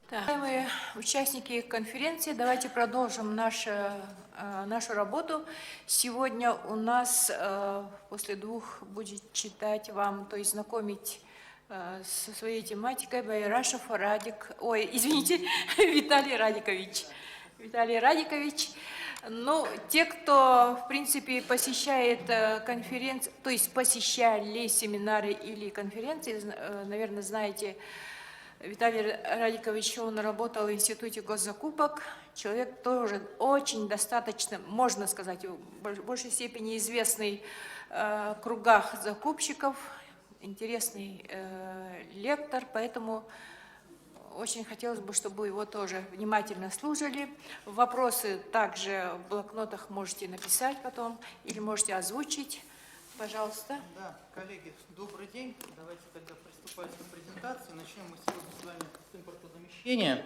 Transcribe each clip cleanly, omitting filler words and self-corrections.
Уважаемые участники конференции, давайте продолжим нашу работу. Сегодня у нас после двух будет читать вам, то есть знакомить со своей тематикой Байрашев Виталий Радикович. Виталий Радикович. Ну, те, кто, в принципе, посещает конференции, то есть посещали семинары или конференции, наверное, знаете, Виталий Радикович, он работал в Институте госзакупок. Человек тоже очень достаточно, можно сказать, в большей степени известный в кругах закупщиков, интересный лектор, поэтому очень хотелось бы, чтобы вы его тоже внимательно слушали. Вопросы также в блокнотах можете написать потом или можете озвучить. Пожалуйста. Да, коллеги, добрый день. Давайте тогда приступать к презентации. Начнем мы сегодня с вами с импортозамещения.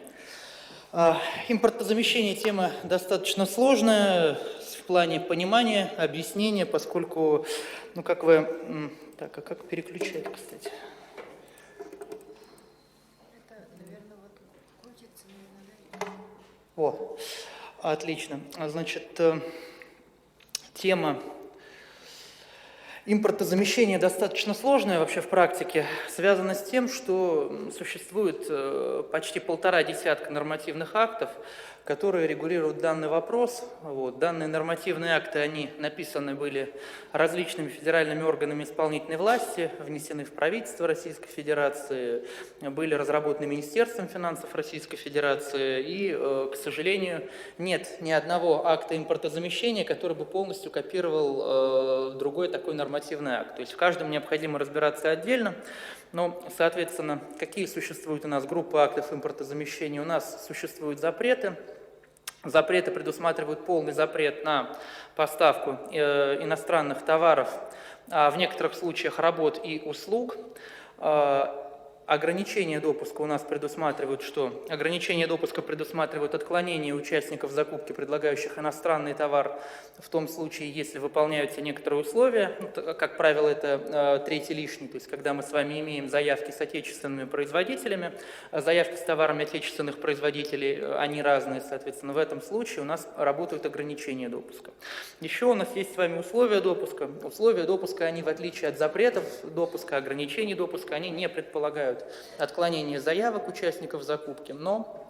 Импортозамещение тема достаточно сложная в плане понимания, объяснения, поскольку, ну как вы... Так, а как переключать, кстати? Это, наверное, вот крутится, наверное. О, отлично. Значит, тема импортозамещение достаточно сложное вообще в практике, связано с тем, что существует почти 1,5 десятка нормативных актов, которые регулируют данный вопрос. Данные нормативные акты, они написаны были различными федеральными органами исполнительной власти, внесены в правительство Российской Федерации, были разработаны Министерством финансов Российской Федерации, и, к сожалению, нет ни одного акта импортозамещения, который бы полностью копировал другой такой нормативный акт. То есть в каждом необходимо разбираться отдельно. Но, соответственно, какие существуют у нас группы актов импортозамещения? У нас существуют запреты. Запреты предусматривают полный запрет на поставку иностранных товаров, в некоторых случаях работ и услуг. Ограничение допуска у нас предусматривают, что ограничение допуска предусматривают отклонение участников закупки, предлагающих иностранный товар, в том случае, если выполняются некоторые условия, как правило, это третий лишний, то есть когда мы с вами имеем заявки с отечественными производителями, заявки с товарами отечественных производителей, они разные, соответственно, в этом случае у нас работают ограничения допуска. Еще у нас есть с вами условия допуска. Условия допуска, они в отличие от запретов допуска, ограничений допуска, они не предполагают отклонение заявок участников закупки, но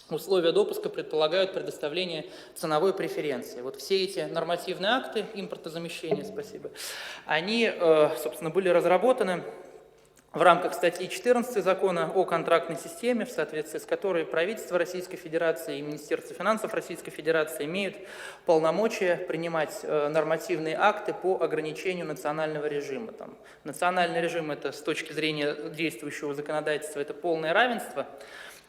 условия допуска предполагают предоставление ценовой преференции. Вот все эти нормативные акты импортозамещения, они, собственно, были разработаны в рамках статьи 14 Закона о контрактной системе, в соответствии с которой правительство Российской Федерации и Министерство финансов Российской Федерации имеют полномочия принимать нормативные акты по ограничению национального режима. Национальный режим – это с точки зрения действующего законодательства это полное равенство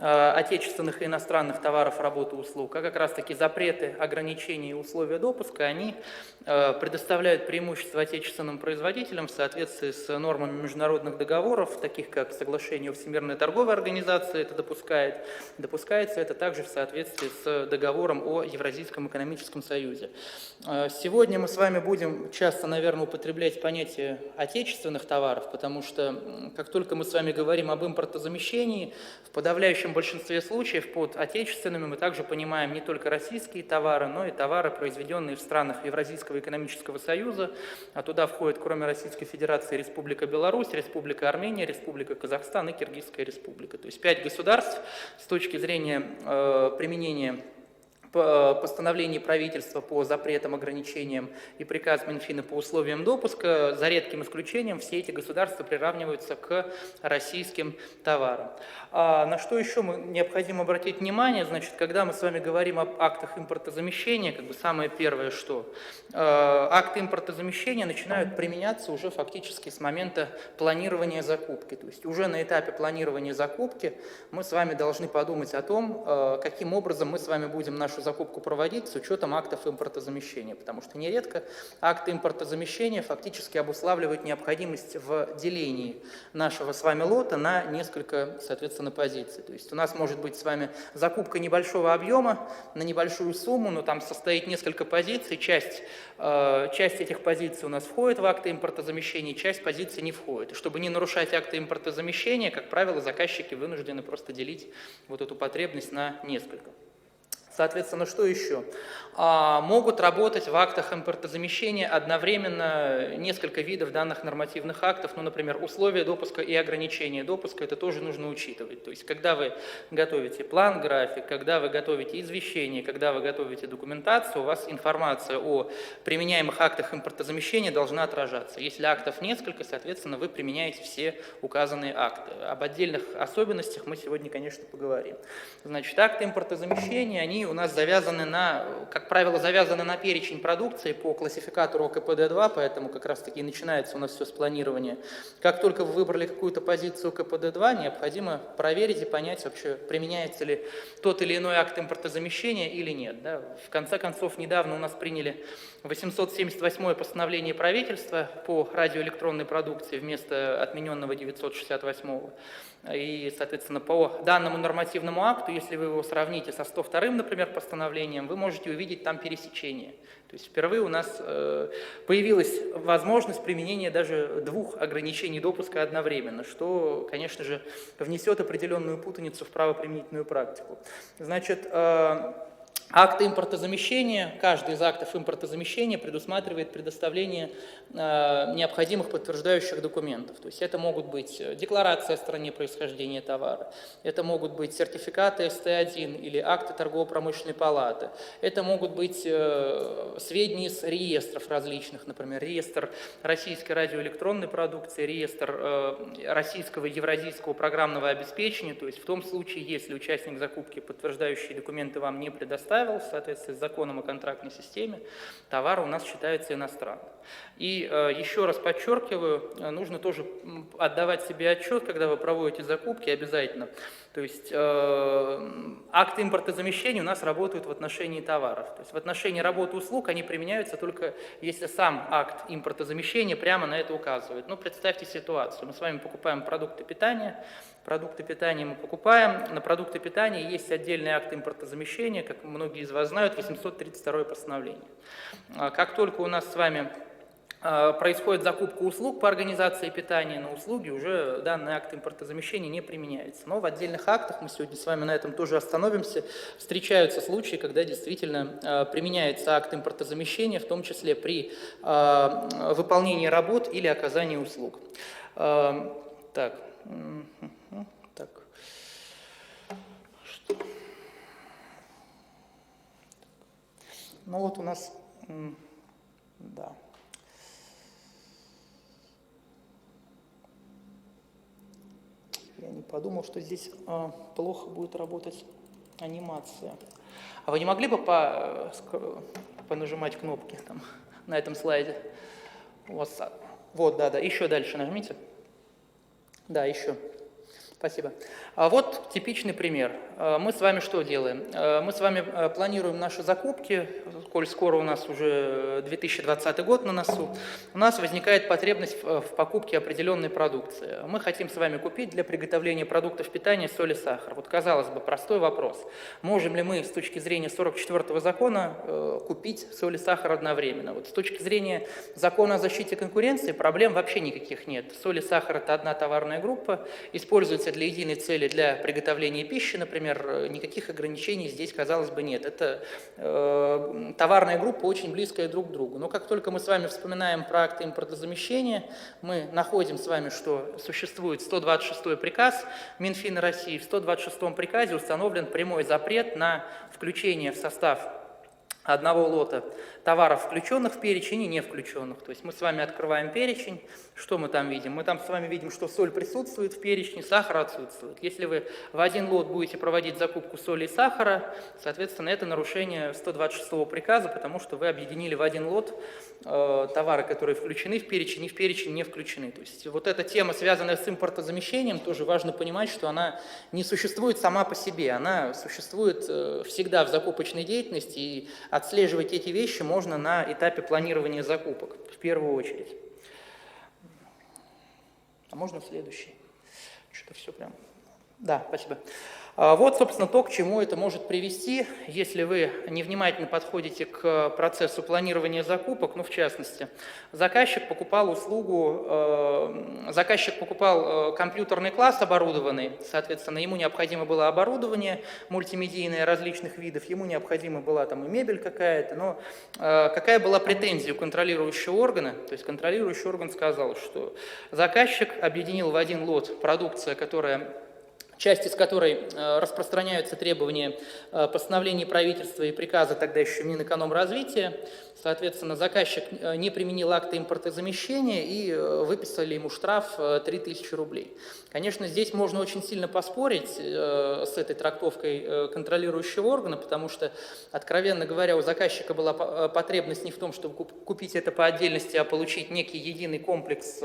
отечественных и иностранных товаров, работ и услуг, а как раз-таки запреты, ограничения и условия допуска, они предоставляют преимущество отечественным производителям в соответствии с нормами международных договоров, таких как соглашение Всемирной торговой организации это допускает. Допускается это также в соответствии с договором о Евразийском экономическом союзе. Сегодня мы с вами будем часто, наверное, употреблять понятие отечественных товаров, потому что как только мы с вами говорим об импортозамещении, в подавляющем большинстве случаев под отечественными мы также понимаем не только российские товары, но и товары, произведенные в странах Евразийского экономического союза, а туда входят, кроме Российской Федерации, Республика Беларусь, Республика Армения, Республика Казахстан и Киргизская республика. То есть 5 государств с точки зрения применения постановлений правительства по запретам, ограничениям и приказ Минфина по условиям допуска, за редким исключением, все эти государства приравниваются к российским товарам. На что еще необходимо обратить внимание, значит, когда мы с вами говорим об актах импортозамещения, самое первое, что акты импортозамещения начинают применяться уже фактически с момента планирования закупки. То есть уже на этапе планирования закупки мы с вами должны подумать о том, каким образом мы с вами будем нашу нашу закупку проводить с учетом актов импортозамещения, потому что нередко акты импортозамещения фактически обуславливают необходимость в делении нашего с вами лота на несколько, соответственно, позиций. То есть у нас может быть с вами закупка небольшого объема на небольшую сумму, но там состоит несколько позиций, часть этих позиций у нас входит в акты импортозамещения, часть позиций не входит. И чтобы не нарушать акты импортозамещения, как правило, заказчики вынуждены просто делить вот эту потребность на несколько. Соответственно, что еще? Могут работать в актах импортозамещения одновременно несколько видов данных нормативных актов, ну, например, условия допуска и ограничения допуска, это тоже нужно учитывать. То есть, когда вы готовите план, график, когда вы готовите извещение, когда вы готовите документацию, у вас информация о применяемых актах импортозамещения должна отражаться. Если актов несколько, соответственно, вы применяете все указанные акты. Об отдельных особенностях мы сегодня, конечно, поговорим. Значит, акты импортозамещения, они у нас завязаны на, как правило, завязаны на перечень продукции по классификатору КПД-2, поэтому как раз-таки начинается у нас все с планирования. Как только вы выбрали какую-то позицию КПД-2, необходимо проверить и понять вообще, применяется ли тот или иной акт импортозамещения или нет. Да? В конце концов, недавно у нас приняли 878-е постановление правительства по радиоэлектронной продукции вместо отмененного 968-го. И, соответственно, по данному нормативному акту, если вы его сравните со 102-м, например, постановлением, вы можете увидеть там пересечение. То есть впервые у нас появилась возможность применения даже двух ограничений допуска одновременно, что, конечно же, внесет определенную путаницу в правоприменительную практику. Значит, акты импортозамещения, каждый из актов импортозамещения предусматривает предоставление необходимых подтверждающих документов. То есть это могут быть декларация о стране происхождения товара, это могут быть сертификаты СТ1 или акты торгово-промышленной палаты, это могут быть сведения из реестров различных, например, реестр российской радиоэлектронной продукции, реестр российского и евразийского программного обеспечения. То есть в том случае, если участник закупки подтверждающие документы вам не предоставил, в соответствии с законом о контрактной системе, товар у нас считается иностранным. И еще раз подчеркиваю, нужно тоже отдавать себе отчет, когда вы проводите закупки, обязательно. То есть акты импортозамещения у нас работают в отношении товаров. То есть в отношении работы услуг они применяются только если сам акт импортозамещения прямо на это указывает. Ну, представьте ситуацию. Мы с вами покупаем продукты питания. Продукты питания мы покупаем. На продукты питания есть отдельный акт импортозамещения, как многие из вас знают, 832 постановление. Как только у нас с вами происходит закупка услуг по организации питания, на услуги уже данный акт импортозамещения не применяется. Но в отдельных актах, мы сегодня с вами на этом тоже остановимся, встречаются случаи, когда действительно применяется акт импортозамещения, в том числе при выполнении работ или оказании услуг. Так. Ну вот у нас, да. Я не подумал, что здесь плохо будет работать анимация. А вы не могли бы понажимать кнопки там, на этом слайде? Вот, да, еще дальше нажмите. Да, еще. Спасибо. А вот типичный пример. Мы с вами что делаем? Мы с вами планируем наши закупки, коль скоро у нас уже 2020 год на носу, у нас возникает потребность в покупке определенной продукции. Мы хотим с вами купить для приготовления продуктов питания соль и сахар. Вот, казалось бы, простой вопрос. Можем ли мы с точки зрения 44-го закона купить соль и сахар одновременно? Вот с точки зрения закона о защите конкуренции проблем вообще никаких нет. Соль и сахар – это одна товарная группа, используется для единой цели, для приготовления пищи, например, никаких ограничений здесь, казалось бы, нет. Это товарная группа очень близкая друг к другу. Но как только мы с вами вспоминаем про акты импортозамещения, мы находим с вами, что существует 126-й приказ Минфина России. В 126-м приказе установлен прямой запрет на включение в состав одного лота товаров, включенных в перечень, и не включенных. То есть мы с вами открываем перечень, что мы там видим? Мы там с вами видим, что соль присутствует в перечне, сахар отсутствует. Если вы в один лот будете проводить закупку соли и сахара, соответственно, это нарушение 126 приказа, потому что вы объединили в один лот товары, которые включены в перечень, и в перечень не включены. То есть вот эта тема, связанная с импортозамещением, тоже важно понимать, что она не существует сама по себе, она существует всегда в закупочной деятельности, и отслеживать эти вещи можно на этапе планирования закупок, в первую очередь. А можно в следующий? Что-то все прям... Да, спасибо. Вот, собственно, то, к чему это может привести, если вы невнимательно подходите к процессу планирования закупок. Ну, в частности, заказчик покупал компьютерный класс оборудованный, соответственно, ему необходимо было оборудование мультимедийное различных видов, ему необходима была там и мебель какая-то, но какая была претензия у контролирующего органа? То есть контролирующий орган сказал, что заказчик объединил в один лот продукцию, часть из которой распространяются требования постановлений правительства и приказа тогда еще Минэкономразвития. Соответственно, заказчик не применил акты импортозамещения и выписали ему штраф 3000 рублей. Конечно, здесь можно очень сильно поспорить с этой трактовкой контролирующего органа, потому что, откровенно говоря, у заказчика была потребность не в том, чтобы купить это по отдельности, а получить некий единый комплекс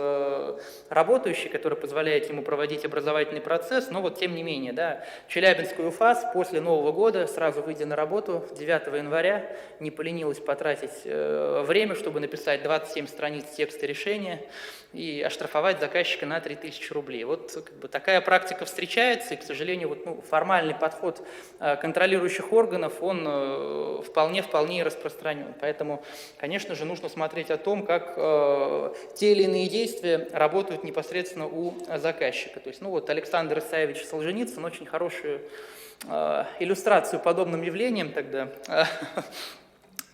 работающий, который позволяет ему проводить образовательный процесс. Но вот тем не менее, да, Челябинская УФАС после Нового года, сразу выйдя на работу 9 января, не поленилась потратить время, чтобы написать 27 страниц текста решения и оштрафовать заказчика на 3000 рублей. Вот как бы такая практика встречается, и, к сожалению, формальный подход контролирующих органов, он вполне распространен. Поэтому, конечно же, нужно смотреть о том, как те или иные действия работают непосредственно у заказчика. То есть, Александр Исаевич Солженицын очень хорошую иллюстрацию подобным явлениям тогда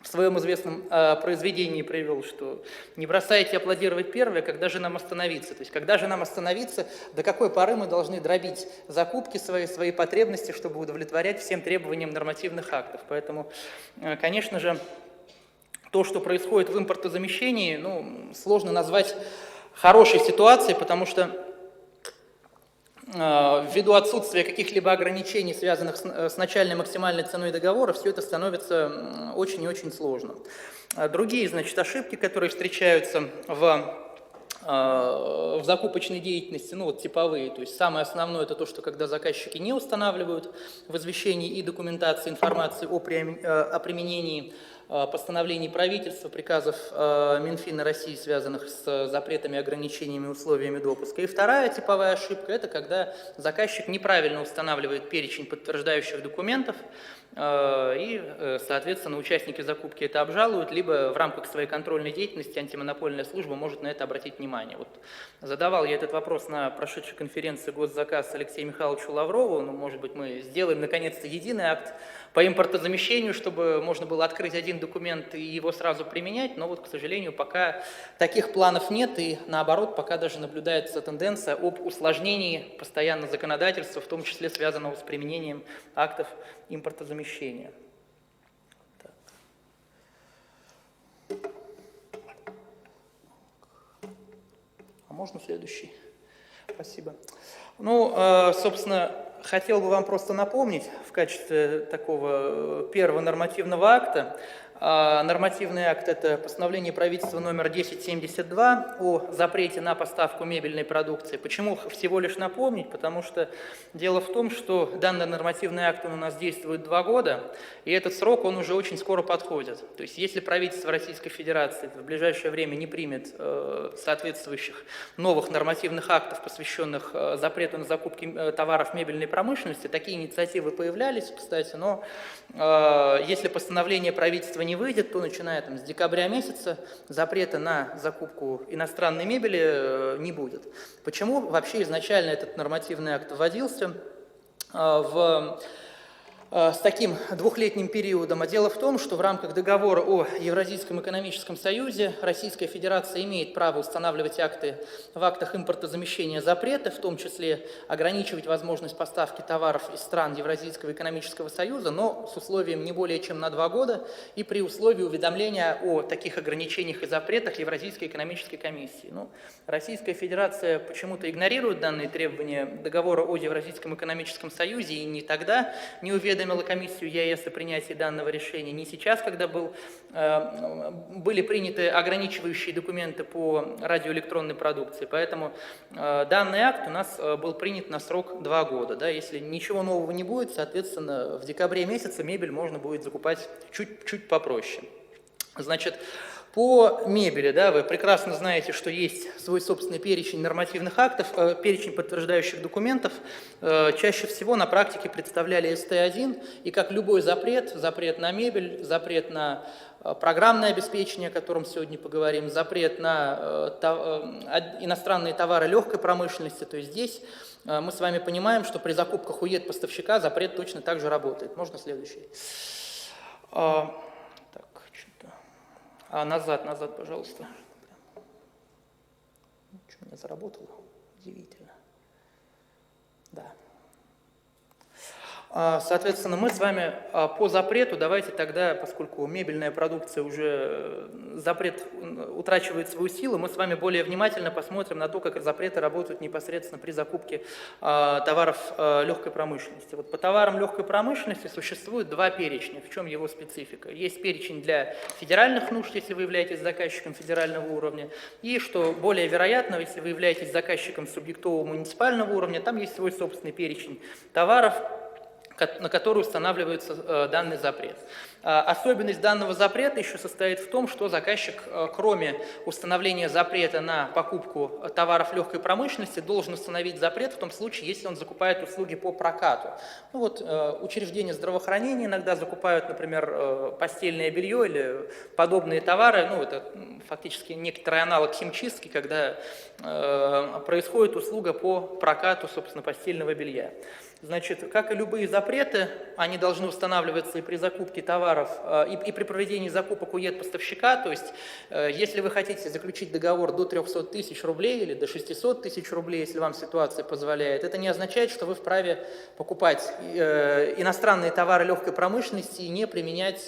в своем известном произведении привел, что не бросайте аплодировать первое, когда же нам остановиться. То есть, когда же нам остановиться, до какой поры мы должны дробить закупки свои потребности, чтобы удовлетворять всем требованиям нормативных актов. Поэтому, конечно же, то, что происходит в импортозамещении, сложно назвать хорошей ситуацией, потому что ввиду отсутствия каких-либо ограничений, связанных с начальной максимальной ценой договора, все это становится очень и очень сложно. Другие, ошибки, которые встречаются в закупочной деятельности, типовые, то есть самое основное это то, что когда заказчики не устанавливают в извещении и документации информации о применении постановлений правительства, приказов Минфина России, связанных с запретами, ограничениями, условиями допуска. И вторая типовая ошибка – это когда заказчик неправильно устанавливает перечень подтверждающих документов, и, соответственно, участники закупки это обжалуют, либо в рамках своей контрольной деятельности антимонопольная служба может на это обратить внимание. Задавал я этот вопрос на прошедшей конференции «Госзаказ» Алексею Михайловичу Лаврову. Может быть, мы сделаем, наконец-то, единый акт по импортозамещению, чтобы можно было открыть один документ и его сразу применять, но к сожалению, пока таких планов нет, и наоборот, пока даже наблюдается тенденция об усложнении постоянно законодательства, в том числе связанного с применением актов импортозамещения. А можно следующий? Спасибо. Собственно, хотел бы вам просто напомнить в качестве такого первого нормативного акта. Нормативный акт – это постановление правительства номер 1072 о запрете на поставку мебельной продукции. Почему всего лишь напомнить? Потому что дело в том, что данный нормативный акт у нас действует 2 года, и этот срок он уже очень скоро подходит. То есть если правительство Российской Федерации в ближайшее время не примет соответствующих новых нормативных актов, посвященных запрету на закупки товаров мебельной промышленности, такие инициативы появлялись, кстати, но если постановление правительства не выйдет, то начиная с декабря месяца запрета на закупку иностранной мебели не будет. Почему вообще изначально этот нормативный акт вводился? В с таким двухлетним периодом. А дело в том, что в рамках договора о Евразийском экономическом союзе Российская Федерация имеет право устанавливать в актах импортозамещения запреты, в том числе ограничивать возможность поставки товаров из стран Евразийского экономического союза, но с условием не более чем на 2 года и при условии уведомления о таких ограничениях и запретах Евразийской экономической комиссии. Ну, Российская Федерация почему-то игнорирует данные требования договора о Евразийском экономическом союзе и ни тогда не уведомила комиссию ЕС о принятии данного решения, ни сейчас, когда были приняты ограничивающие документы по радиоэлектронной продукции. Поэтому данный акт у нас был принят на срок 2 года. Да, если ничего нового не будет, соответственно, в декабре месяце мебель можно будет закупать чуть попроще. Значит, по мебели, да, вы прекрасно знаете, что есть свой собственный перечень нормативных актов, перечень подтверждающих документов. Чаще всего на практике представляли СТ-1, и как любой запрет на мебель, запрет на программное обеспечение, о котором сегодня поговорим, запрет на иностранные товары легкой промышленности, то есть здесь мы с вами понимаем, что при закупках у ЕД-поставщика запрет точно так же работает. Можно следующий? Назад, пожалуйста. Что, у меня заработало? Удивительно. Да. Соответственно, мы с вами по запрету, давайте тогда, поскольку мебельная продукция уже, запрет утрачивает свою силу, мы с вами более внимательно посмотрим на то, как запреты работают непосредственно при закупке товаров легкой промышленности. Вот по товарам легкой промышленности существует 2 перечня. В чем его специфика? Есть перечень для федеральных нужд, если вы являетесь заказчиком федерального уровня, и, что более вероятно, если вы являетесь заказчиком субъектового муниципального уровня, там есть свой собственный перечень товаров, на который устанавливается данный запрет. Особенность данного запрета еще состоит в том, что заказчик, кроме установления запрета на покупку товаров легкой промышленности, должен установить запрет в том случае, если он закупает услуги по прокату. Ну вот, учреждения здравоохранения иногда закупают, например, постельное белье или подобные товары. Ну, это фактически некоторый аналог химчистки, когда происходит услуга по прокату, собственно, постельного белья. Значит, как и любые запреты, они должны устанавливаться и при закупке товаров, и при проведении закупок у ЕД-поставщика. То есть, если вы хотите заключить договор до 300 тысяч рублей или до 600 тысяч рублей, если вам ситуация позволяет, это не означает, что вы вправе покупать иностранные товары легкой промышленности и не применять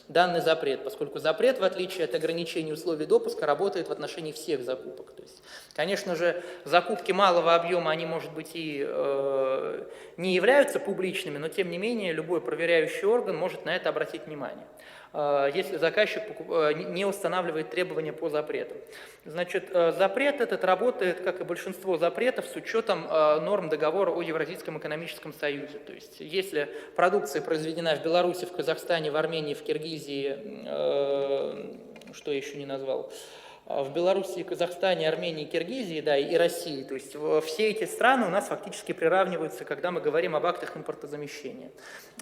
данный запрет, поскольку запрет, в отличие от ограничений условий допуска, работает в отношении всех закупок. То есть, конечно же, закупки малого объема, они, может быть, и не являются публичными, но тем не менее любой проверяющий орган может на это обратить внимание, если заказчик не устанавливает требования по запрету. Значит, запрет этот работает, как и большинство запретов, с учетом норм договора о Евразийском экономическом союзе. То есть, если продукция произведена в Беларуси, в Казахстане, в Армении, в Киргизии, что я еще не назвал, в Беларуси, Казахстане, Армении, Киргизии, да, и России. То есть все эти страны у нас фактически приравниваются, когда мы говорим об актах импортозамещения.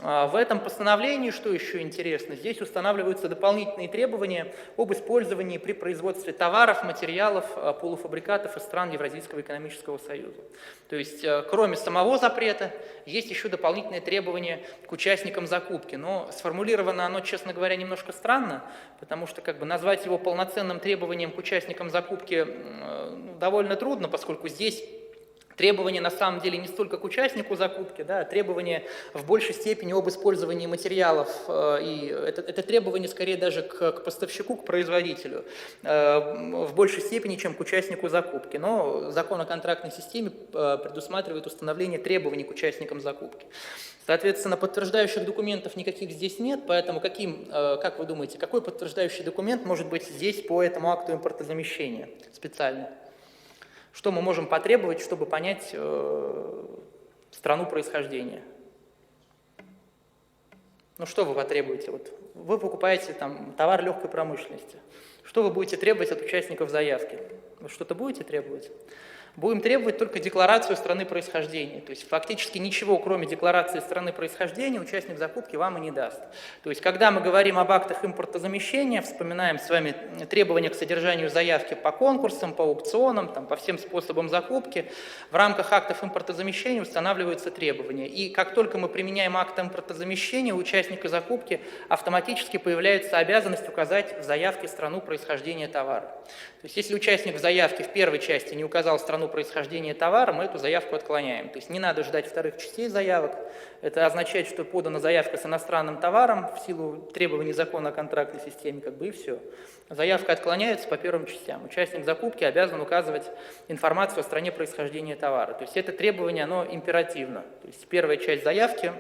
В этом постановлении, что еще интересно, здесь устанавливаются дополнительные требования об использовании при производстве товаров, материалов, полуфабрикатов из стран Евразийского экономического союза. То есть, кроме самого запрета, есть еще дополнительные требования к участникам закупки. Но сформулировано оно, честно говоря, немножко странно, потому что назвать его полноценным требованием к участникам закупки довольно трудно, поскольку здесь требования на самом деле не столько к участнику закупки, да, а требования в большей степени об использовании материалов, и это требование скорее даже к поставщику, к производителю, в большей степени, чем к участнику закупки. Но закон о контрактной системе предусматривает установление требований к участникам закупки. Соответственно, подтверждающих документов никаких здесь нет, поэтому как вы думаете, какой подтверждающий документ может быть здесь по этому акту импортозамещения специально? Что мы можем потребовать, чтобы понять страну происхождения? Ну что вы потребуете? Вот вы покупаете там товар легкой промышленности. Что вы будете требовать от участников заявки? Вы что-то будете требовать? будем требовать только декларацию страны происхождения. То есть фактически ничего, кроме декларации страны происхождения, участник закупки вам и не даст. То есть когда мы говорим об актах импортозамещения, вспоминаем с вами требования к содержанию заявки по конкурсам, по аукционам, там, по всем способам закупки, в рамках актов импортозамещения устанавливаются требования. И как только мы применяем акт импортозамещения, у участника закупки автоматически появляется обязанность указать в заявке страну происхождения товара. То есть если участник в заявке в первой части не указал страну происхождения товара, мы эту заявку отклоняем. То есть не надо ждать вторых частей заявок. Это означает, что подана заявка с иностранным товаром в силу требований закона о контрактной системе, как бы и все. Заявка отклоняется по первым частям. Участник закупки обязан указывать информацию о стране происхождения товара. То есть это требование, оно императивно. То есть первая часть заявки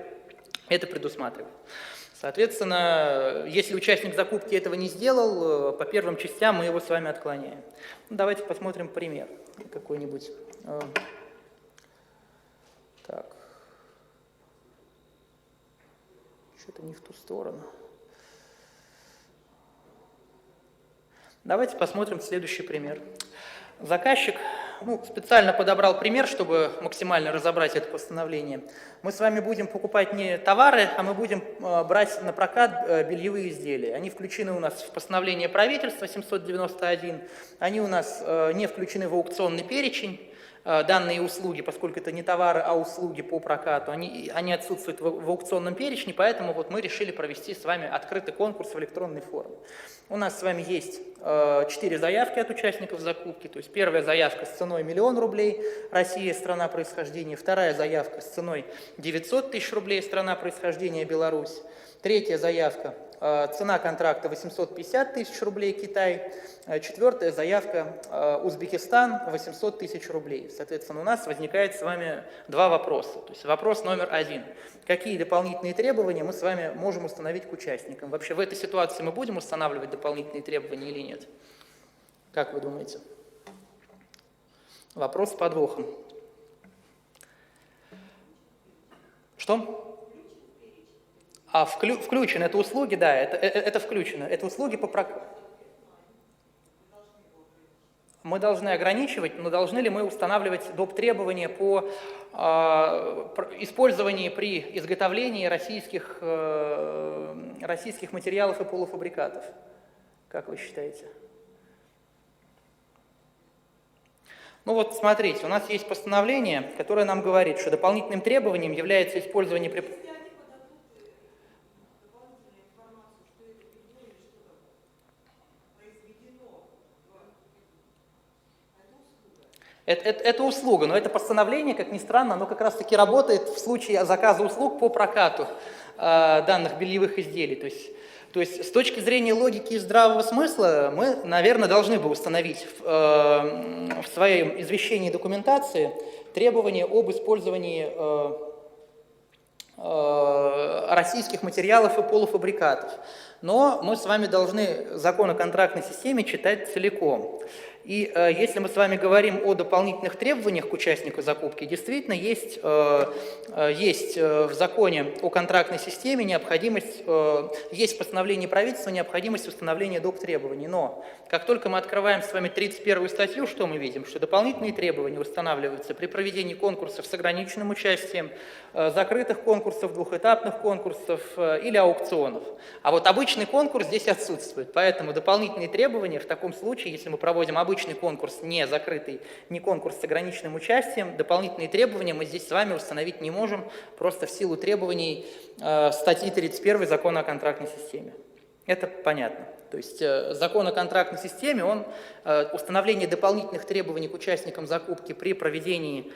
это предусматривает. Соответственно, если участник закупки этого не сделал, по первым частям мы его с вами отклоняем. Ну, давайте посмотрим пример какой-нибудь. Так. Что-то не в ту сторону. Давайте посмотрим следующий пример. Заказчик, специально подобрал пример, чтобы максимально разобрать это постановление. Мы с вами будем покупать не товары, а мы будем брать на прокат бельевые изделия. Они включены у нас в постановление правительства 791, они у нас не включены в аукционный перечень. Данные услуги, поскольку это не товары, а услуги по прокату, они отсутствуют в аукционном перечне, поэтому вот мы решили провести с вами открытый конкурс в электронной форме. У нас с вами есть 4 заявки от участников закупки. То есть первая заявка с ценой 1 000 000 рублей, Россия, страна происхождения. Вторая заявка с ценой 900 000 рублей, страна происхождения, Беларусь. Третья заявка, цена контракта 850 000 рублей, Китай. Четвертая заявка, Узбекистан, 800 000 рублей. Соответственно, у нас возникает с вами два вопроса. То есть вопрос номер один. Какие дополнительные требования мы с вами можем установить к участникам? Вообще в этой ситуации мы будем устанавливать дополнительные требования или нет? Как вы думаете? Вопрос с подвохом. Что? Включено, это услуги, да, это включено. Это услуги по прокату. Мы должны ограничивать, но должны ли мы устанавливать доп. Требования по использованию при изготовлении российских материалов и полуфабрикатов? Как вы считаете? Ну вот смотрите, у нас есть постановление, которое нам говорит, что дополнительным требованием является использование... Это услуга, но это постановление, как ни странно, оно как раз-таки работает в случае заказа услуг по прокату данных бельевых изделий. То есть с точки зрения логики и здравого смысла мы, наверное, должны бы установить в своем извещении документации требования об использовании российских материалов и полуфабрикатов. Но мы с вами должны закон о контрактной системе читать целиком. И если мы с вами говорим о дополнительных требованиях к участнику закупки, действительно есть в законе о контрактной системе необходимость, есть в постановлении правительства необходимость установления доп. Требований. Но как только мы открываем с вами 31 статью, что мы видим? Что дополнительные требования устанавливаются при проведении конкурсов с ограниченным участием, закрытых конкурсов, двухэтапных конкурсов или аукционов. А вот обычный конкурс здесь отсутствует. Поэтому дополнительные требования в таком случае, если мы проводим обычный конкурс, не закрытый, не конкурс с ограниченным участием, дополнительные требования мы здесь с вами установить не можем, просто в силу требований статьи 31 Закона о контрактной системе. Это понятно. То есть закон о контрактной системе, установление дополнительных требований к участникам закупки при проведении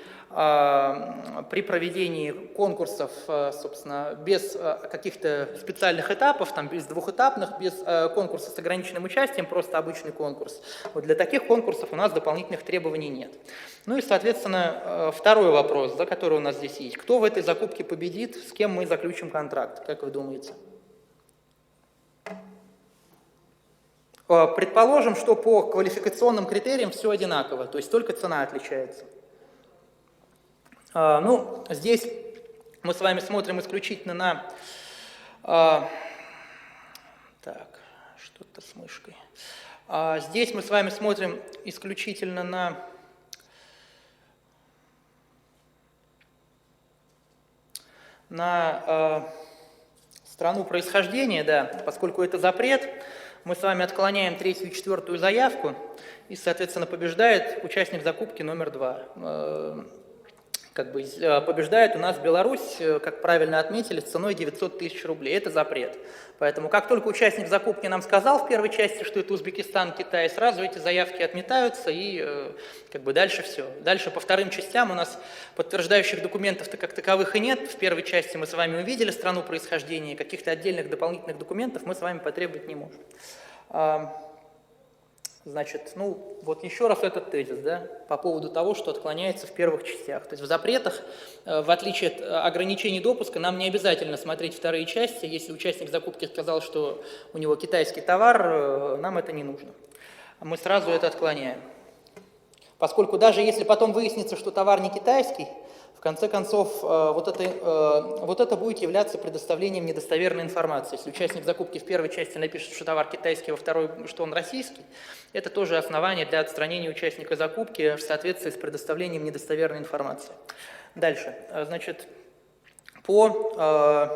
конкурсов, собственно, без каких-то специальных этапов, там, без двухэтапных, без конкурса с ограниченным участием, просто обычный конкурс. Вот для таких конкурсов у нас дополнительных требований нет. Ну и, соответственно, второй вопрос, да, который у нас здесь есть. Кто в этой закупке победит, с кем мы заключим контракт, как вы думаете? Предположим, что по квалификационным критериям все одинаково, то есть только цена отличается. Ну, здесь мы с вами смотрим исключительно на... Так, что-то с мышкой. Здесь мы с вами смотрим исключительно на на страну происхождения, да, поскольку это запрет, мы с вами отклоняем 3-ю и 4-ю заявку, и, соответственно, побеждает участник закупки номер 2. Побеждает у нас Беларусь, как правильно отметили, с ценой 900 тысяч рублей. Это запрет. Поэтому как только участник закупки нам сказал в первой части, что это Узбекистан, Китай, сразу эти заявки отметаются, и дальше все. Дальше по вторым частям у нас подтверждающих документов-то как таковых и нет. В первой части мы с вами увидели страну происхождения, каких-то отдельных дополнительных документов мы с вами потребовать не можем. Значит, вот еще раз этот тезис, да, по поводу того, что отклоняется в первых частях. То есть в запретах, в отличие от ограничений допуска, нам не обязательно смотреть вторые части. Если участник закупки сказал, что у него китайский товар, нам это не нужно. Мы сразу это отклоняем. Поскольку даже если потом выяснится, что товар не китайский, в конце концов, вот это будет являться предоставлением недостоверной информации. Если участник закупки в первой части напишет, что товар китайский, во второй, что он российский, это тоже основание для отстранения участника закупки в соответствии с предоставлением недостоверной информации. Дальше. Значит, по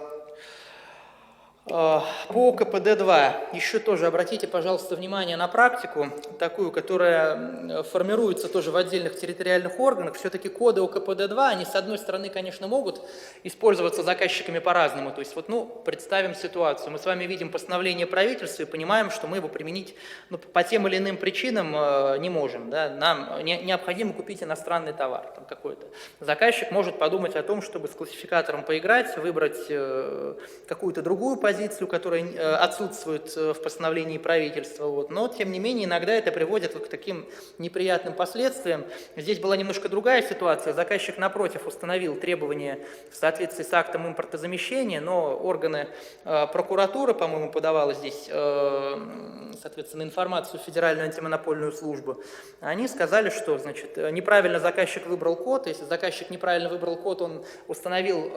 КПД-2 еще тоже обратите, пожалуйста, внимание на практику, такую, которая формируется тоже в отдельных территориальных органах. Все-таки коды о КПД-2, они, с одной стороны, конечно, могут использоваться заказчиками по-разному. То есть, представим ситуацию. Мы с вами видим постановление правительства и понимаем, что мы его применить по тем или иным причинам не можем. Да? Нам необходимо купить иностранный товар там какой-то. Заказчик может подумать о том, чтобы с классификатором поиграть, выбрать какую-то другую позицию, которая отсутствует в постановлении правительства. Но, тем не менее, иногда это приводит к таким неприятным последствиям. Здесь была немножко другая ситуация. Заказчик, напротив, установил требования в соответствии с актом импортозамещения, но органы прокуратуры, по-моему, подавала здесь, соответственно, информацию в Федеральную антимонопольную службу. Они сказали, что, значит, неправильно заказчик выбрал код. Если заказчик неправильно выбрал код, он установил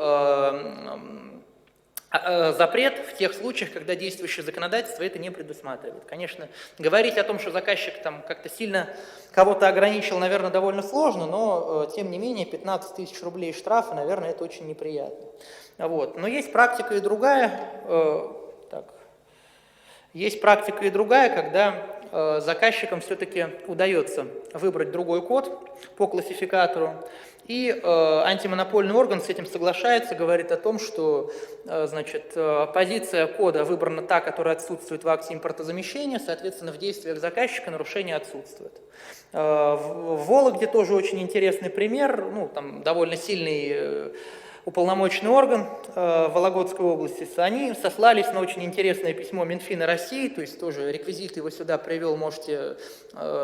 запрет в тех случаях, когда действующее законодательство это не предусматривает. Конечно, говорить о том, что заказчик там как-то сильно кого-то ограничил, наверное, довольно сложно, но, тем не менее, 15 тысяч рублей штрафа, наверное, это очень неприятно. Но есть практика и другая, когда заказчикам все-таки удается выбрать другой код по классификатору, и антимонопольный орган с этим соглашается, говорит о том, что позиция кода выбрана та, которая отсутствует в акте импортозамещения, соответственно, в действиях заказчика нарушение отсутствует. В Вологде тоже очень интересный пример, там довольно сильный уполномоченный орган Вологодской области, они сослались на очень интересное письмо Минфина России, то есть тоже реквизит его сюда привел, можете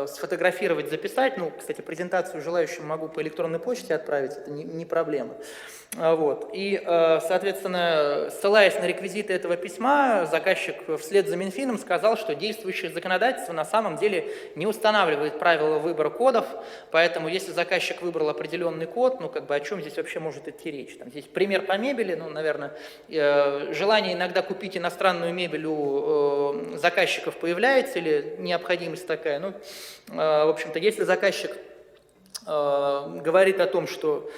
сфотографировать, записать. Кстати, презентацию желающим могу по электронной почте отправить, это не проблема. И, соответственно, ссылаясь на реквизиты этого письма, заказчик вслед за Минфином сказал, что действующее законодательство на самом деле не устанавливает правила выбора кодов, поэтому если заказчик выбрал определенный код, о чем здесь вообще может идти речь? Здесь пример по мебели, наверное, желание иногда купить иностранную мебель у заказчиков появляется или необходимость такая. В общем-то, если заказчик говорит о том, что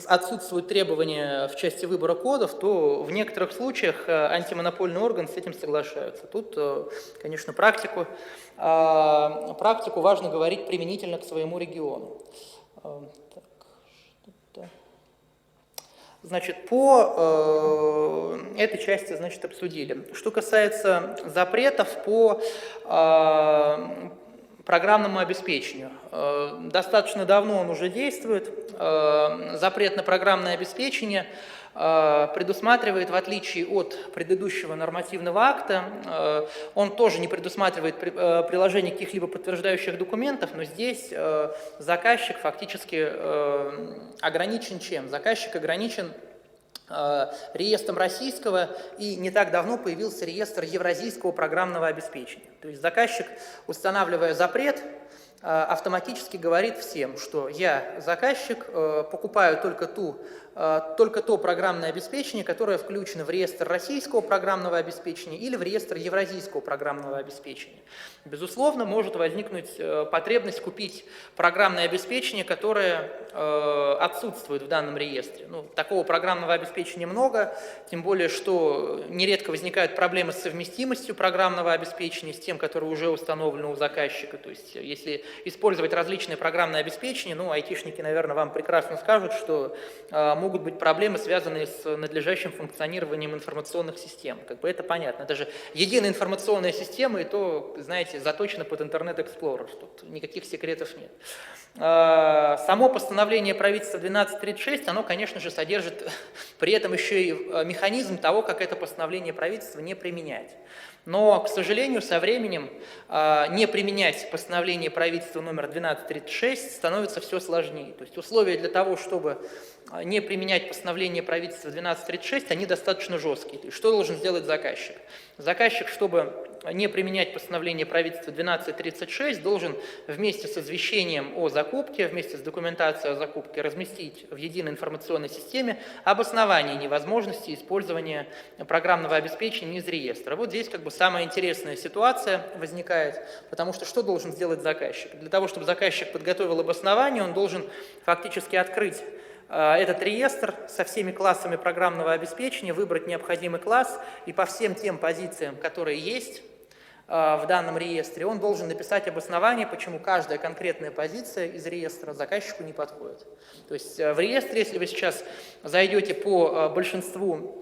отсутствуют требования в части выбора кодов, то в некоторых случаях антимонопольный орган с этим соглашается. Тут, конечно, практику важно говорить применительно к своему региону. По этой части, обсудили. Что касается запретов по программному обеспечению. Достаточно давно он уже действует. Запрет на программное обеспечение предусматривает, в отличие от предыдущего нормативного акта, он тоже не предусматривает приложение каких-либо подтверждающих документов, но здесь заказчик фактически ограничен чем? Заказчик ограничен реестром российского, и не так давно появился реестр евразийского программного обеспечения. То есть заказчик, устанавливая запрет, автоматически говорит всем, что я, заказчик, покупаю только ту только то программное обеспечение, которое включено в реестр российского программного обеспечения или в реестр евразийского программного обеспечения. Безусловно, может возникнуть потребность купить программное обеспечение, которое отсутствует в данном реестре. Ну, такого программного обеспечения много, тем более, что нередко возникают проблемы с совместимостью программного обеспечения с тем, которое уже установлено у заказчика. То есть, если использовать различные программные обеспечения, ну, айтишники, наверное, вам прекрасно скажут, что могут быть проблемы, связанные с надлежащим функционированием информационных систем. Как бы это понятно. Даже единая информационная система, и то, знаете, заточена под Internet Explorer. Тут никаких секретов нет. Само постановление правительства 1236, оно, конечно же, содержит при этом еще и механизм того, как это постановление правительства не применять. Но, к сожалению, со временем не применять постановление правительства номер 1236 становится все сложнее. То есть условия для того, чтобы не применять постановление правительства 1236, они достаточно жесткие. То есть что должен сделать заказчик? Заказчик, чтобы не применять постановление правительства 1236, должен вместе с извещением о закупке, вместе с документацией о закупке разместить в единой информационной системе обоснование невозможности использования программного обеспечения из реестра. Вот здесь как бы самая интересная ситуация возникает, потому что что должен сделать заказчик? Для того, чтобы заказчик подготовил обоснование, он должен фактически открыть этот реестр со всеми классами программного обеспечения, выбрать необходимый класс и по всем тем позициям, которые есть в данном реестре, он должен написать обоснование, почему каждая конкретная позиция из реестра заказчику не подходит. То есть в реестре, если вы сейчас зайдете по большинству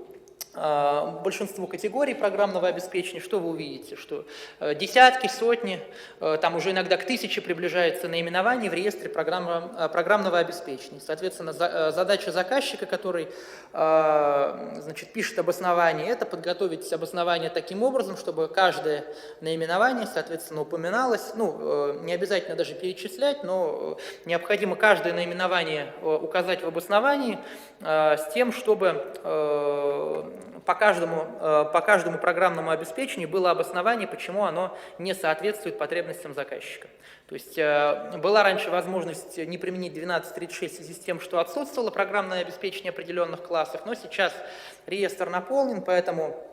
категорий программного обеспечения, что вы увидите? Что десятки, сотни, там уже иногда к 1000 приближается наименований в реестре программного обеспечения. Соответственно, задача заказчика, который пишет обоснование, это подготовить обоснование таким образом, чтобы каждое наименование, соответственно, упоминалось. Ну, не обязательно даже перечислять, но необходимо каждое наименование указать в обосновании с тем, чтобы по каждому программному обеспечению было обоснование, почему оно не соответствует потребностям заказчика. То есть была раньше возможность не применить 1236 в связи с тем, что отсутствовало программное обеспечение определенных классов, но сейчас реестр наполнен, поэтому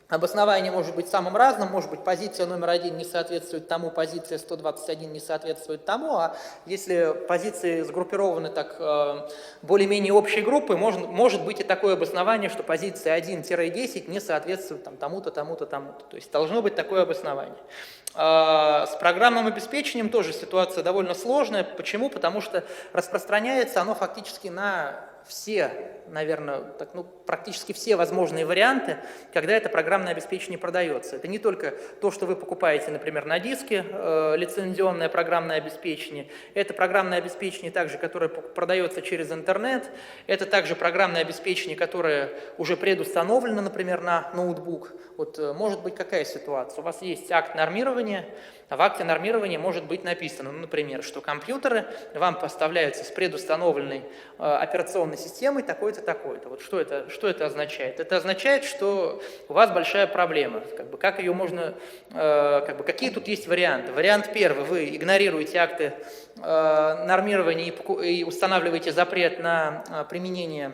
обоснование может быть самым разным, может быть позиция номер 1 не соответствует тому, позиция 121 не соответствует тому, а если позиции сгруппированы так более-менее общей группой, может быть и такое обоснование, что позиция 1-10 не соответствует тому-то, тому-то, тому-то. То есть должно быть такое обоснование. С программным обеспечением тоже ситуация довольно сложная. Почему? Потому что распространяется оно фактически на все, наверное, практически все возможные варианты, когда это программное обеспечение продается. Это не только то, что вы покупаете, например, на диске, лицензионное программное обеспечение. Это программное обеспечение также, которое продается через интернет. Это также программное обеспечение, которое уже предустановлено, например, на ноутбук. Вот может быть какая ситуация? У вас есть акт нормирования, а в акте нормирования может быть написано, например, что компьютеры вам поставляются с предустановленной операционной системой такой-то, такой-то. Вот что это означает? Это означает, что у вас большая проблема. Как ее можно, какие тут есть варианты? Вариант первый. Вы игнорируете акты нормирования и устанавливаете запрет на применение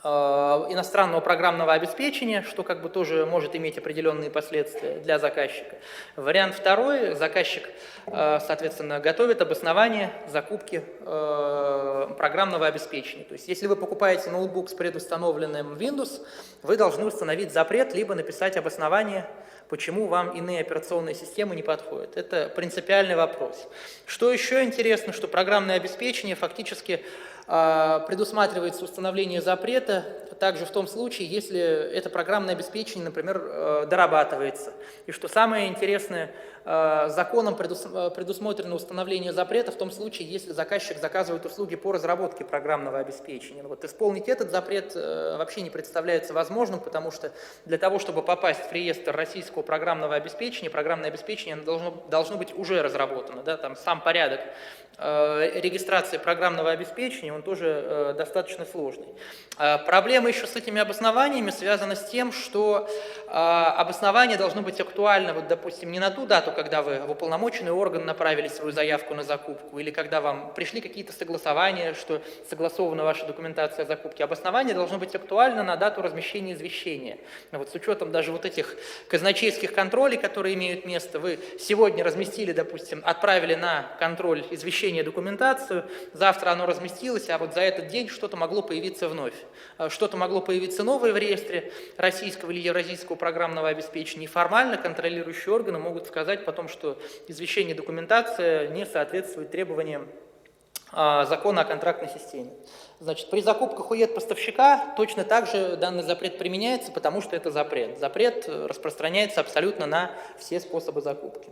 иностранного программного обеспечения, что тоже может иметь определенные последствия для заказчика. Вариант второй. Заказчик, соответственно, готовит обоснование закупки программного обеспечения. То есть, если вы покупаете ноутбук с предустановленным Windows, вы должны установить запрет, либо написать обоснование, почему вам иные операционные системы не подходят. Это принципиальный вопрос. Что еще интересно, что программное обеспечение фактически предусматривается установление запрета также в том случае, если это программное обеспечение, например, дорабатывается. И что самое интересное, законом предусмотрено установление запрета в том случае, если заказчик заказывает услуги по разработке программного обеспечения. Вот исполнить этот запрет вообще не представляется возможным, потому что для того, чтобы попасть в реестр российского программное обеспечение должно быть уже разработано. Да? Там сам порядок регистрации программного обеспечения, он тоже достаточно сложный. Проблема еще с этими обоснованиями связана с тем, что обоснование должно быть актуально, вот, допустим, не на ту дату, когда вы в уполномоченный орган направили свою заявку на закупку, или когда вам пришли какие-то согласования, что согласована ваша документация о закупке. Обоснование должно быть актуально на дату размещения извещения. Вот с учетом даже вот этих казначейских контролей, которые имеют место, вы сегодня разместили, допустим, отправили на контроль извещение документацию, завтра оно разместилось, а вот за этот день что-то могло появиться вновь. Что-то могло появиться новое в реестре российского или евразийского программного обеспечения, и формально контролирующие органы могут сказать потом, что извещение документация не соответствует требованиям закона о контрактной системе. Значит, при закупках у ЕД-поставщика точно так же данный запрет применяется, потому что это запрет. Запрет распространяется абсолютно на все способы закупки.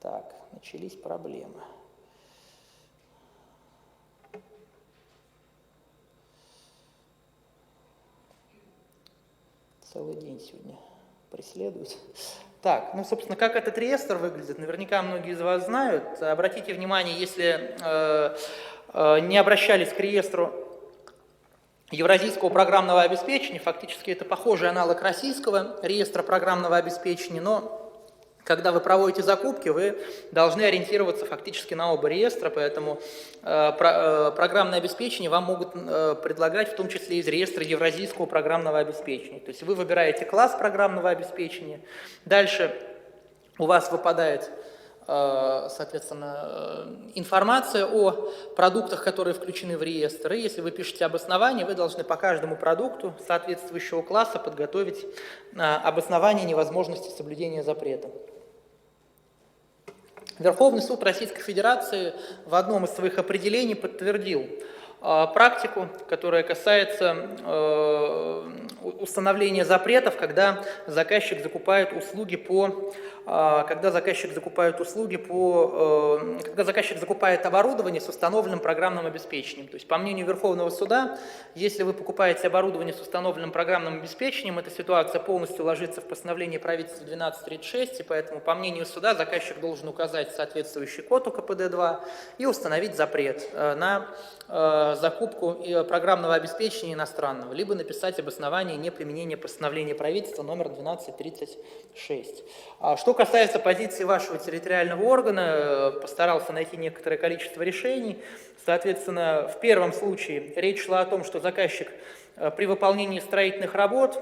Так, начались проблемы. Целый день сегодня преследуют. Так, ну, собственно, как этот реестр выглядит, наверняка многие из вас знают. Обратите внимание, если не обращались к реестру евразийского программного обеспечения, фактически это похожий аналог российского реестра программного обеспечения, но когда вы проводите закупки, вы должны ориентироваться фактически на оба реестра, поэтому программное обеспечение вам могут предлагать в том числе из реестра евразийского программного обеспечения. То есть вы выбираете класс программного обеспечения, дальше у вас выпадает, соответственно, информация о продуктах, которые включены в реестр, и если вы пишете обоснование, вы должны по каждому продукту соответствующего класса подготовить обоснование невозможности соблюдения запрета. Верховный суд Российской Федерации в одном из своих определений подтвердил практику, которая касается установления запретов, когда заказчик закупает услуги когда заказчик закупает оборудование с установленным программным обеспечением. То есть, по мнению Верховного суда, если вы покупаете оборудование с установленным программным обеспечением, эта ситуация полностью ложится в постановление правительства 1236, и поэтому, по мнению суда, заказчик должен указать соответствующий код УКПД-2 и установить запрет на закупку программного обеспечения иностранного, либо написать обоснование неприменения постановления правительства номер 1236. Что касается позиции вашего территориального органа, постарался найти некоторое количество решений. Соответственно, в первом случае речь шла о том, что заказчик при выполнении строительных работ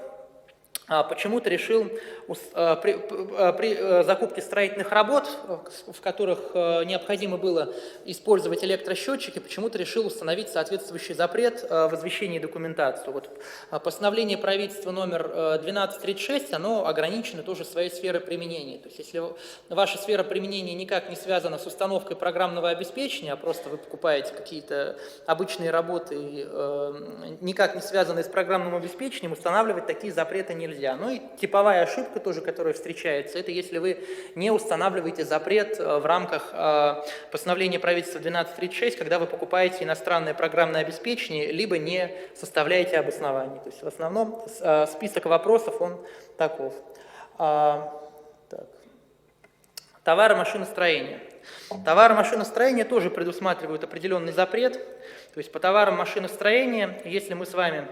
почему-то решил при закупке строительных работ, в которых необходимо было использовать электросчетчики, почему-то решил установить соответствующий запрет в извещении документации. Вот постановление правительства номер 1236, оно ограничено тоже своей сферой применения. То есть если ваша сфера применения никак не связана с установкой программного обеспечения, а просто вы покупаете какие-то обычные работы, никак не связанные с программным обеспечением, устанавливать такие запреты нельзя. Ну и типовая ошибка тоже, которая встречается, это если вы не устанавливаете запрет в рамках постановления правительства 1236, когда вы покупаете иностранное программное обеспечение, либо не составляете обоснование. То есть в основном список вопросов он таков. Товары машиностроения. Товары машиностроения тоже предусматривают определенный запрет. То есть по товарам машиностроения, если мы с вами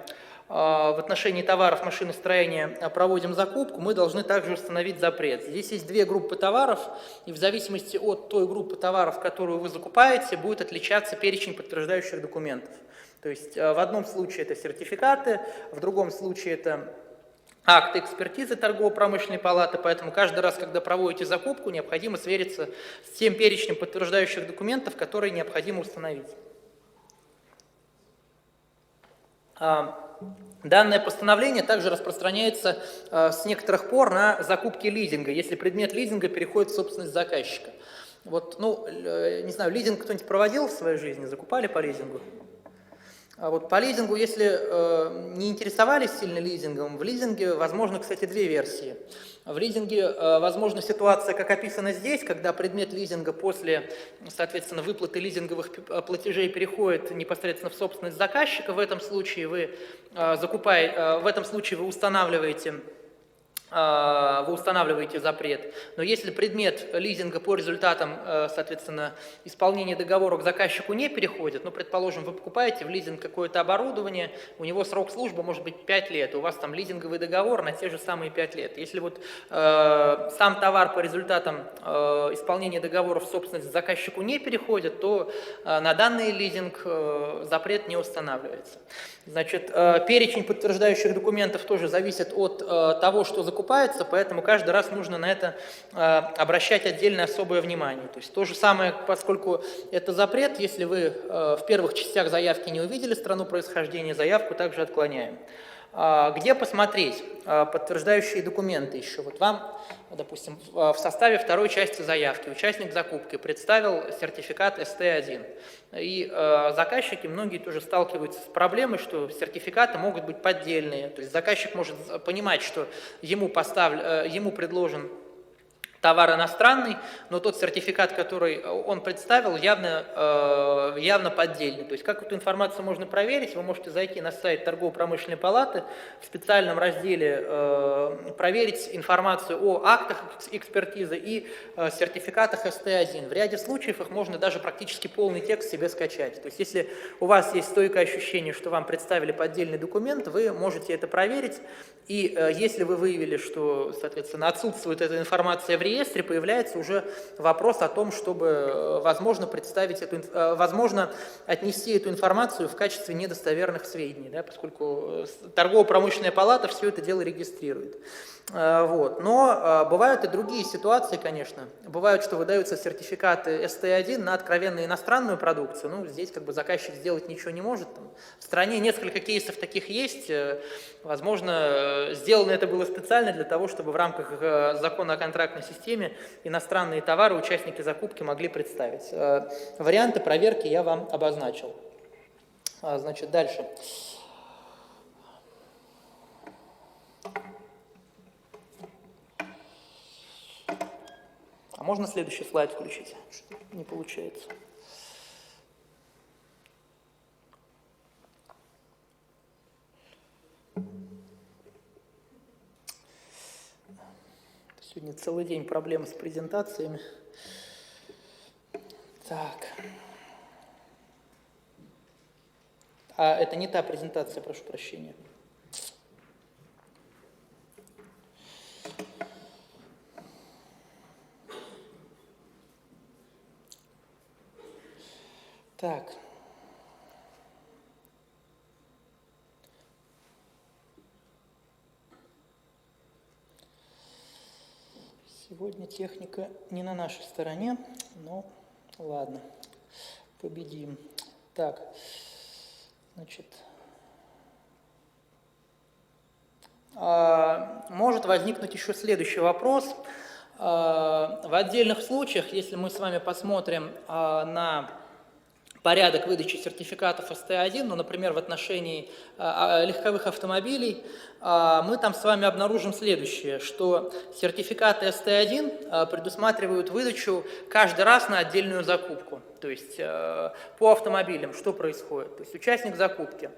в отношении товаров машиностроения проводим закупку, мы должны также установить запрет. Здесь есть две группы товаров, и в зависимости от той группы товаров, которую вы закупаете, будет отличаться перечень подтверждающих документов. То есть в одном случае это сертификаты, в другом случае это акты экспертизы торгово-промышленной палаты, поэтому каждый раз, когда проводите закупку, необходимо свериться с тем перечнем подтверждающих документов, которые необходимо установить. Данное постановление также распространяется с некоторых пор на закупки лизинга, если предмет лизинга переходит в собственность заказчика. Вот, не знаю, лизинг кто-нибудь проводил в своей жизни, закупали по лизингу? А вот по лизингу, если не интересовались сильно лизингом, в лизинге возможно, кстати, две версии. В лизинге возможна ситуация, как описано здесь, когда предмет лизинга после, соответственно, выплаты лизинговых платежей переходит непосредственно в собственность заказчика. В этом случае вы устанавливаете вы устанавливаете запрет. Но если предмет лизинга по результатам, соответственно, исполнения договора к заказчику не переходит, ну, предположим, вы покупаете в лизинг какое-то оборудование, у него срок службы может быть 5 лет, у вас там лизинговый договор на те же самые 5 лет. Если вот сам товар по результатам исполнения договора в собственность заказчику не переходит, то на данный лизинг запрет не устанавливается. Значит, перечень подтверждающих документов тоже зависит от того, что закупается, поэтому каждый раз нужно на это обращать отдельное особое внимание. То есть то же самое, поскольку это запрет, если вы в первых частях заявки не увидели страну происхождения, заявку также отклоняем. Где посмотреть подтверждающие документы еще? Вот вам, допустим, в составе второй части заявки участник закупки представил сертификат СТ1. И заказчики, многие тоже сталкиваются с проблемой, что сертификаты могут быть поддельные. То есть заказчик может понимать, что ему предложен товар иностранный, но тот сертификат, который он представил, явно поддельный. То есть как эту информацию можно проверить? Вы можете зайти на сайт Торгово-промышленной палаты, в специальном разделе проверить информацию о актах экспертизы и сертификатах СТ1. В ряде случаев их можно даже практически полный текст себе скачать. То есть если у вас есть стойкое ощущение, что вам представили поддельный документ, вы можете это проверить. И если вы выявили, что, соответственно, отсутствует эта информация в реестре, появляется уже вопрос о том, чтобы, возможно, отнести эту информацию в качестве недостоверных сведений, да, поскольку торгово-промышленная палата все это дело регистрирует. Вот. Но бывают и другие ситуации, конечно. Бывают, что выдаются сертификаты СТ1 на откровенно иностранную продукцию. Ну, здесь как бы заказчик сделать ничего не может. Там, в стране несколько кейсов таких есть. Возможно, сделано это было специально для того, чтобы в рамках закона о контрактной системе иностранные товары участники закупки могли представить. Варианты проверки я вам обозначил. Значит, дальше. А можно следующий слайд включить? Не получается. Сегодня целый день проблем с презентациями. Так. Это не та презентация, прошу прощения. Так. Сегодня техника не на нашей стороне, но ладно, победим. Так, значит, может возникнуть еще следующий вопрос. В отдельных случаях, если мы с вами посмотрим на порядок выдачи сертификатов СТ1, ну, например, в отношении легковых автомобилей, мы там с вами обнаружим следующее, что сертификаты СТ1 предусматривают выдачу каждый раз на отдельную закупку. То есть по автомобилям что происходит? То есть участник закупки,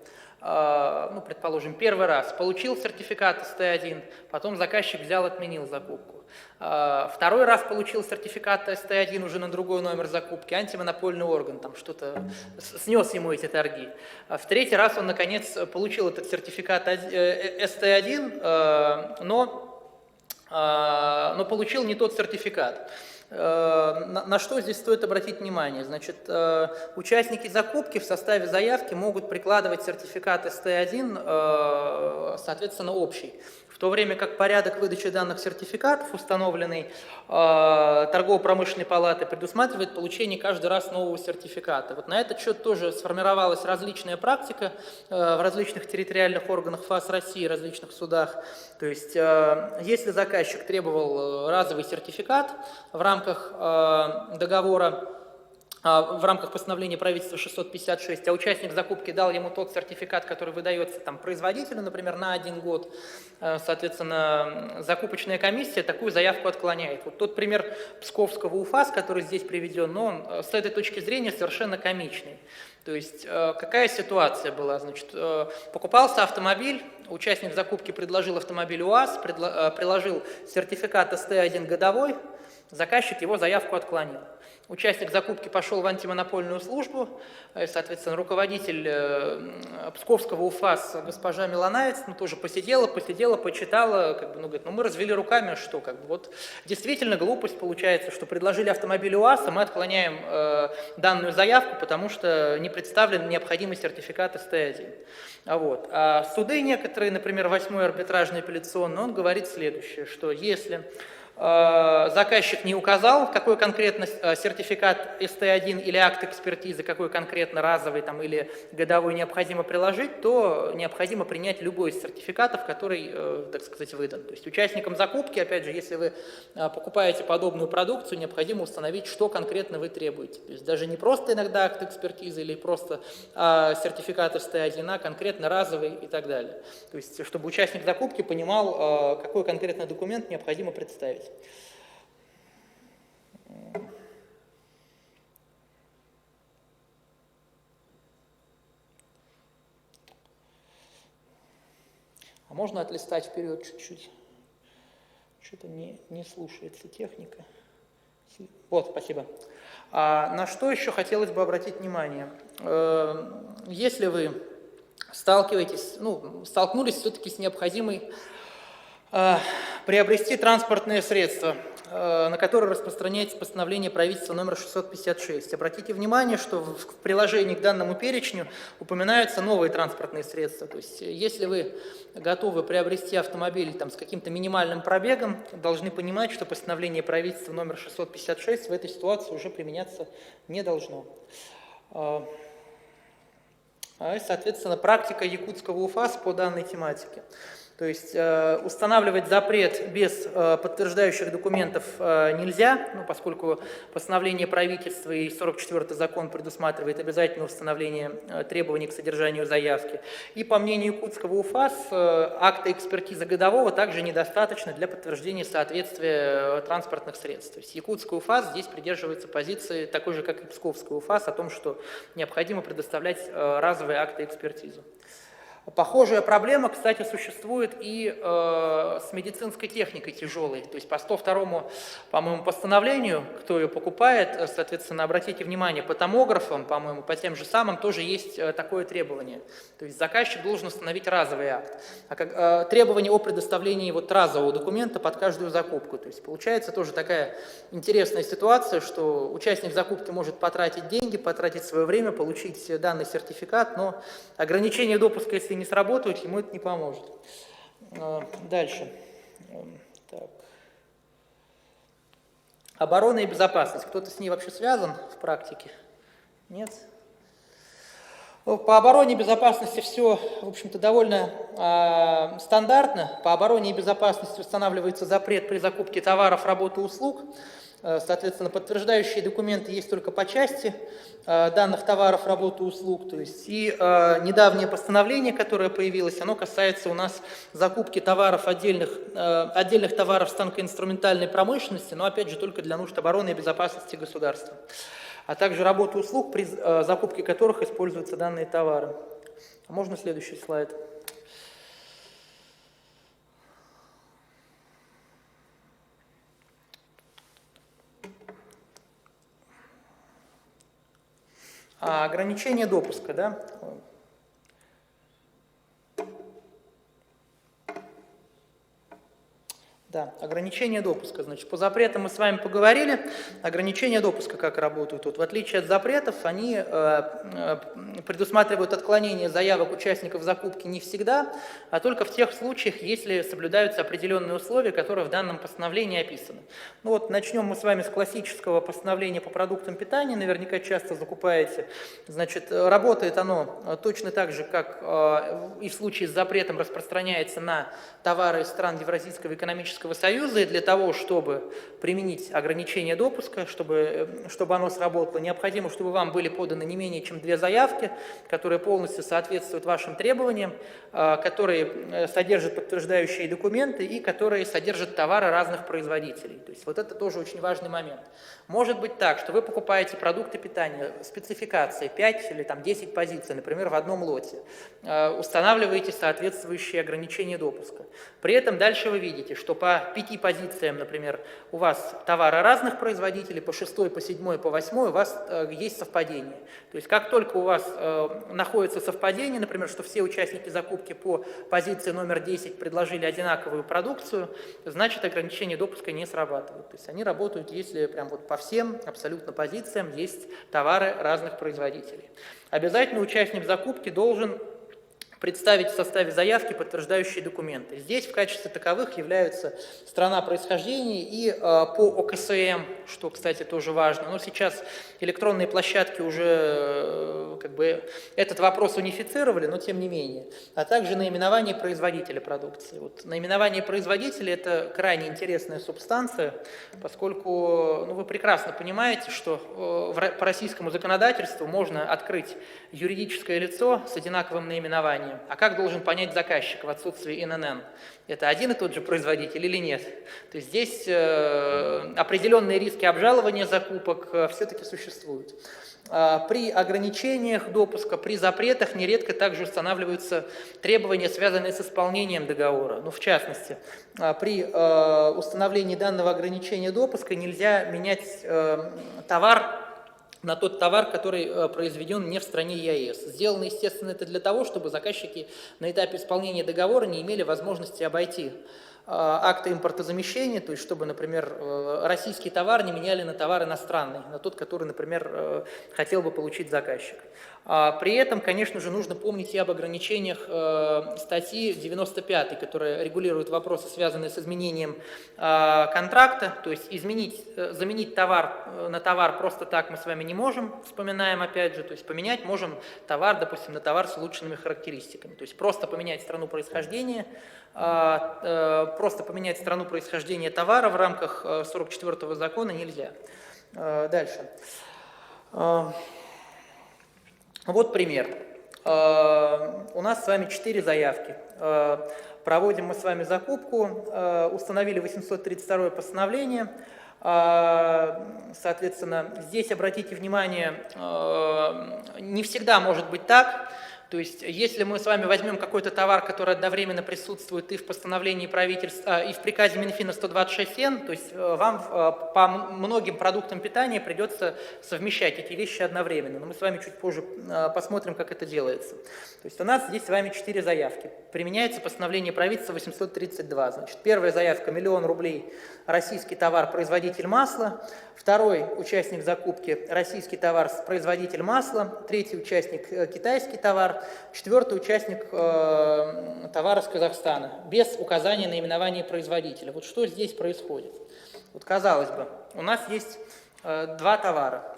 ну, предположим, первый раз получил сертификат СТ1, потом заказчик взял, отменил закупку. Второй раз получил сертификат СТ1 уже на другой номер закупки, антимонопольный орган там что-то снес ему эти торги. В третий раз он, наконец, получил этот сертификат СТ1, но получил не тот сертификат. На что здесь стоит обратить внимание? Значит, участники закупки в составе заявки могут прикладывать сертификат СТ1, соответственно, общий. В то время как порядок выдачи данных сертификатов, установленный Торгово-промышленной палатой, предусматривает получение каждый раз нового сертификата. Вот на этот счет тоже сформировалась различная практика в различных территориальных органах ФАС России, различных судах. То есть, если заказчик требовал разовый сертификат в рамках договора, в рамках постановления правительства 656, а участник закупки дал ему тот сертификат, который выдается там, производителю, например, на 1 год, соответственно, закупочная комиссия такую заявку отклоняет. Вот тот пример псковского УФАС, который здесь приведен, но он с этой точки зрения совершенно комичный. То То есть какая ситуация была? Значит, покупался автомобиль, участник закупки предложил автомобиль УАЗ, приложил сертификат СТ1 годовой, заказчик его заявку отклонил. Участник закупки пошел в антимонопольную службу, соответственно, руководитель Псковского УФАС госпожа Милонаец тоже посидела, почитала, говорит, мы развели руками, что вот действительно глупость получается, что предложили автомобиль УАЗ, а мы отклоняем данную заявку, потому что не представлен необходимый сертификат СТ1. А суды некоторые, например, 8-й арбитражный апелляционный, он говорит следующее, что если заказчик не указал, какой конкретно сертификат СТ1 или акт экспертизы, какой конкретно разовый или годовой необходимо приложить, то необходимо принять любой из сертификатов, который, так сказать, выдан. То есть участникам закупки, опять же, если вы покупаете подобную продукцию, необходимо установить, что конкретно вы требуете. То есть даже не просто иногда акт экспертизы или просто сертификат СТ1, а конкретно разовый и так далее. То есть чтобы участник закупки понимал, какой конкретно документ необходимо представить. А можно отлистать вперед чуть-чуть? Что-то не слушается техника. Вот, спасибо. На что еще хотелось бы обратить внимание? Если вы столкнулись все-таки с необходимой приобрести транспортные средства, на которые распространяется постановление правительства номер 656. Обратите внимание, что в приложении к данному перечню упоминаются новые транспортные средства. То есть, если вы готовы приобрести автомобиль с каким-то минимальным пробегом, должны понимать, что постановление правительства номер 656 в этой ситуации уже применяться не должно. Соответственно, практика якутского УФАС по данной тематике. То есть устанавливать запрет без подтверждающих документов нельзя, поскольку постановление правительства и 44-й закон предусматривает обязательное установление требований к содержанию заявки. И по мнению якутского УФАС, акта экспертизы годового также недостаточно для подтверждения соответствия транспортных средств. То есть якутский УФАС здесь придерживается позиции такой же, как и псковский УФАС, о том, что необходимо предоставлять разовые акты экспертизы. Похожая проблема, кстати, существует и с медицинской техникой тяжелой. То есть по 102-му, по-моему, постановлению, кто ее покупает, соответственно, обратите внимание, по томографам, по-моему, по тем же самым тоже есть такое требование. То есть заказчик должен установить разовый акт. Требование о предоставлении разового документа под каждую закупку. То есть получается тоже такая интересная ситуация, что участник закупки может потратить деньги, потратить свое время, получить данный сертификат, но ограничение допуска, если не сработают, ему это не поможет. Дальше. Так. Оборона и безопасность. Кто-то с ней вообще связан в практике? Нет? По обороне и безопасности все, в общем-то, довольно стандартно. По обороне и безопасности устанавливается запрет при закупке товаров, работ и услуг. Соответственно, подтверждающие документы есть только по части данных товаров, работ и услуг. То есть и недавнее постановление, которое появилось, оно касается у нас закупки товаров отдельных товаров станкоинструментальной промышленности, но опять же только для нужд обороны и безопасности государства, а также работы и услуг, при закупке которых используются данные товары. Можно следующий слайд? Ограничение допуска, да? Да, ограничение допуска. Значит, по запретам мы с вами поговорили. Ограничения допуска как работают? В отличие от запретов, они предусматривают отклонение заявок участников закупки не всегда, а только в тех случаях, если соблюдаются определенные условия, которые в данном постановлении описаны. Начнем мы с вами с классического постановления по продуктам питания. Наверняка часто закупаете. Значит, работает оно точно так же, как и в случае с запретом распространяется на товары из стран Евразийского экономического Советского Союза, и для того, чтобы применить ограничение допуска, чтобы оно сработало, необходимо, чтобы вам были поданы не менее чем 2 заявки, которые полностью соответствуют вашим требованиям, которые содержат подтверждающие документы и которые содержат товары разных производителей. То есть вот это тоже очень важный момент. Может быть так, что вы покупаете продукты питания, спецификации 5 или там 10 позиций, например, в одном лоте, устанавливаете соответствующие ограничения допуска. При этом дальше вы видите, что по 5 позициям, например, у вас товары разных производителей, по 6, по 7, по 8 у вас есть совпадение. То есть как только у вас находится совпадение, например, что все участники закупки по позиции номер 10 предложили одинаковую продукцию, значит ограничения допуска не срабатывают. То есть они работают, если прям вот по всем абсолютно позициям есть товары разных производителей. Обязательно участник закупки должен представить в составе заявки подтверждающие документы. Здесь в качестве таковых являются страна происхождения и по ОКСМ, что, кстати, тоже важно. Но сейчас электронные площадки уже этот вопрос унифицировали, но тем не менее. А также наименование производителя продукции. Вот наименование производителя – это крайне интересная субстанция, поскольку вы прекрасно понимаете, что по российскому законодательству можно открыть юридическое лицо с одинаковым наименованием. А как должен понять заказчик в отсутствии ИНН? Это один и тот же производитель или нет? То есть здесь определенные риски обжалования закупок все-таки существуют. При ограничениях допуска, при запретах нередко также устанавливаются требования, связанные с исполнением договора. В частности, при установлении данного ограничения допуска нельзя менять товар на тот товар, который произведен не в стране ЕАЭС. Сделано, естественно, это для того, чтобы заказчики на этапе исполнения договора не имели возможности обойти акты импортозамещения, то есть чтобы, например, российский товар не меняли на товар иностранный, на тот, который, например, хотел бы получить заказчик. При этом, конечно же, нужно помнить и об ограничениях статьи 95, которая регулирует вопросы, связанные с изменением контракта, то есть заменить товар на товар просто так мы с вами не можем, вспоминаем опять же, то есть поменять можем товар, допустим, на товар с улучшенными характеристиками, то есть просто поменять страну происхождения, товара в рамках 44-го закона нельзя. Дальше. Вот пример. У нас с вами 4 заявки. Проводим мы с вами закупку, установили 832 постановление. Соответственно, здесь обратите внимание, не всегда может быть так. То есть, если мы с вами возьмем какой-то товар, который одновременно присутствует и в постановлении правительства, и в приказе Минфина 126Н, то есть вам по многим продуктам питания придется совмещать эти вещи одновременно. Но мы с вами чуть позже посмотрим, как это делается. То есть у нас здесь с вами 4 заявки. Применяется постановление правительства 832. Значит, первая заявка – 1 000 000 рублей, российский товар, производитель масла. Второй участник закупки – российский товар, производитель масла. Третий участник – китайский товар. Четвертый участник товара с Казахстана, без указания наименования производителя. Вот что здесь происходит? Вот казалось бы, у нас есть 2 товара.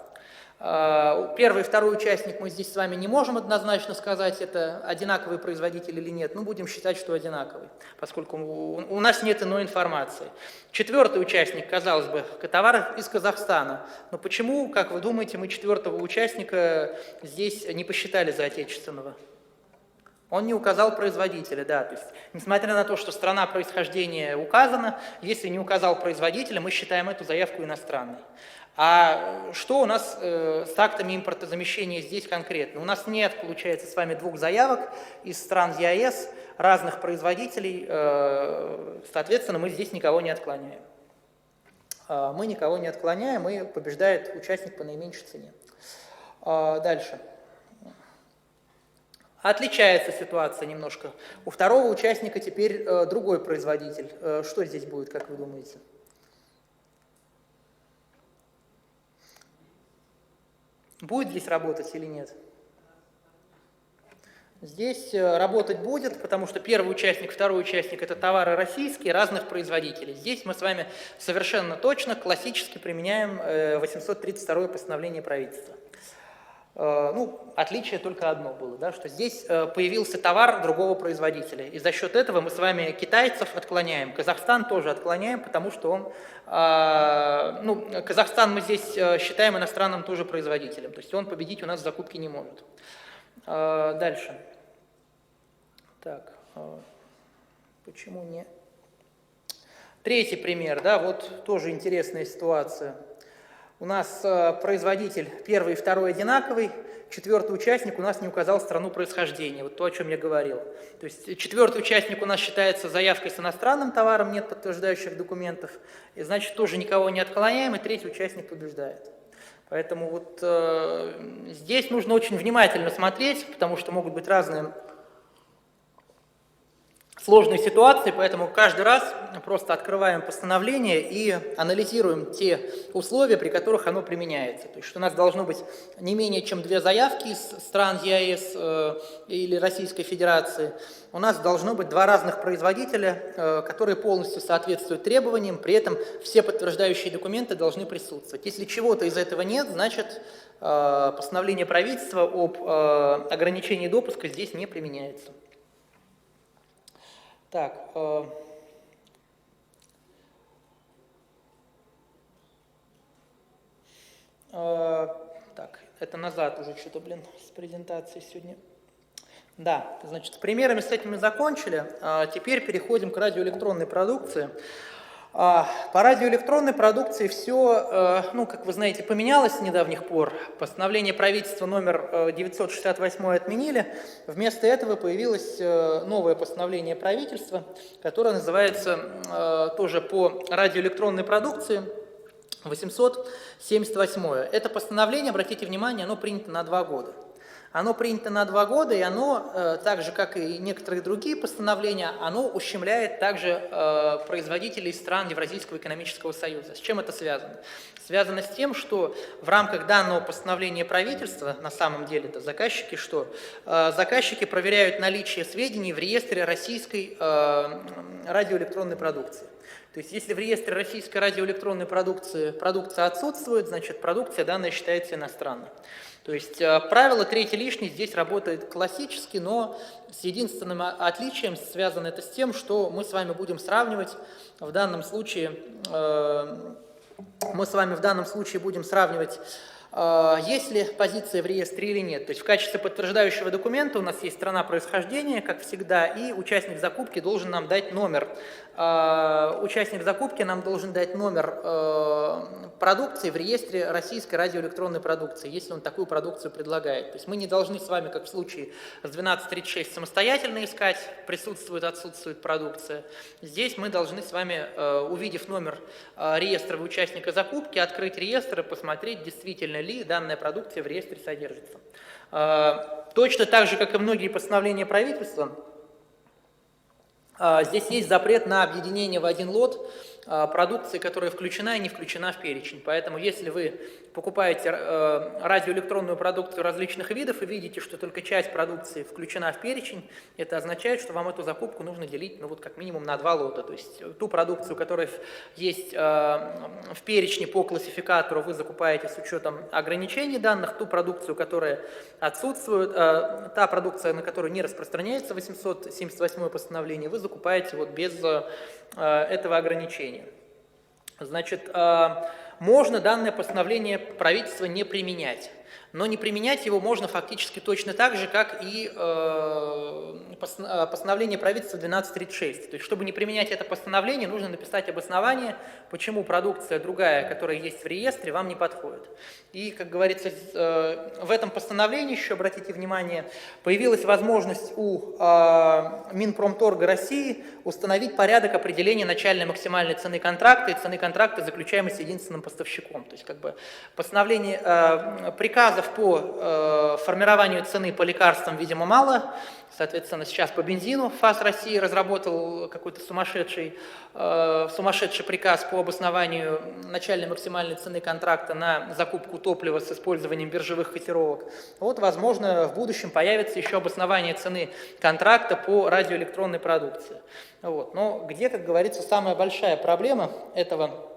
Первый и второй участник мы здесь с вами не можем однозначно сказать, это одинаковый производитель или нет, но будем считать, что одинаковый, поскольку у нас нет иной информации. Четвертый участник, казалось бы, товар из Казахстана. Но почему, как вы думаете, мы четвертого участника здесь не посчитали за отечественного? Он не указал производителя, да, то есть, несмотря на то, что страна происхождения указана, если не указал производителя, мы считаем эту заявку иностранной. А что у нас с актами импортозамещения здесь конкретно? У нас нет, получается, с вами 2 заявок из стран ЕАЭС, разных производителей, соответственно, мы здесь никого не отклоняем. Мы никого не отклоняем, и побеждает участник по наименьшей цене. Дальше. Отличается ситуация немножко. У второго участника теперь другой производитель. Что здесь будет, как вы думаете? Будет здесь работать или нет? Здесь работать будет, потому что первый участник, второй участник – это товары российские, разных производителей. Здесь мы с вами совершенно точно, классически применяем 832 постановление правительства. Ну, отличие только одно было, да, что здесь появился товар другого производителя. И за счет этого мы с вами китайцев отклоняем. Казахстан тоже отклоняем, потому что он, ну, Казахстан мы здесь считаем иностранным тоже производителем. То есть он победить у нас в закупке не может. Дальше. Так, почему не... Третий пример, да, вот тоже интересная ситуация. У нас производитель первый и второй одинаковый, четвертый участник у нас не указал страну происхождения, вот то, о чем я говорил. То есть четвертый участник у нас считается заявкой с иностранным товаром, нет подтверждающих документов, и значит тоже никого не отклоняем, и третий участник побеждает. Поэтому вот здесь нужно очень внимательно смотреть, потому что могут быть разные сложные ситуации, поэтому каждый раз просто открываем постановление и анализируем те условия, при которых оно применяется. То есть, что у нас должно быть не менее чем 2 заявки из стран ЕАЭС или Российской Федерации. У нас должно быть 2 разных производителя, которые полностью соответствуют требованиям, при этом все подтверждающие документы должны присутствовать. Если чего-то из этого нет, значит постановление правительства об ограничении допуска здесь не применяется. Так, так, это назад уже что-то, блин, с презентацией сегодня. Да, значит, с примерами с этим мы закончили. Теперь переходим к радиоэлектронной продукции. По радиоэлектронной продукции все, ну, как вы знаете, поменялось с недавних пор. Постановление правительства номер 968 отменили. Вместо этого появилось новое постановление правительства, которое называется тоже по радиоэлектронной продукции 878. Это постановление, обратите внимание, оно принято на 2 года. Оно принято на 2 года, и оно, так же, как и некоторые другие постановления, оно ущемляет также производителей стран Евразийского экономического союза. С чем это связано? Связано с тем, что в рамках данного постановления правительства, на самом деле это заказчики, что заказчики проверяют наличие сведений в реестре российской радиоэлектронной продукции. То есть, если в реестре российской радиоэлектронной продукции продукция отсутствует, значит, продукция данная считается иностранной. То есть правило третий лишний здесь работает классически, но с единственным отличием связано это с тем, что мы с вами будем сравнивать в данном случае, будем сравнивать, есть ли позиция в реестре или нет. То есть в качестве подтверждающего документа у нас есть страна происхождения, как всегда, и участник закупки должен нам дать номер. Участник закупки нам должен дать номер продукции в реестре российской радиоэлектронной продукции, если он такую продукцию предлагает. То есть мы не должны с вами, как в случае с 1236, самостоятельно искать, присутствует, отсутствует продукция. Здесь мы должны с вами, увидев номер реестра участника закупки, открыть реестр и посмотреть, действительно ли данная продукция в реестре содержится. Точно так же, как и многие постановления правительства, здесь есть запрет на объединение в один лот продукции, которая включена и не включена в перечень. Поэтому, если вы покупаете радиоэлектронную продукцию различных видов и видите, что только часть продукции включена в перечень, это означает, что вам эту закупку нужно делить, ну, вот как минимум на 2 лота. То есть ту продукцию, которая есть в перечне по классификатору, вы закупаете с учетом ограничений данных, ту продукцию, которая отсутствует, та продукция, на которую не распространяется 878 постановление, вы закупаете вот без этого ограничения. Значит, можно данное постановление правительства не применять, но не применять его можно фактически точно так же, как и постановление правительства 1236. То есть, чтобы не применять это постановление, нужно написать обоснование, почему продукция другая, которая есть в реестре, вам не подходит. И, как говорится, в этом постановлении, еще обратите внимание, появилась возможность у Минпромторга России установить порядок определения начальной максимальной цены контракта и цены контракта, заключаемой с единственным поставщиком. То есть, как бы, постановление приказов по формированию цены по лекарствам, видимо, мало. Соответственно, сейчас по бензину ФАС России разработал какой-то сумасшедший приказ по обоснованию начальной максимальной цены контракта на закупку топлива с использованием биржевых котировок. Вот, возможно, в будущем появится еще обоснование цены контракта по радиоэлектронной продукции. Вот. Но где, как говорится, самая большая проблема этого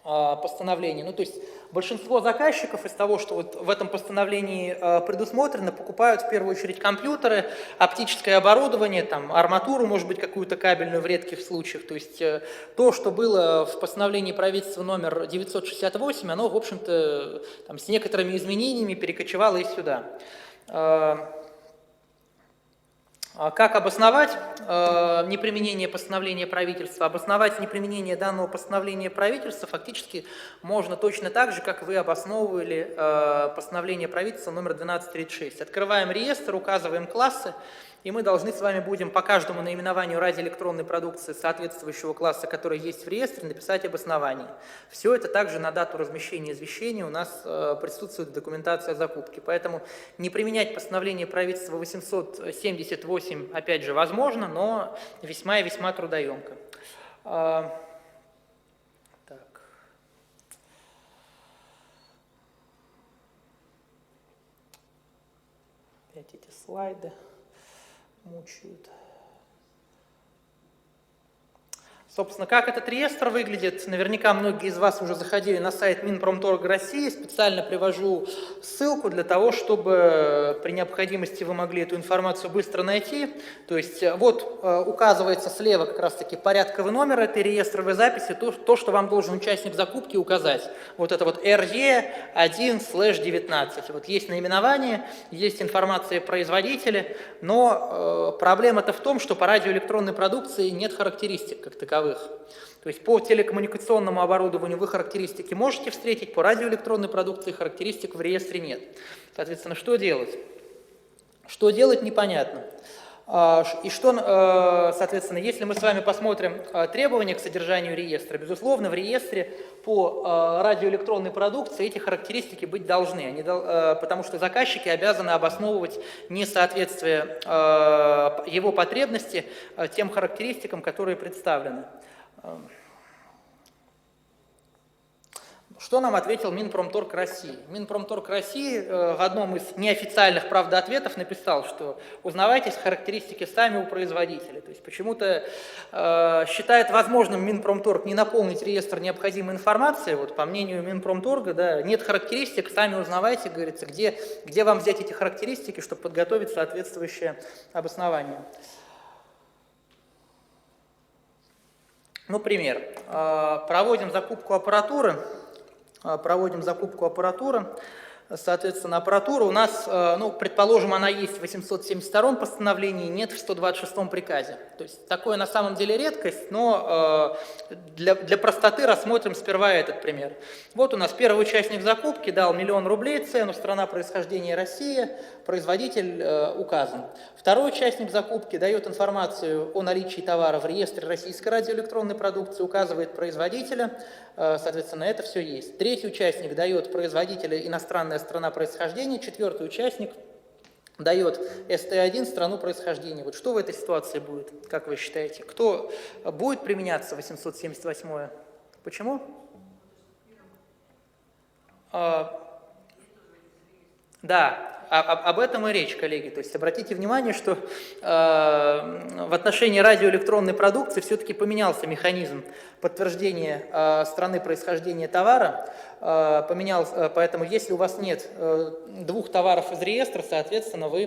постановления. Ну, то есть большинство заказчиков из того, что вот в этом постановлении предусмотрено, покупают в первую очередь компьютеры, оптическое оборудование, там, арматуру, может быть, какую-то кабельную в редких случаях. То есть то, что было в постановлении правительства номер 968, оно, в общем-то, там, с некоторыми изменениями перекочевало и сюда. Как обосновать неприменение постановления правительства? Обосновать неприменение данного постановления правительства фактически можно точно так же, как вы обосновывали постановление правительства номер 1236. Открываем реестр, указываем классы, и мы должны с вами будем по каждому наименованию радиоэлектронной продукции соответствующего класса, который есть в реестре, написать обоснование. Все это также на дату размещения извещения у нас присутствует документация закупки. Поэтому не применять постановление правительства 878, опять же, возможно, но весьма и весьма трудоемко. Так. Опять эти слайды мучают. Собственно, как этот реестр выглядит, наверняка многие из вас уже заходили на сайт Минпромторга России, специально привожу ссылку для того, чтобы при необходимости вы могли эту информацию быстро найти. То есть вот указывается слева как раз-таки порядковый номер этой реестровой записи, то, что вам должен участник закупки указать. Вот это вот RE1/19. Вот есть наименование, есть информация о производителе, но проблема-то в том, что по радиоэлектронной продукции нет характеристик как таковых. То есть по телекоммуникационному оборудованию вы характеристики можете встретить, по радиоэлектронной продукции характеристик в реестре нет. Соответственно, что делать? Что делать, непонятно. И что, соответственно, если мы с вами посмотрим требования к содержанию реестра, безусловно, в реестре по радиоэлектронной продукции эти характеристики быть должны, потому что заказчики обязаны обосновывать несоответствие его потребности тем характеристикам, которые представлены. Что нам ответил Минпромторг России? Минпромторг России в одном из неофициальных, правда, ответов написал, что узнавайте характеристики сами у производителя. То есть почему-то считает возможным Минпромторг не наполнить реестр необходимой информацией. Вот по мнению Минпромторга, да, нет характеристик, сами узнавайте, говорится, где вам взять эти характеристики, чтобы подготовить соответствующее обоснование. Ну, пример. Проводим закупку аппаратуры. Соответственно, аппаратура у нас, ну, предположим, она есть в 872 постановлении, нет в 126 приказе. То есть такое на самом деле редкость, но для простоты рассмотрим сперва этот пример. Вот у нас первый участник закупки дал 1 000 000 рублей цену, страна происхождения Россия, производитель указан. Второй участник закупки дает информацию о наличии товара в реестре российской радиоэлектронной продукции, указывает производителя, соответственно, это все есть. Третий участник дает производителя иностранная страна происхождения, четвертый участник дает СТ1 страну происхождения. Вот что в этой ситуации будет, как вы считаете? Кто будет применяться 878-е? Почему? Да. Об этом и речь, коллеги. То есть обратите внимание, что в отношении радиоэлектронной продукции все-таки поменялся механизм подтверждения страны происхождения товара. Поэтому если у вас нет двух товаров из реестра, соответственно, вы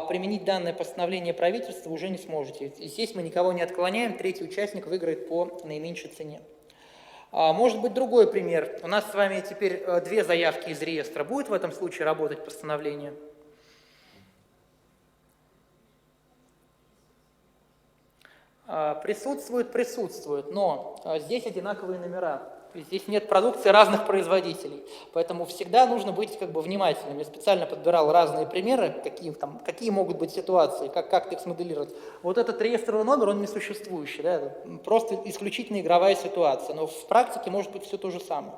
применить данное постановление правительства уже не сможете. И здесь мы никого не отклоняем, третий участник выиграет по наименьшей цене. Может быть, другой пример. У нас с вами теперь две заявки из реестра. Будет в этом случае работать постановление? Присутствует, но здесь одинаковые номера. Здесь нет продукции разных производителей, поэтому всегда нужно быть как бы внимательным. Я специально подбирал разные примеры, какие могут быть ситуации, как их смоделировать. Вот этот реестровый номер, он несуществующий, да, просто исключительно игровая ситуация, но в практике может быть все то же самое.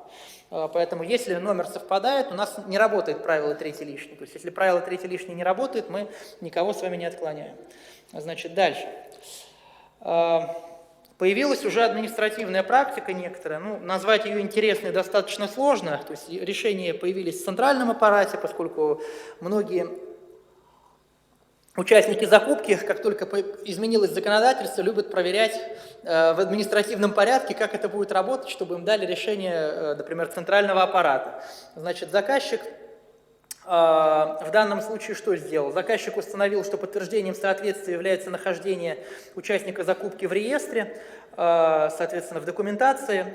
Поэтому если номер совпадает, у нас не работает правило третий лишний. То есть если правило третий лишний не работает, мы никого с вами не отклоняем. Значит, дальше. Появилась уже административная практика некоторая, ну, назвать ее интересной достаточно сложно, то есть решения появились в центральном аппарате, поскольку многие участники закупки, как только изменилось законодательство, любят проверять в административном порядке, как это будет работать, чтобы им дали решение, например, центрального аппарата. Значит, заказчик в данном случае что сделал? Заказчик установил, что подтверждением соответствия является нахождение участника закупки в реестре, соответственно, в документации.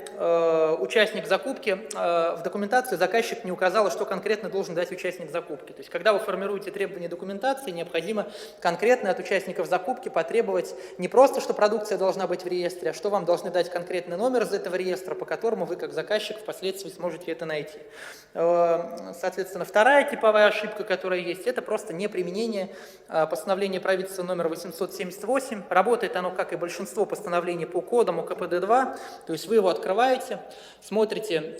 Участник закупки, в документации заказчик не указал, что конкретно должен дать участник закупки. То есть, когда вы формируете требования документации, необходимо конкретно от участников закупки потребовать не просто, что продукция должна быть в реестре, а что вам должны дать конкретный номер из этого реестра, по которому вы, как заказчик, впоследствии сможете это найти. Соответственно, вторая типовая ошибка, которая есть, это просто неприменение постановления правительства номер 878. Работает оно, как и большинство постановлений по кодам УКПД-2, то есть вы его открываете, смотрите,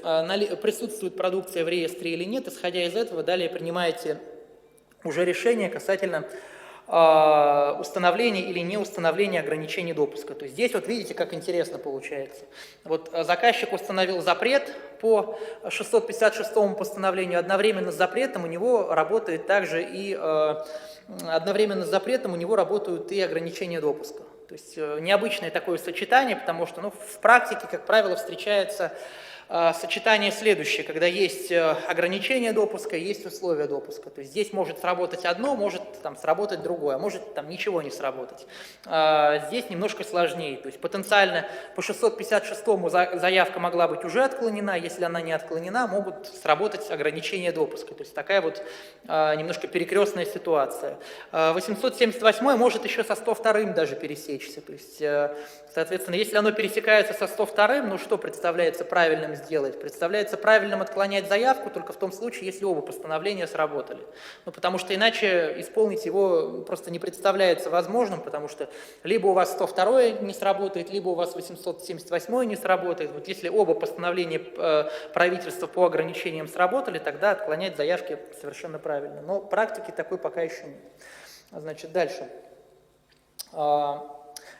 присутствует продукция в реестре или нет, исходя из этого, далее принимаете уже решение касательно установления или не установления ограничений допуска. То есть здесь вот видите, как интересно получается. Вот заказчик установил запрет по 656 постановлению, одновременно с запретом у него работает также и работают и ограничения допуска. То есть необычное такое сочетание, потому что в практике, как правило, встречается сочетание следующее, когда есть ограничение допуска, есть условия допуска. То есть здесь может сработать одно, может сработать другое, может ничего не сработать. Здесь немножко сложнее. То есть потенциально по 656-му заявка могла быть уже отклонена, если она не отклонена, могут сработать ограничения допуска. То есть такая вот немножко перекрестная ситуация. 878 может еще со 102-м даже пересечься. То есть, соответственно, если оно пересекается со 102-м, что представляется правильным сделать? Представляется правильным отклонять заявку только в том случае, если оба постановления сработали. Потому что иначе исполнить его просто не представляется возможным, потому что либо у вас 102-й не сработает, либо у вас 878-й не сработает. Вот если оба постановления правительства по ограничениям сработали, тогда отклонять заявки совершенно правильно. Но практики такой пока еще нет. Значит, дальше.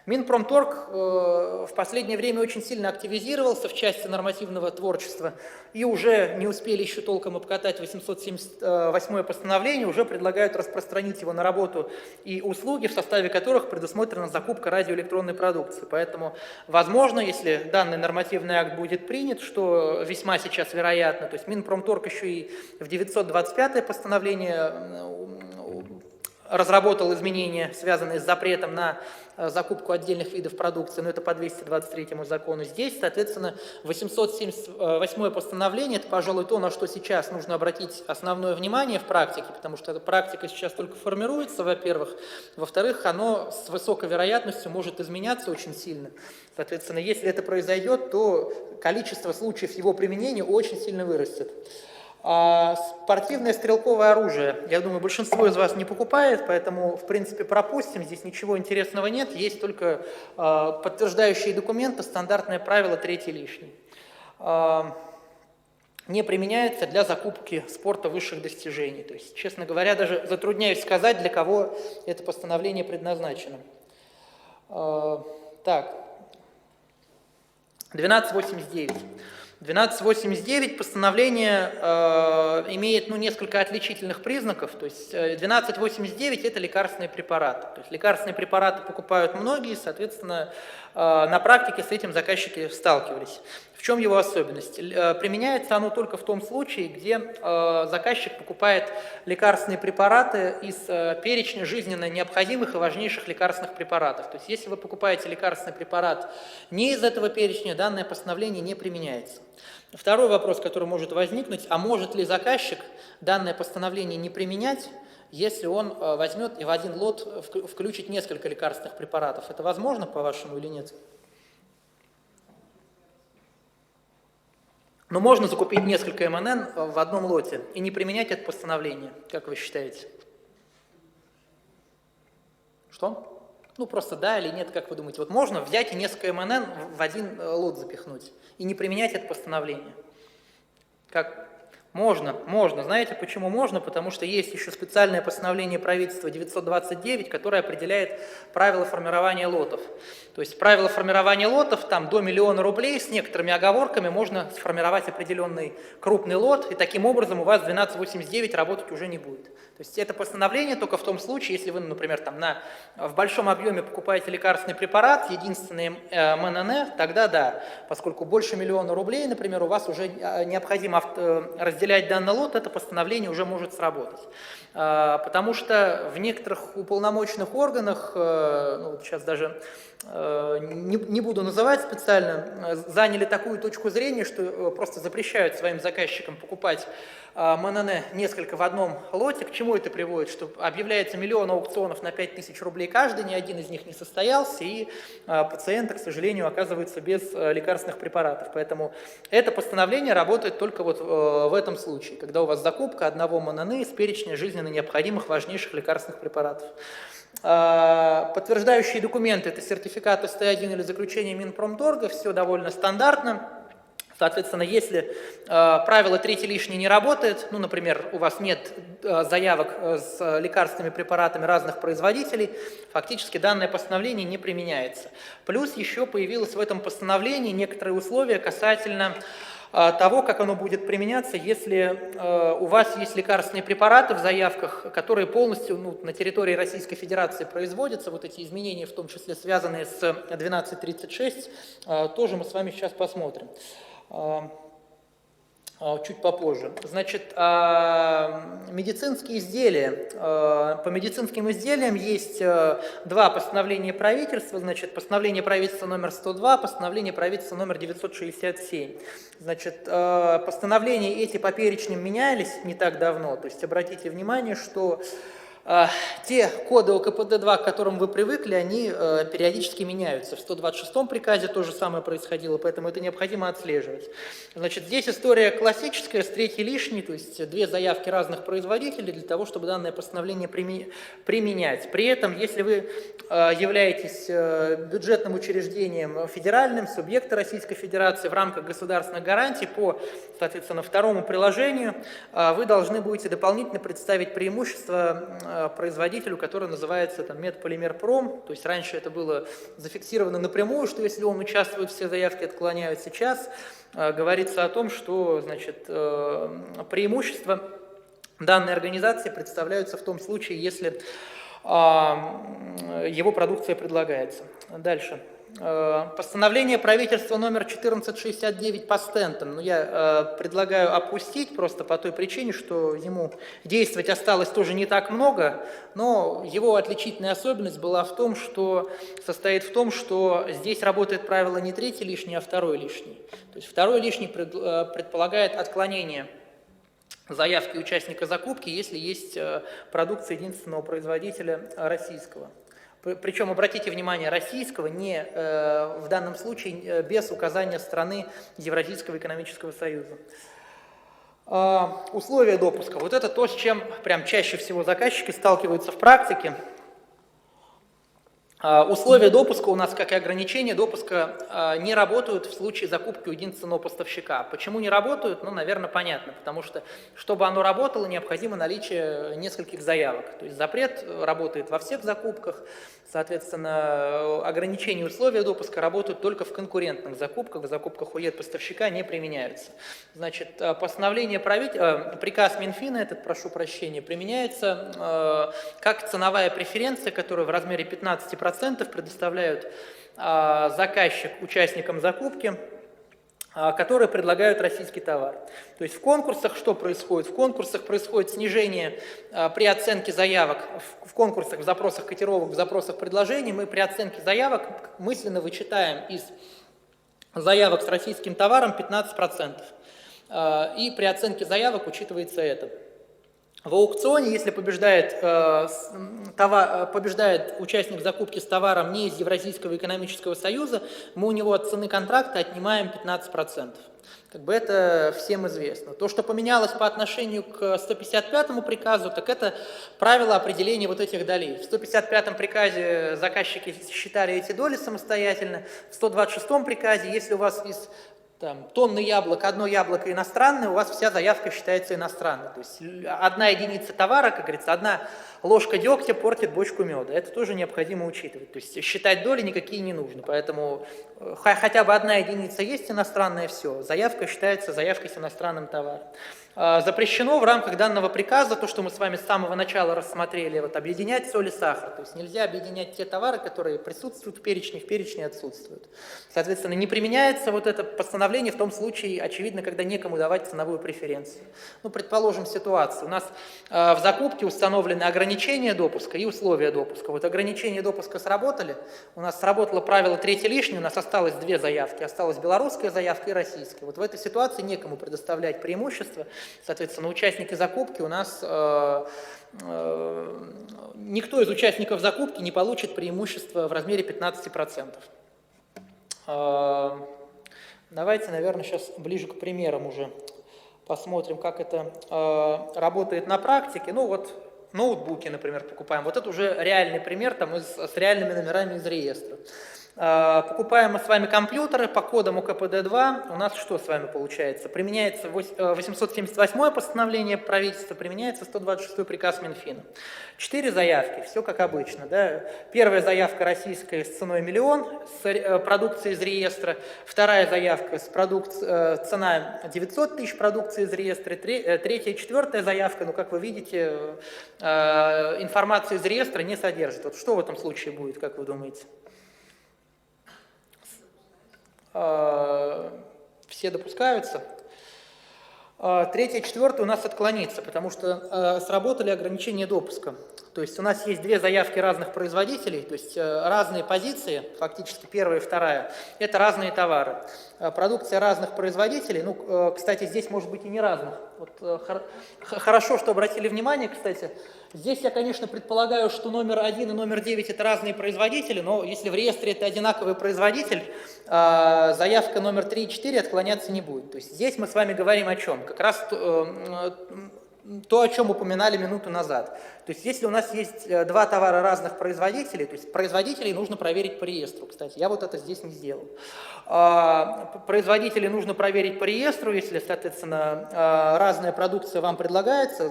Минпромторг в последнее время очень сильно активизировался в части нормативного творчества, и уже не успели еще толком обкатать 878 постановление, уже предлагают распространить его на работу и услуги, в составе которых предусмотрена закупка радиоэлектронной продукции. Поэтому, возможно, если данный нормативный акт будет принят, что весьма сейчас вероятно, то есть Минпромторг еще и в 925 постановление разработал изменения, связанные с запретом на закупку отдельных видов продукции, но это по 223 закону. Здесь, соответственно, 878 постановление, это, пожалуй, то, на что сейчас нужно обратить основное внимание в практике, потому что эта практика сейчас только формируется, во-первых. Во-вторых, оно с высокой вероятностью может изменяться очень сильно. Соответственно, если это произойдет, то количество случаев его применения очень сильно вырастет. Спортивное стрелковое оружие, я думаю, большинство из вас не покупает, поэтому, в принципе, пропустим, здесь ничего интересного нет, есть только подтверждающие документы, стандартное правило 3 лишний. Не применяется для закупки спорта высших достижений. То есть, честно говоря, даже затрудняюсь сказать, для кого это постановление предназначено. Так, 1289. 1289 постановление имеет несколько отличительных признаков. То есть 1289 – это лекарственные препараты. То есть лекарственные препараты покупают многие, соответственно, на практике с этим заказчики сталкивались. В чем его особенность? Применяется оно только в том случае, где заказчик покупает лекарственные препараты из перечня жизненно необходимых и важнейших лекарственных препаратов. То есть если вы покупаете лекарственный препарат не из этого перечня, данное постановление не применяется. Второй вопрос, который может возникнуть, а может ли заказчик данное постановление не применять, если он возьмет и в один лот включит несколько лекарственных препаратов? Это возможно, по-вашему, или нет? Но можно закупить несколько МНН в одном лоте и не применять это постановление, как вы считаете? Что? Просто да или нет, как вы думаете? Вот можно взять и несколько МНН в один лот запихнуть и не применять это постановление? Как? Можно. Знаете, почему можно? Потому что есть еще специальное постановление правительства 929, которое определяет правила формирования лотов. То есть правила формирования лотов, там до 1 миллиона рублей с некоторыми оговорками можно сформировать определенный крупный лот, и таким образом у вас 1289 работать уже не будет. То есть это постановление только в том случае, если вы, например, в большом объеме покупаете лекарственный препарат, единственный МНН, тогда да, поскольку больше 1 миллиона рублей, например, у вас уже необходимо разделять данный лот, это постановление уже может сработать. Потому что в некоторых уполномоченных органах, сейчас даже не буду называть специально, заняли такую точку зрения, что просто запрещают своим заказчикам покупать МНН несколько в одном лоте. К чему это приводит? Что объявляется миллион аукционов на 5000 рублей каждый, ни один из них не состоялся, и пациенты, к сожалению, оказываются без лекарственных препаратов. Поэтому это постановление работает только вот в этом случае, когда у вас закупка одного МНН из перечня жизненно необходимых важнейших лекарственных препаратов. Подтверждающие документы – это сертификат СТ1 или заключение Минпромторга, все довольно стандартно. Соответственно, если правило «третий лишний» не работает, например, у вас нет заявок с лекарственными препаратами разных производителей, фактически данное постановление не применяется. Плюс еще появилось в этом постановлении некоторые условия касательно того, как оно будет применяться, если у вас есть лекарственные препараты в заявках, которые полностью на территории Российской Федерации производятся. Вот эти изменения, в том числе связанные с 1236, тоже мы с вами сейчас посмотрим. Чуть попозже. Значит, медицинские изделия. По медицинским изделиям есть два постановления правительства. Значит, постановление правительства номер 102, постановление правительства номер 967. Значит, постановления эти по перечням менялись не так давно. То есть обратите внимание, что те коды ОКПД-2, к которым вы привыкли, они периодически меняются. В 126-м приказе то же самое происходило, поэтому это необходимо отслеживать. Значит, здесь история классическая, с третьей лишней, то есть две заявки разных производителей для того, чтобы данное постановление применять. При этом, если вы являетесь бюджетным учреждением федеральным, субъекта Российской Федерации в рамках государственных гарантий по, соответственно, второму приложению, вы должны будете дополнительно представить преимущество производителю, который называется Медполимерпром. То есть раньше это было зафиксировано напрямую, что если он участвует, все заявки отклоняют. Сейчас говорится о том, что, значит, преимущества данной организации представляются в том случае, если его продукция предлагается. Дальше. Постановление правительства номер 1469 по стентам, я предлагаю опустить просто по той причине, что ему действовать осталось тоже не так много, но его отличительная особенность была состоит в том, что здесь работает правило не третий лишний, а второй лишний. То есть второй лишний предполагает отклонение заявки участника закупки, если есть продукция единственного производителя российского. Причем, обратите внимание, российского, не в данном случае без указания страны Евразийского экономического союза. Условия допуска. Вот это то, с чем прям чаще всего заказчики сталкиваются в практике. Условия допуска у нас, как и ограничения допуска, не работают в случае закупки у единственного поставщика. Почему не работают? Наверное, понятно. Потому что, чтобы оно работало, необходимо наличие нескольких заявок. То есть запрет работает во всех закупках. Соответственно, ограничения условия допуска работают только в конкурентных закупках. В закупках у поставщика не применяются. Значит, постановление приказ Минфина, прошу прощения, применяется как ценовая преференция, которая в размере 15% предоставляют заказчик участникам закупки, которые предлагают российский товар. То есть в конкурсах что происходит? В конкурсах происходит снижение при оценке заявок, в конкурсах, в запросах котировок, в запросах предложений. Мы при оценке заявок мысленно вычитаем из заявок с российским товаром 15%. И при оценке заявок учитывается это. В аукционе, если побеждает участник закупки с товаром не из Евразийского экономического союза, мы у него от цены контракта отнимаем 15%. Это всем известно. То, что поменялось по отношению к 155-му приказу, так это правило определения вот этих долей. В 155-м приказе заказчики считали эти доли самостоятельно, в 126-м приказе, если у вас из там, тонны яблок, одно яблоко иностранное, у вас вся заявка считается иностранной. То есть одна единица товара, как говорится, одна ложка дегтя портит бочку меда. Это тоже необходимо учитывать. То есть считать доли никакие не нужно. Поэтому хотя бы одна единица есть иностранная, все. Заявка считается заявкой с иностранным товаром. Запрещено в рамках данного приказа, то, что мы с вами с самого начала рассмотрели, вот, объединять соль и сахар. То есть нельзя объединять те товары, которые присутствуют в перечне отсутствуют. Соответственно, не применяется вот это постановление в том случае, очевидно, когда некому давать ценовую преференцию. Ну, предположим, ситуацию. У нас в закупке установлены ограничения допуска и условия допуска. Вот ограничения допуска сработали, у нас сработало правило третий лишний, у нас осталось две заявки, осталась белорусская заявка и российская. Вот в этой ситуации некому предоставлять преимущество. Соответственно, участники закупки у нас, никто из участников закупки не получит преимущество в размере 15%. Давайте, наверное, сейчас ближе к примерам уже посмотрим, как это работает на практике. Ну вот ноутбуки, например, покупаем. Вот это уже реальный пример там, с реальными номерами из реестра. Покупаем мы с вами компьютеры по кодам УКПД-2, у нас что с вами получается? Применяется 878 постановление правительства, применяется 126 приказ Минфина. 4 заявки, все как обычно. Да? Первая заявка российская с ценой 1 000 000 с продукцией из реестра, вторая заявка с цена 900 000 продукции из реестра, третья и четвертая заявка, ну как вы видите, информацию из реестра не содержит. Вот что в этом случае будет, как вы думаете? Все допускаются. Третье и четвертое у нас отклонится, потому что сработали ограничения допуска. То есть у нас есть две заявки разных производителей, то есть разные позиции, фактически первая и вторая, это разные товары. Продукция разных производителей, ну, кстати, здесь может быть и не разных. Вот, хорошо, что обратили внимание, кстати. Здесь я, конечно, предполагаю, что номер 1 и номер 9 это разные производители, но если в реестре это одинаковый производитель, заявка номер 3 и 4 отклоняться не будет. То есть здесь мы с вами говорим о чем? Как раз то, о чем упоминали минуту назад. То есть если у нас есть два товара разных производителей, то есть производителей нужно проверить по реестру, кстати, я вот это здесь не сделал. Производителей нужно проверить по реестру, если, соответственно, разная продукция вам предлагается,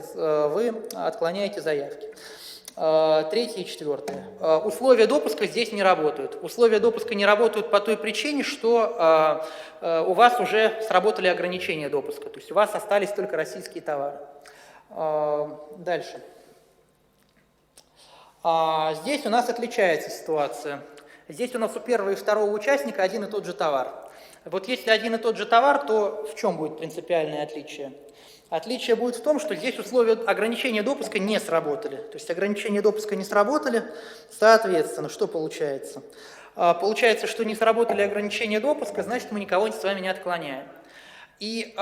вы отклоняете заявки. Третье и четвертое. Условия допуска здесь не работают. Условия допуска не работают по той причине, что у вас уже сработали ограничения допуска, то есть у вас остались только российские товары. Дальше. Здесь у нас отличается ситуация. Здесь у нас у первого и второго участника один и тот же товар. Вот если один и тот же товар, то в чем будет принципиальное отличие? Отличие будет в том, что здесь условия ограничения допуска не сработали. То есть ограничения допуска не сработали, соответственно, что получается? Получается, что не сработали ограничения допуска, значит, мы никого с вами не отклоняем. И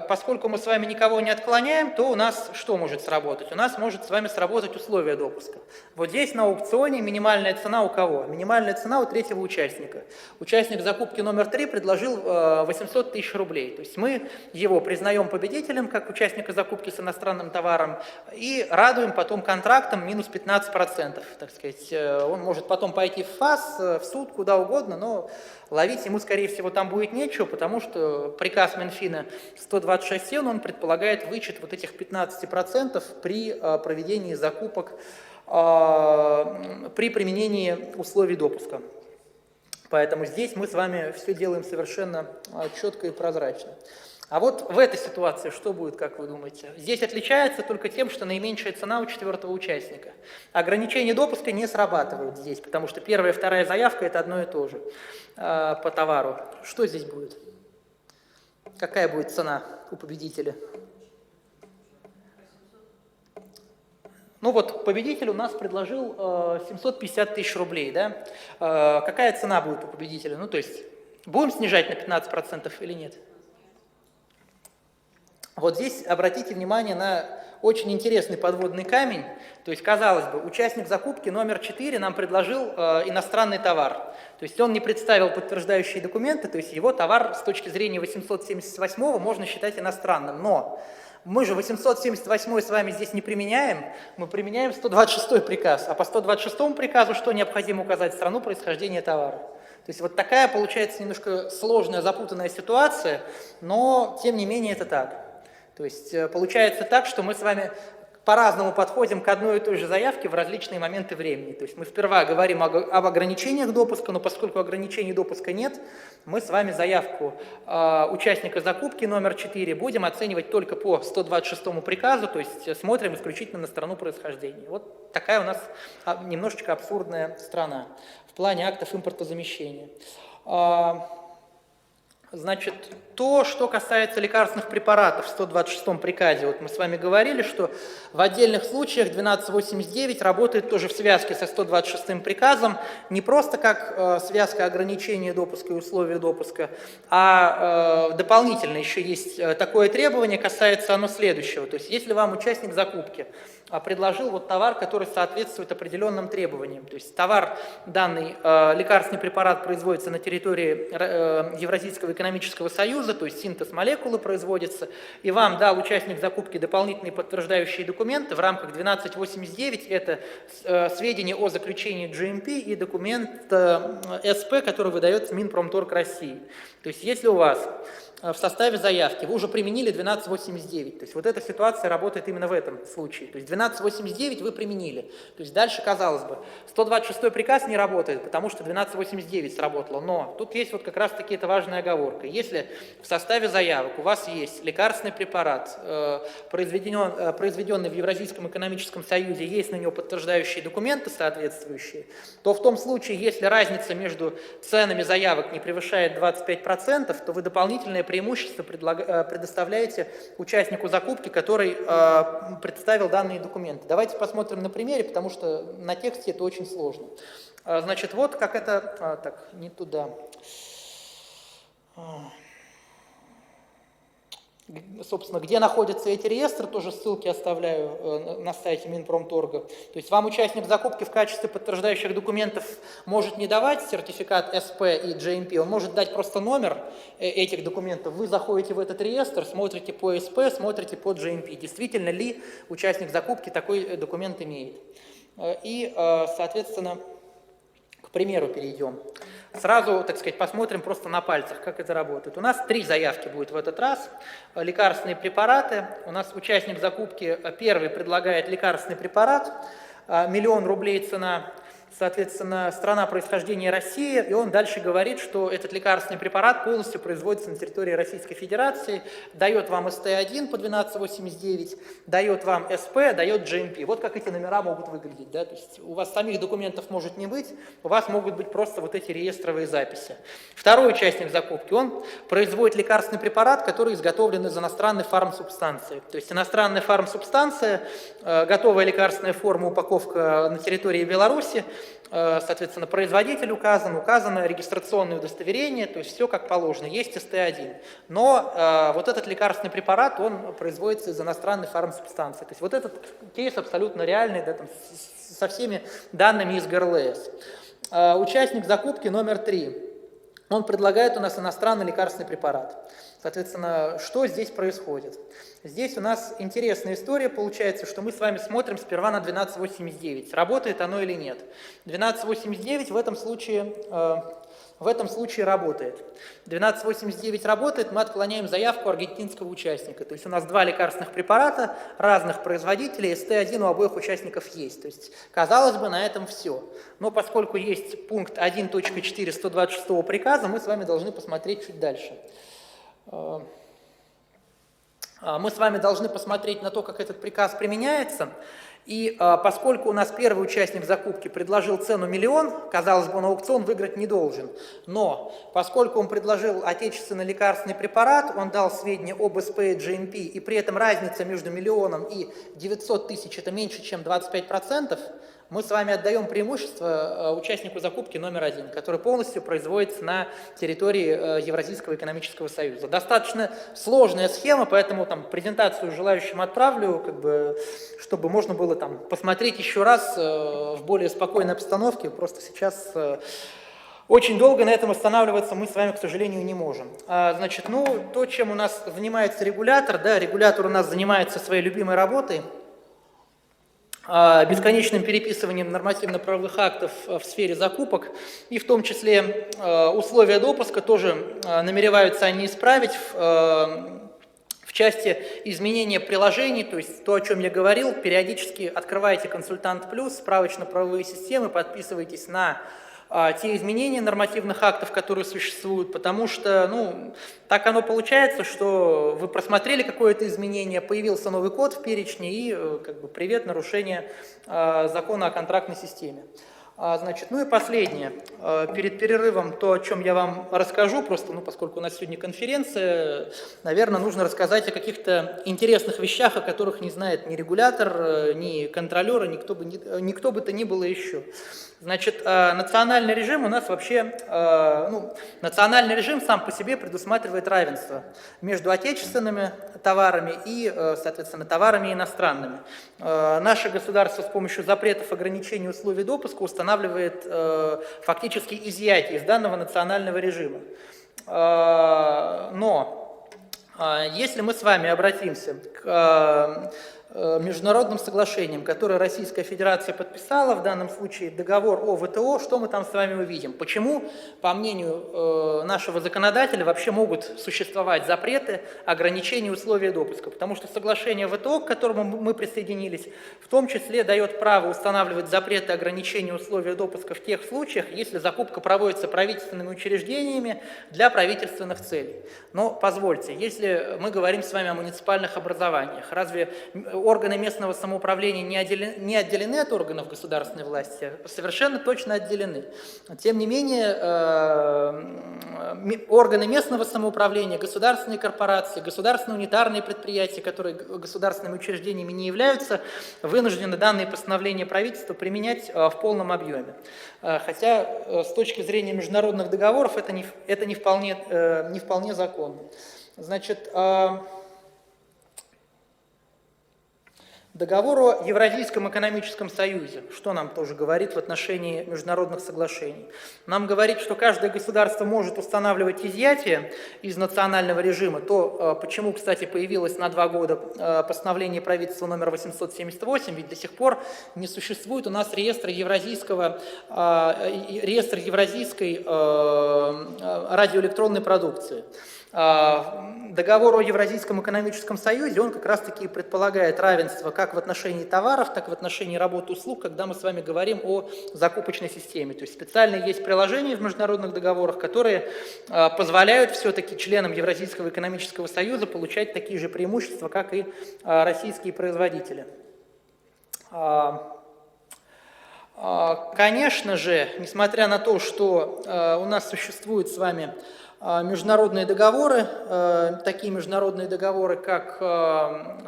поскольку мы с вами никого не отклоняем, то у нас что может сработать? У нас может с вами сработать условие допуска. Вот здесь на аукционе минимальная цена у кого? Минимальная цена у третьего участника. Участник закупки номер 3 предложил 800 000 рублей. То есть мы его признаем победителем, как участника закупки с иностранным товаром, и радуем потом контрактом минус 15%. Так сказать. Он может потом пойти в ФАС, в суд, куда угодно, но ловить ему, скорее всего, там будет нечего, потому что приказ Минфина 126.7, он предполагает вычет вот этих 15% при проведении закупок, при применении условий допуска. Поэтому здесь мы с вами все делаем совершенно четко и прозрачно. А вот в этой ситуации что будет, как вы думаете? Здесь отличается только тем, что наименьшая цена у четвертого участника. Ограничения допуска не срабатывают здесь, потому что первая и вторая заявка – это одно и то же по товару. Что здесь будет? Какая будет цена у победителя? Ну вот, победитель у нас предложил 750 000 рублей, да? Какая цена будет у победителя? Ну, то есть, будем снижать на 15% или нет? Вот здесь обратите внимание на очень интересный подводный камень. То есть, казалось бы, участник закупки номер 4 нам предложил иностранный товар. То есть он не представил подтверждающие документы, то есть его товар с точки зрения 878 можно считать иностранным. Но мы же 878 с вами здесь не применяем, мы применяем 126 приказ. А по 126 приказу что необходимо указать? Страну происхождения товара. То есть вот такая получается немножко сложная, запутанная ситуация, но тем не менее это так. То есть получается так, что мы с вами по-разному подходим к одной и той же заявке в различные моменты времени. То есть мы сперва говорим об ограничениях допуска, но поскольку ограничений допуска нет, мы с вами заявку участника закупки номер 4 будем оценивать только по 126 приказу, то есть смотрим исключительно на страну происхождения. Вот такая у нас немножечко абсурдная страна в плане актов импортозамещения. Значит, то, что касается лекарственных препаратов в 126 приказе, вот мы с вами говорили, что в отдельных случаях 1289 работает тоже в связке со 126 приказом, не просто как связка ограничения допуска и условия допуска, а дополнительно еще есть такое требование, касается оно следующего. То есть, если вам участник закупки предложил вот товар, который соответствует определенным требованиям. То есть товар, данный лекарственный препарат производится на территории Евразийского экономического союза, то есть синтез молекулы производится, и вам дал участник закупки дополнительные подтверждающие документы в рамках 1289, это сведения о заключении GMP и документ СП, который выдается Минпромторг России. То есть если у вас в составе заявки вы уже применили 1289, то есть вот эта ситуация работает именно в этом случае. То есть 1289 вы применили. То есть дальше, казалось бы, 126 приказ не работает, потому что 1289 сработало. Но тут есть вот как раз-таки эта важная оговорка. Если в составе заявок у вас есть лекарственный препарат, произведенный в Евразийском экономическом союзе, есть на него подтверждающие документы соответствующие, то в том случае, если разница между ценами заявок не превышает 25%, то вы дополнительное преимущество предоставляете участнику закупки, который представил данные документы. Давайте посмотрим на примере, потому что на тексте это очень сложно. Значит, вот как это... так, не туда. Собственно, где находятся эти реестры, тоже ссылки оставляю на сайте Минпромторга. То есть вам участник закупки в качестве подтверждающих документов может не давать сертификат СП и GMP, он может дать просто номер этих документов. Вы заходите в этот реестр, смотрите по СП, смотрите по GMP, действительно ли участник закупки такой документ имеет. И, соответственно, к примеру перейдем. Сразу, так сказать, посмотрим просто на пальцах, как это работает. У нас 3 заявки будет в этот раз. Лекарственные препараты. У нас участник закупки первый предлагает лекарственный препарат. 1 000 000 рублей цена. Соответственно, страна происхождения Россия, и он дальше говорит, что этот лекарственный препарат полностью производится на территории Российской Федерации, дает вам СТ1 по 1289, дает вам СП, дает GMP. Вот как эти номера могут выглядеть. Да? То есть у вас самих документов может не быть, у вас могут быть просто вот эти реестровые записи. Второй участник закупки, он производит лекарственный препарат, который изготовлен из иностранной фармсубстанции. То есть иностранная фармсубстанция, готовая лекарственная форма, упаковка на территории Беларуси, соответственно, производитель указано регистрационное удостоверение, то есть все как положено, есть СТ1. Но вот этот лекарственный препарат, он производится из иностранной фармсубстанции. То есть вот этот кейс абсолютно реальный, да, там, со всеми данными из ГРЛС. Участник закупки номер 3, он предлагает у нас иностранный лекарственный препарат. Соответственно, что здесь происходит? Здесь у нас интересная история получается, что мы с вами смотрим сперва на 1289, работает оно или нет. 1289 в этом случае работает. 1289 работает, мы отклоняем заявку аргентинского участника. То есть у нас 2 лекарственных препарата разных производителей, СТ1 у обоих участников есть. То есть, казалось бы, на этом все. Но поскольку есть пункт 1.4 126 приказа, мы с вами должны посмотреть чуть дальше. Мы с вами должны посмотреть на то, как этот приказ применяется. И поскольку у нас первый участник закупки предложил цену 1 000 000, казалось бы, он аукцион выиграть не должен. Но поскольку он предложил отечественный лекарственный препарат, он дал сведения об СП и GMP, и при этом разница между 1 000 000 и 900 000 это меньше, чем 25%, мы с вами отдаем преимущество участнику закупки номер 1, который полностью производится на территории Евразийского экономического союза. Достаточно сложная схема, поэтому там презентацию желающим отправлю, чтобы можно было там посмотреть еще раз в более спокойной обстановке. Просто сейчас очень долго на этом останавливаться мы с вами, к сожалению, не можем. Значит, то, чем у нас занимается регулятор, да, регулятор у нас занимается своей любимой работой. бесконечным переписыванием нормативно-правовых актов в сфере закупок, и в том числе условия допуска тоже намереваются они исправить в части изменения приложений, то есть то, о чем я говорил, периодически открываете «Консультант Плюс», справочно-правовые системы, подписывайтесь на те изменения нормативных актов, которые существуют, потому что, ну, так оно получается, что вы просмотрели какое-то изменение, появился новый код в перечне и, как бы, привет, нарушение закона о контрактной системе. Значит, ну и последнее. Перед перерывом то, о чем я вам расскажу, просто, ну, поскольку у нас сегодня конференция, наверное, нужно рассказать о каких-то интересных вещах, о которых не знает ни регулятор, ни контролер, никто бы то ни было еще. Значит, национальный режим у нас вообще, национальный режим сам по себе предусматривает равенство между отечественными товарами и, соответственно, товарами иностранными. Наше государство с помощью запретов, ограничений условий допуска устанавливает фактически изъятие из данного национального режима. Но если мы с вами обратимся к международным соглашением, которое Российская Федерация подписала, в данном случае договор о ВТО, что мы там с вами увидим? Почему, по мнению нашего законодателя, вообще могут существовать запреты, ограничения, условия допуска? Потому что соглашение ВТО, к которому мы присоединились, в том числе дает право устанавливать запреты, ограничения, условия допуска в тех случаях, если закупка проводится правительственными учреждениями для правительственных целей. Но позвольте, если мы говорим с вами о муниципальных образованиях, разве органы местного самоуправления не отделены от органов государственной власти? Совершенно точно отделены. Тем не менее, органы местного самоуправления, государственные корпорации, государственные унитарные предприятия, которые государственными учреждениями не являются, вынуждены данные постановления правительства применять в полном объеме. Хотя с точки зрения международных договоров это не вполне законно. Значит, договор о Евразийском экономическом союзе, что нам тоже говорит в отношении международных соглашений? Нам говорит, что каждое государство может устанавливать изъятие из национального режима, то, почему, кстати, появилось на 2 года постановление правительства номер 878, ведь до сих пор не существует у нас реестра евразийской радиоэлектронной продукции. Договор о Евразийском экономическом союзе, он как раз-таки предполагает равенство как в отношении товаров, так и в отношении работы и услуг, когда мы с вами говорим о закупочной системе. То есть специально есть приложения в международных договорах, которые позволяют все-таки членам Евразийского экономического союза получать такие же преимущества, как и российские производители. Конечно же, несмотря на то, что у нас существуют с вами международные договоры, такие международные договоры, как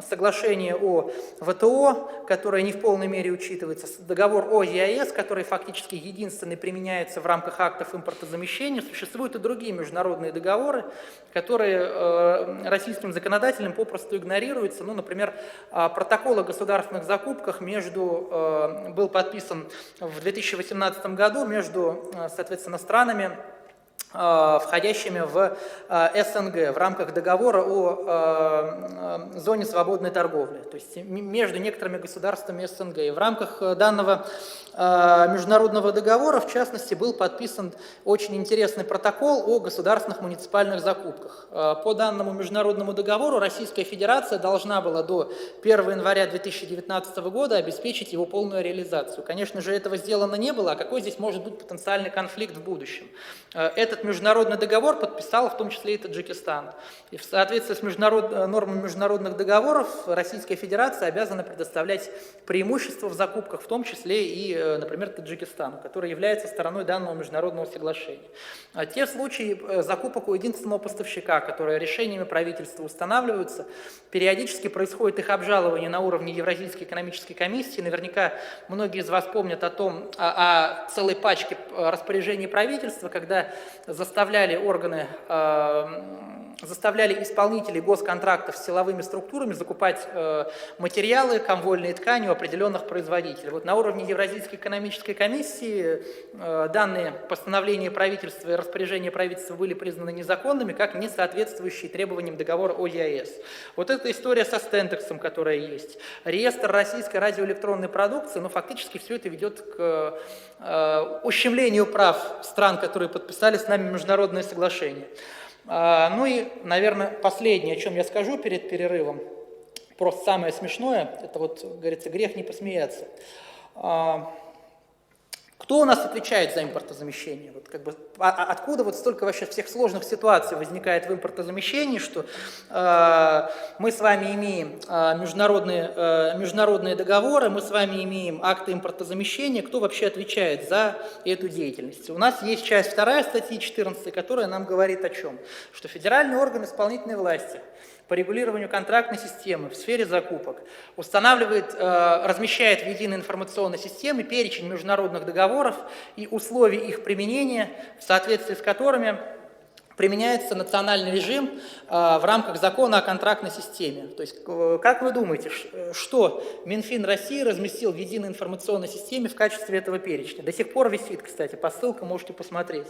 соглашение о ВТО, которое не в полной мере учитывается, договор о ЕАЭС, который фактически единственный применяется в рамках актов импортозамещения, существуют и другие международные договоры, которые российским законодателем попросту игнорируются. Ну, например, протокол о государственных закупках был подписан в 2018 году между, соответственно, странами, входящими в СНГ в рамках договора о зоне свободной торговли, то есть между некоторыми государствами СНГ. И в рамках данного международного договора, в частности, был подписан очень интересный протокол о государственных муниципальных закупках. По данному международному договору Российская Федерация должна была до 1 января 2019 года обеспечить его полную реализацию. Конечно же, этого сделано не было, а какой здесь может быть потенциальный конфликт в будущем? Этот международный договор подписал в том числе и Таджикистан. И в соответствии с нормами международных договоров Российская Федерация обязана предоставлять преимущества в закупках, в том числе и, например, Таджикистану, который является стороной данного международного соглашения. Те случаи закупок у единственного поставщика, которые решениями правительства устанавливаются, периодически происходит их обжалование на уровне Евразийской экономической комиссии. Наверняка многие из вас помнят о целой пачке распоряжений правительства, когда заставляли органы заставляли исполнителей госконтрактов с силовыми структурами закупать материалы, комвольные ткани у определенных производителей. Вот на уровне Евразийской экономической комиссии данные постановления правительства и распоряжения правительства были признаны незаконными, как не соответствующие требованиям договора о ЕАЭС. Вот эта история со Стентексом, которая есть, реестр российской радиоэлектронной продукции, ну, фактически все это ведет к ущемлению прав стран, которые подписали с нами международные соглашения. Ну и, наверное, последнее, о чем я скажу перед перерывом, просто самое смешное, это вот, говорится, грех не посмеяться. Кто у нас отвечает за импортозамещение? Вот как бы, откуда вот столько вообще всех сложных ситуаций возникает в импортозамещении, что мы с вами имеем международные договоры, мы с вами имеем акты импортозамещения, кто вообще отвечает за эту деятельность? У нас есть часть 2 статьи 14, которая нам говорит о чем? Что федеральный орган исполнительной власти по регулированию контрактной системы в сфере закупок устанавливает, размещает в единой информационной системе перечень международных договоров и условий их применения, в соответствии с которыми применяется национальный режим в рамках закона о контрактной системе. То есть, как вы думаете, что Минфин России разместил в единой информационной системе в качестве этого перечня? До сих пор висит, кстати, по ссылкам можете посмотреть.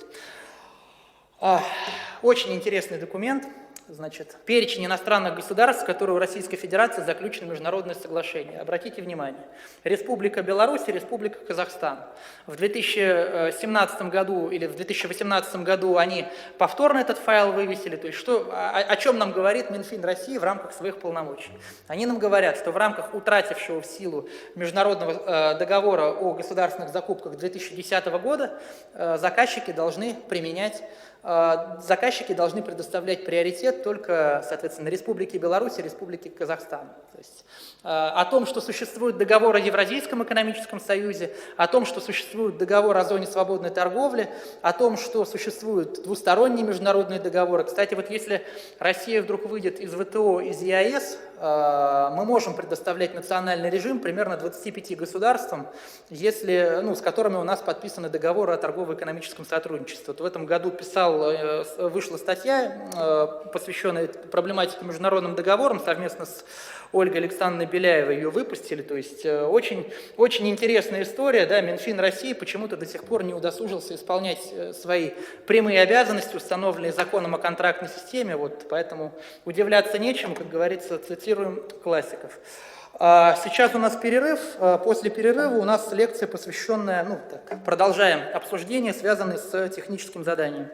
Очень интересный документ. Значит, перечень иностранных государств, с которыми у Российской Федерации заключены международные соглашения. Обратите внимание. Республика Беларусь и Республика Казахстан. В 2017 году или в 2018 году они повторно этот файл вывесили. То есть о чем нам говорит Минфин России в рамках своих полномочий? Они нам говорят, что в рамках утратившего в силу международного договора о государственных закупках 2010 года заказчики должны предоставлять приоритет только, соответственно, Республике Беларусь и Республике Казахстан. То есть, о том, что существует договор о Евразийском экономическом союзе, о том, что существует договор о зоне свободной торговли, о том, что существуют двусторонние международные договоры. Кстати, вот если Россия вдруг выйдет из ВТО, из ЕАЭС, мы можем предоставлять национальный режим примерно 25 государствам, с которыми у нас подписаны договоры о торгово-экономическом сотрудничестве. Вот в этом году вышла статья, посвященная проблематике международным договорам, совместно с Ольгой Александровной Беляевой ее выпустили. То есть очень, очень интересная история. Да, Минфин России почему-то до сих пор не удосужился исполнять свои прямые обязанности, установленные законом о контрактной системе. Вот, поэтому удивляться нечему, как говорится, цитируем классиков. Сейчас у нас перерыв. После перерыва у нас лекция, посвященная, продолжаем обсуждение, связанное с техническим заданием.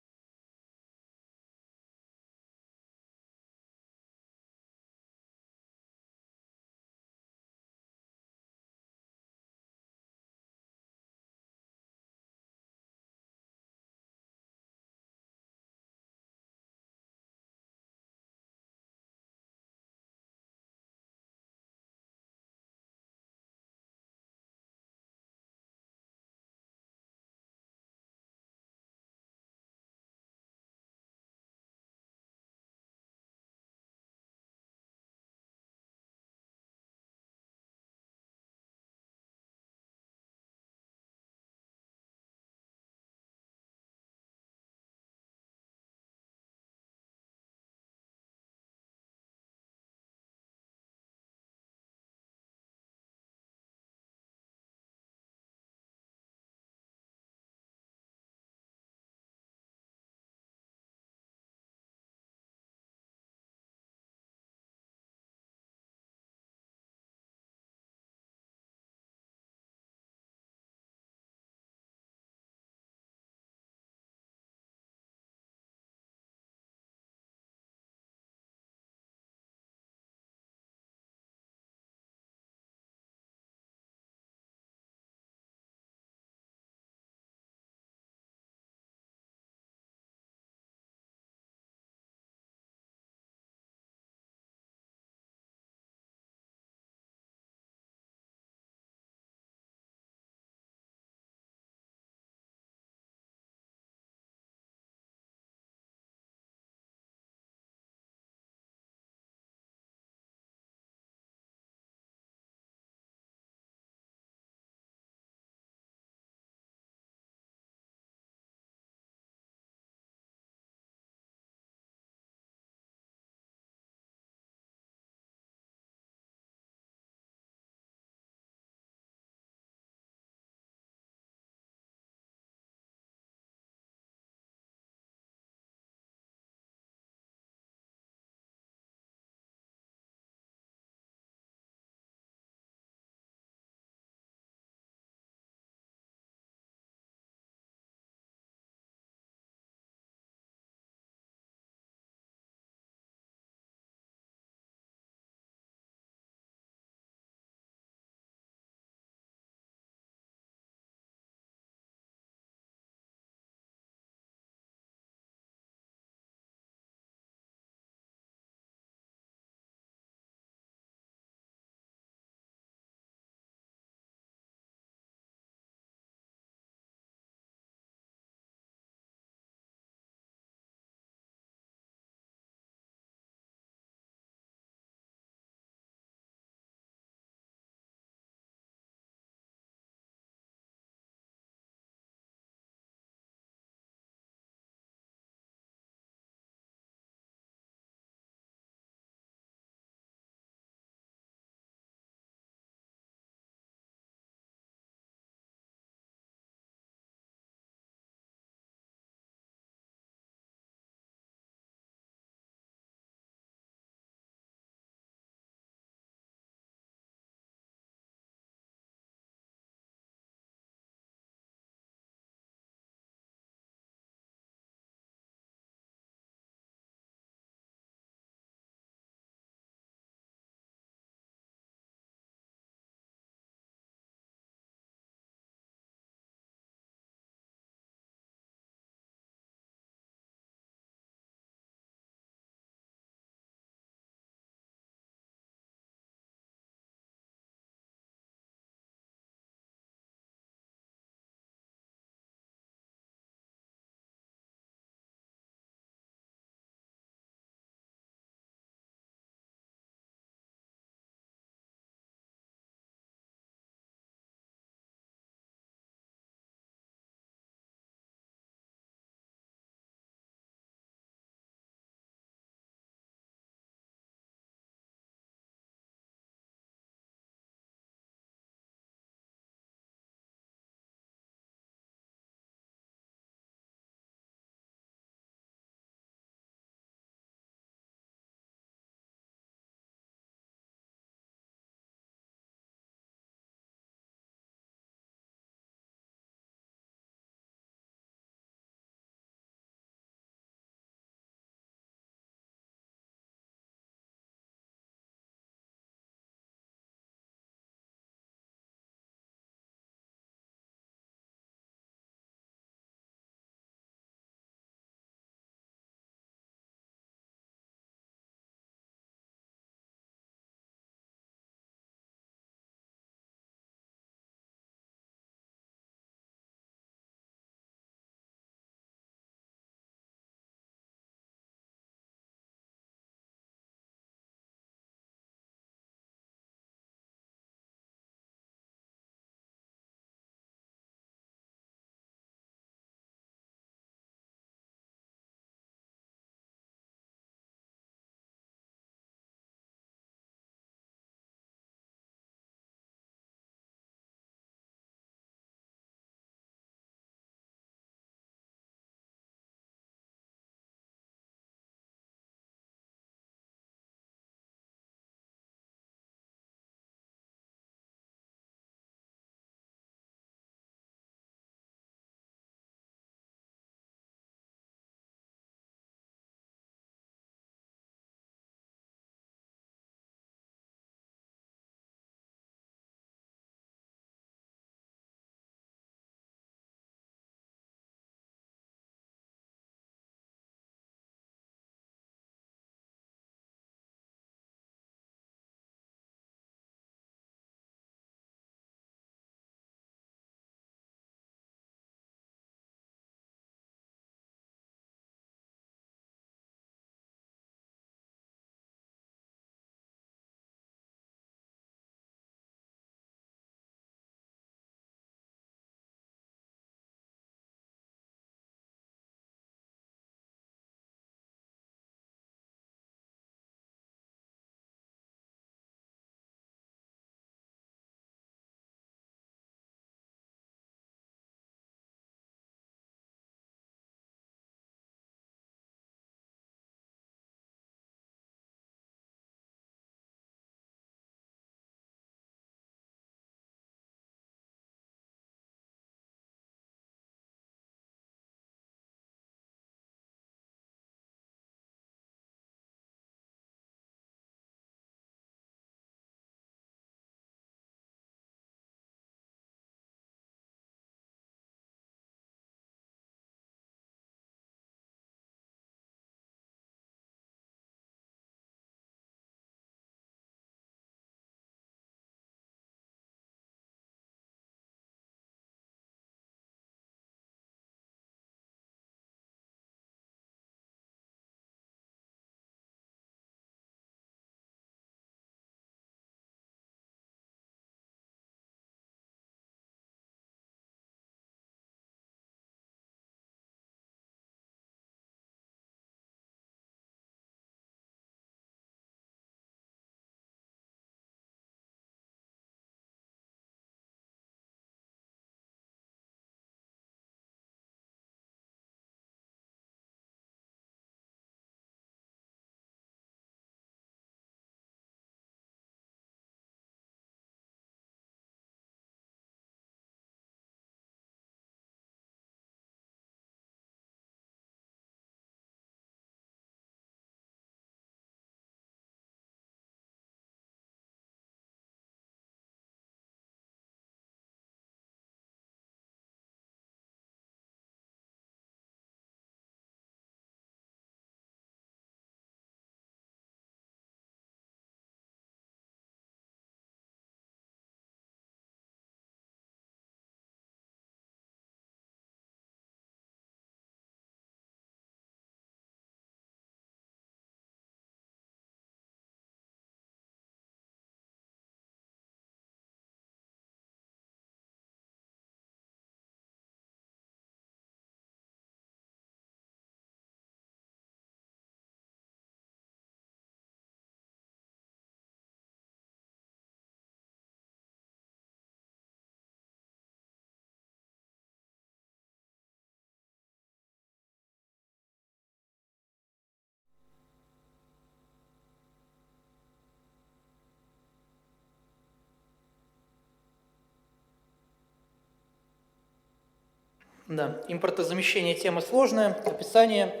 Да, импортозамещение тема сложная, описание,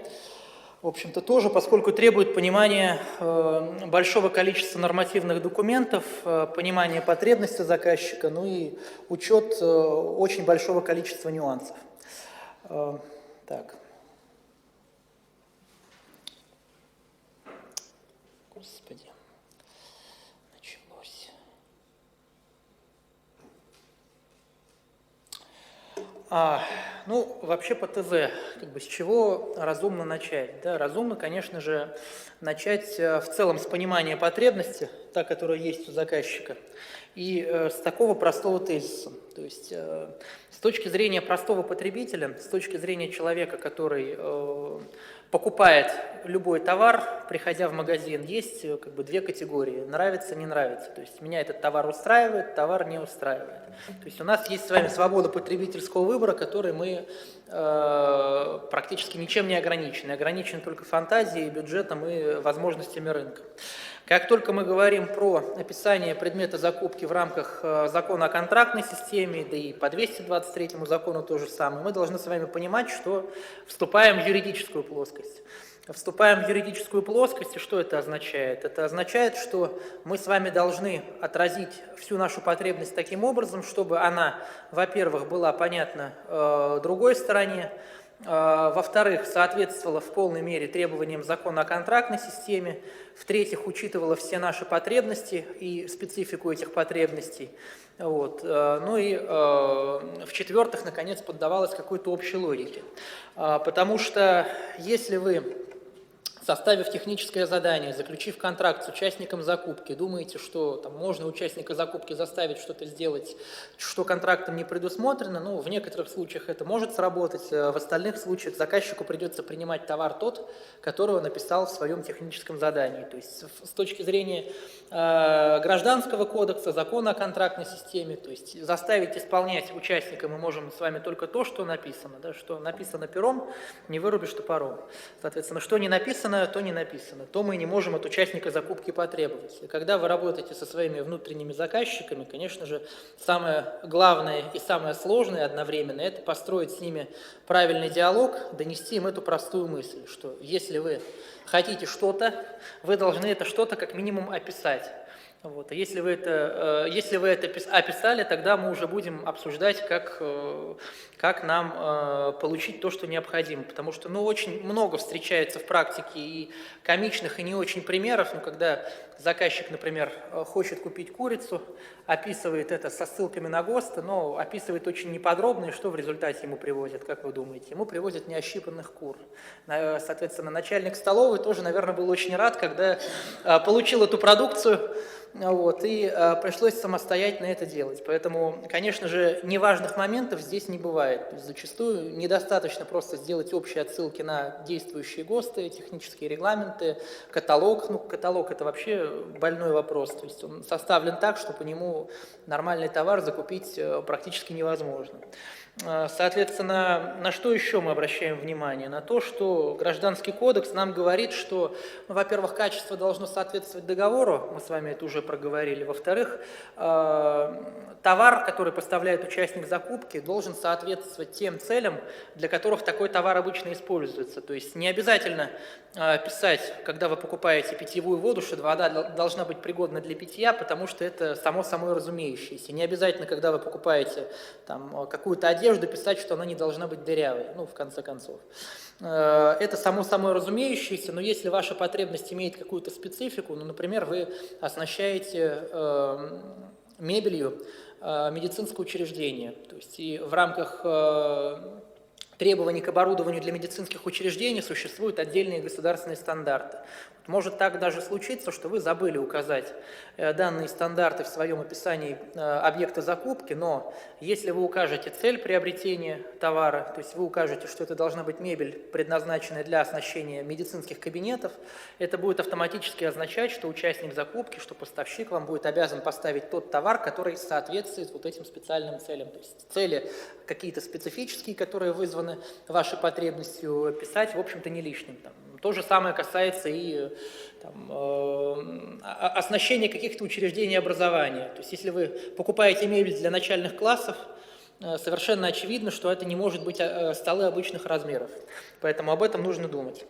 в общем-то, тоже, поскольку требует понимания большого количества нормативных документов, понимания потребностей заказчика, ну и учет очень большого количества нюансов. Так. Господи, началось. Ну, вообще по ТЗ, как бы с чего разумно начать? Да, разумно, конечно же, начать в целом с понимания потребности, та, которая есть у заказчика, и с такого простого тезиса. То есть с точки зрения простого потребителя, с точки зрения человека, который покупает любой товар, приходя в магазин, есть как бы две категории: нравится, не нравится. То есть меня этот товар устраивает, товар не устраивает. То есть у нас есть с вами свобода потребительского выбора, которой мы практически ничем не ограничены. Ограничены только фантазией, бюджетом и возможностями рынка. Как только мы говорим про описание предмета закупки в рамках закона о контрактной системе, да и по 223 закону то же самое, мы должны с вами понимать, что вступаем в юридическую плоскость. Вступаем в юридическую плоскость, и что это означает? Это означает, что мы с вами должны отразить всю нашу потребность таким образом, чтобы она, во-первых, была понятна другой стороне, во-вторых, соответствовала в полной мере требованиям закона о контрактной системе, в-третьих, учитывала все наши потребности и специфику этих потребностей, вот. Ну и в-четвертых, наконец, поддавалась какой-то общей логике. Потому что если вы, составив техническое задание, заключив контракт с участником закупки, думаете, что там можно участника закупки заставить что-то сделать, что контрактом не предусмотрено, ну, в некоторых случаях это может сработать, в остальных случаях заказчику придется принимать товар тот, который он написал в своем техническом задании. То есть с точки зрения Гражданского кодекса, закона о контрактной системе, то есть заставить исполнять участника мы можем с вами только то, что написано, да, что написано пером, не вырубишь топором. Соответственно, что не написано, то не написано, то мы не можем от участника закупки потребовать. И когда вы работаете со своими внутренними заказчиками, конечно же, самое главное и самое сложное одновременно – это построить с ними правильный диалог, донести им эту простую мысль, что если вы хотите что-то, вы должны это что-то как минимум описать. Вот. А если вы это описали, тогда мы уже будем обсуждать, как нам получить то, что необходимо. Потому что очень много встречается в практике и комичных, и не очень примеров, когда заказчик, например, хочет купить курицу, описывает это со ссылками на ГОСТы, но описывает очень неподробно, и что в результате ему привозят, как вы думаете? Ему привозят неощипанных кур. Соответственно, начальник столовой тоже, наверное, был очень рад, когда получил эту продукцию, вот, и пришлось самостоятельно это делать. Поэтому, конечно же, неважных моментов здесь не бывает. То есть зачастую недостаточно просто сделать общие отсылки на действующие ГОСТы, технические регламенты, каталог. Ну, каталог – это вообще больной вопрос. То есть он составлен так, что по нему нормальный товар закупить практически невозможно. Соответственно, на что еще мы обращаем внимание? На то, что Гражданский кодекс нам говорит, что, во-первых, качество должно соответствовать договору, мы с вами это уже проговорили. Во-вторых, товар, который поставляет участник закупки, должен соответствовать тем целям, для которых такой товар обычно используется. То есть не обязательно писать, когда вы покупаете питьевую воду, что вода должна быть пригодна для питья, потому что это само собой разумеющееся. Не обязательно, когда вы покупаете какую-то одежду, писать, что она не должна быть дырявой, в конце концов. Это само собой разумеющееся, но если ваша потребность имеет какую-то специфику, например, вы оснащаете мебелью медицинское учреждение, то есть и в рамках требований к оборудованию для медицинских учреждений существуют отдельные государственные стандарты. Может так даже случиться, что вы забыли указать данные стандарты в своем описании объекта закупки, но если вы укажете цель приобретения товара, то есть вы укажете, что это должна быть мебель, предназначенная для оснащения медицинских кабинетов, это будет автоматически означать, что участник закупки, что поставщик вам будет обязан поставить тот товар, который соответствует вот этим специальным целям. То есть цели какие-то специфические, которые вызваны вашей потребностью, писать, в общем-то, не лишним. То же самое касается и оснащения каких-то учреждений образования. То есть если вы покупаете мебель для начальных классов, совершенно очевидно, что это не может быть столы обычных размеров. Поэтому об этом нужно думать.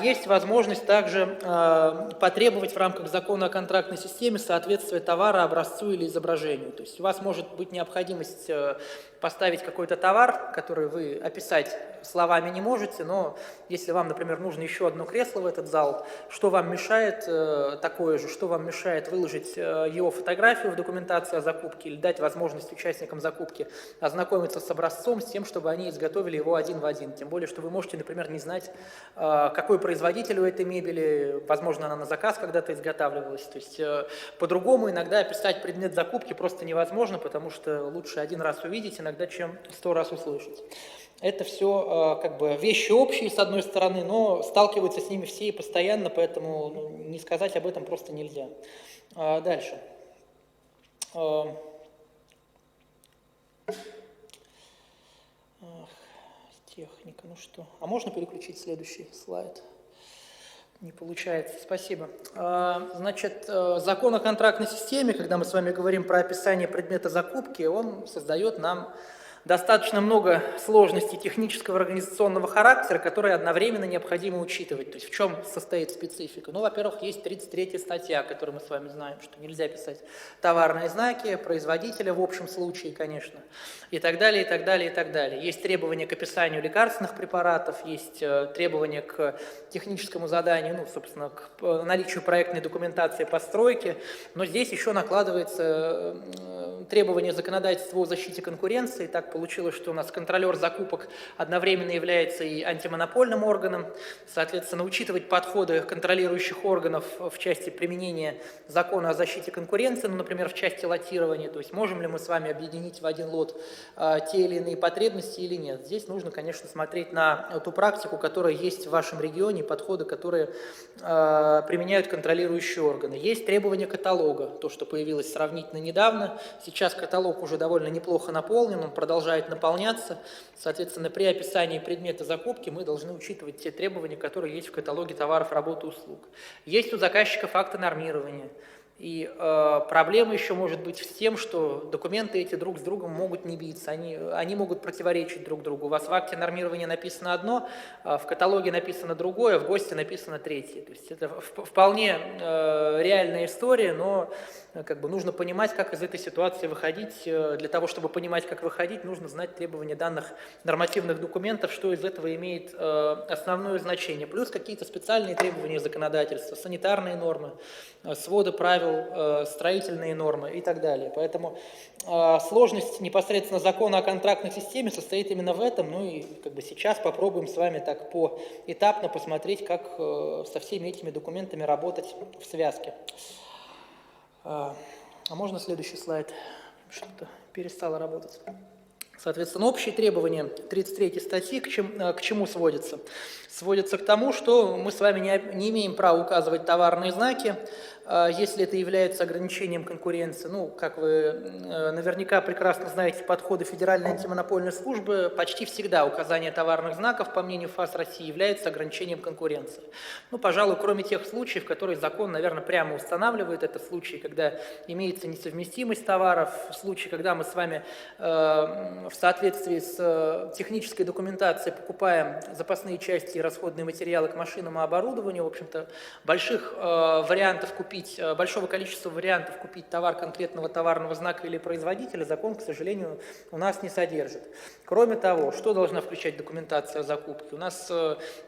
Есть возможность также потребовать в рамках закона о контрактной системе соответствия товара образцу или изображению. То есть у вас может быть необходимость поставить какой-то товар, который вы описать словами не можете, но если вам, например, нужно еще одно кресло в этот зал, что вам мешает такое же, что вам мешает выложить его фотографию в документации о закупке или дать возможность участникам закупки ознакомиться с образцом, с тем, чтобы они изготовили его один в один. Тем более, что вы можете, например, не знать, какой производитель у этой мебели, возможно, она на заказ когда-то изготавливалась. То есть по-другому иногда описать предмет закупки просто невозможно, потому что лучше один раз увидеть иногда, чем 100 раз услышать. Это все как бы вещи общие, с одной стороны, но сталкиваются с ними все и постоянно, поэтому не сказать об этом просто нельзя. Дальше. Техника, ну что. А можно переключить следующий слайд? Не получается, спасибо. Значит, закон о контрактной системе, когда мы с вами говорим про описание предмета закупки, он создает нам достаточно много сложностей технического и организационного характера, которые одновременно необходимо учитывать. То есть в чем состоит специфика? Ну, во-первых, есть 33-я статья, которую мы с вами знаем, что нельзя писать товарные знаки, производителя в общем случае, конечно, и так далее, и так далее, и так далее. Есть требования к описанию лекарственных препаратов, есть требования к техническому заданию, ну, собственно, к наличию проектной документации постройки, но здесь еще накладывается требования законодательства о защите конкуренции. Так получилось, что у нас контролер закупок одновременно является и антимонопольным органом. Соответственно, учитывать подходы контролирующих органов в части применения закона о защите конкуренции, ну, например, в части лотирования, то есть можем ли мы с вами объединить в один лот те или иные потребности или нет. Здесь нужно, конечно, смотреть на ту практику, которая есть в вашем регионе, подходы, которые применяют контролирующие органы. Есть требования каталога, то, что появилось сравнительно недавно. Сейчас каталог уже довольно неплохо наполнен, он продолжает наполняться. Соответственно, при описании предмета закупки мы должны учитывать те требования, которые есть в каталоге товаров, работ и услуг. Есть у заказчиков акты нормирования. И проблема еще может быть с тем, что документы эти друг с другом могут не биться, они могут противоречить друг другу. У вас в акте нормирования написано одно, в каталоге написано другое, в ГОСТе написано третье. То есть это вполне реальная история, но как бы нужно понимать, как из этой ситуации выходить. Для того, чтобы понимать, как выходить, нужно знать требования данных нормативных документов, что из этого имеет основное значение. Плюс какие-то специальные требования законодательства, санитарные нормы, своды правил, строительные нормы и так далее. Поэтому сложность непосредственно закона о контрактной системе состоит именно в этом. Ну и как бы сейчас попробуем с вами так поэтапно посмотреть, как со всеми этими документами работать в связке. А можно следующий слайд? Что-то перестало работать. Соответственно, общие требования 33 статьи к чему сводятся? Сводятся к тому, что мы с вами не имеем права указывать товарные знаки, если это является ограничением конкуренции. Ну, как вы наверняка прекрасно знаете, подходы Федеральной антимонопольной службы, почти всегда указание товарных знаков, по мнению ФАС России, является ограничением конкуренции. Ну, пожалуй, кроме тех случаев, которые закон, наверное, прямо устанавливает. Это случаи, когда имеется несовместимость товаров, случаи, когда мы с вами в соответствии с технической документацией покупаем запасные части и расходные материалы к машинам и оборудованию. В общем-то, большого количества вариантов купить товар конкретного товарного знака или производителя закон, к сожалению, у нас не содержит. Кроме того, что должна включать документация о закупке? У нас,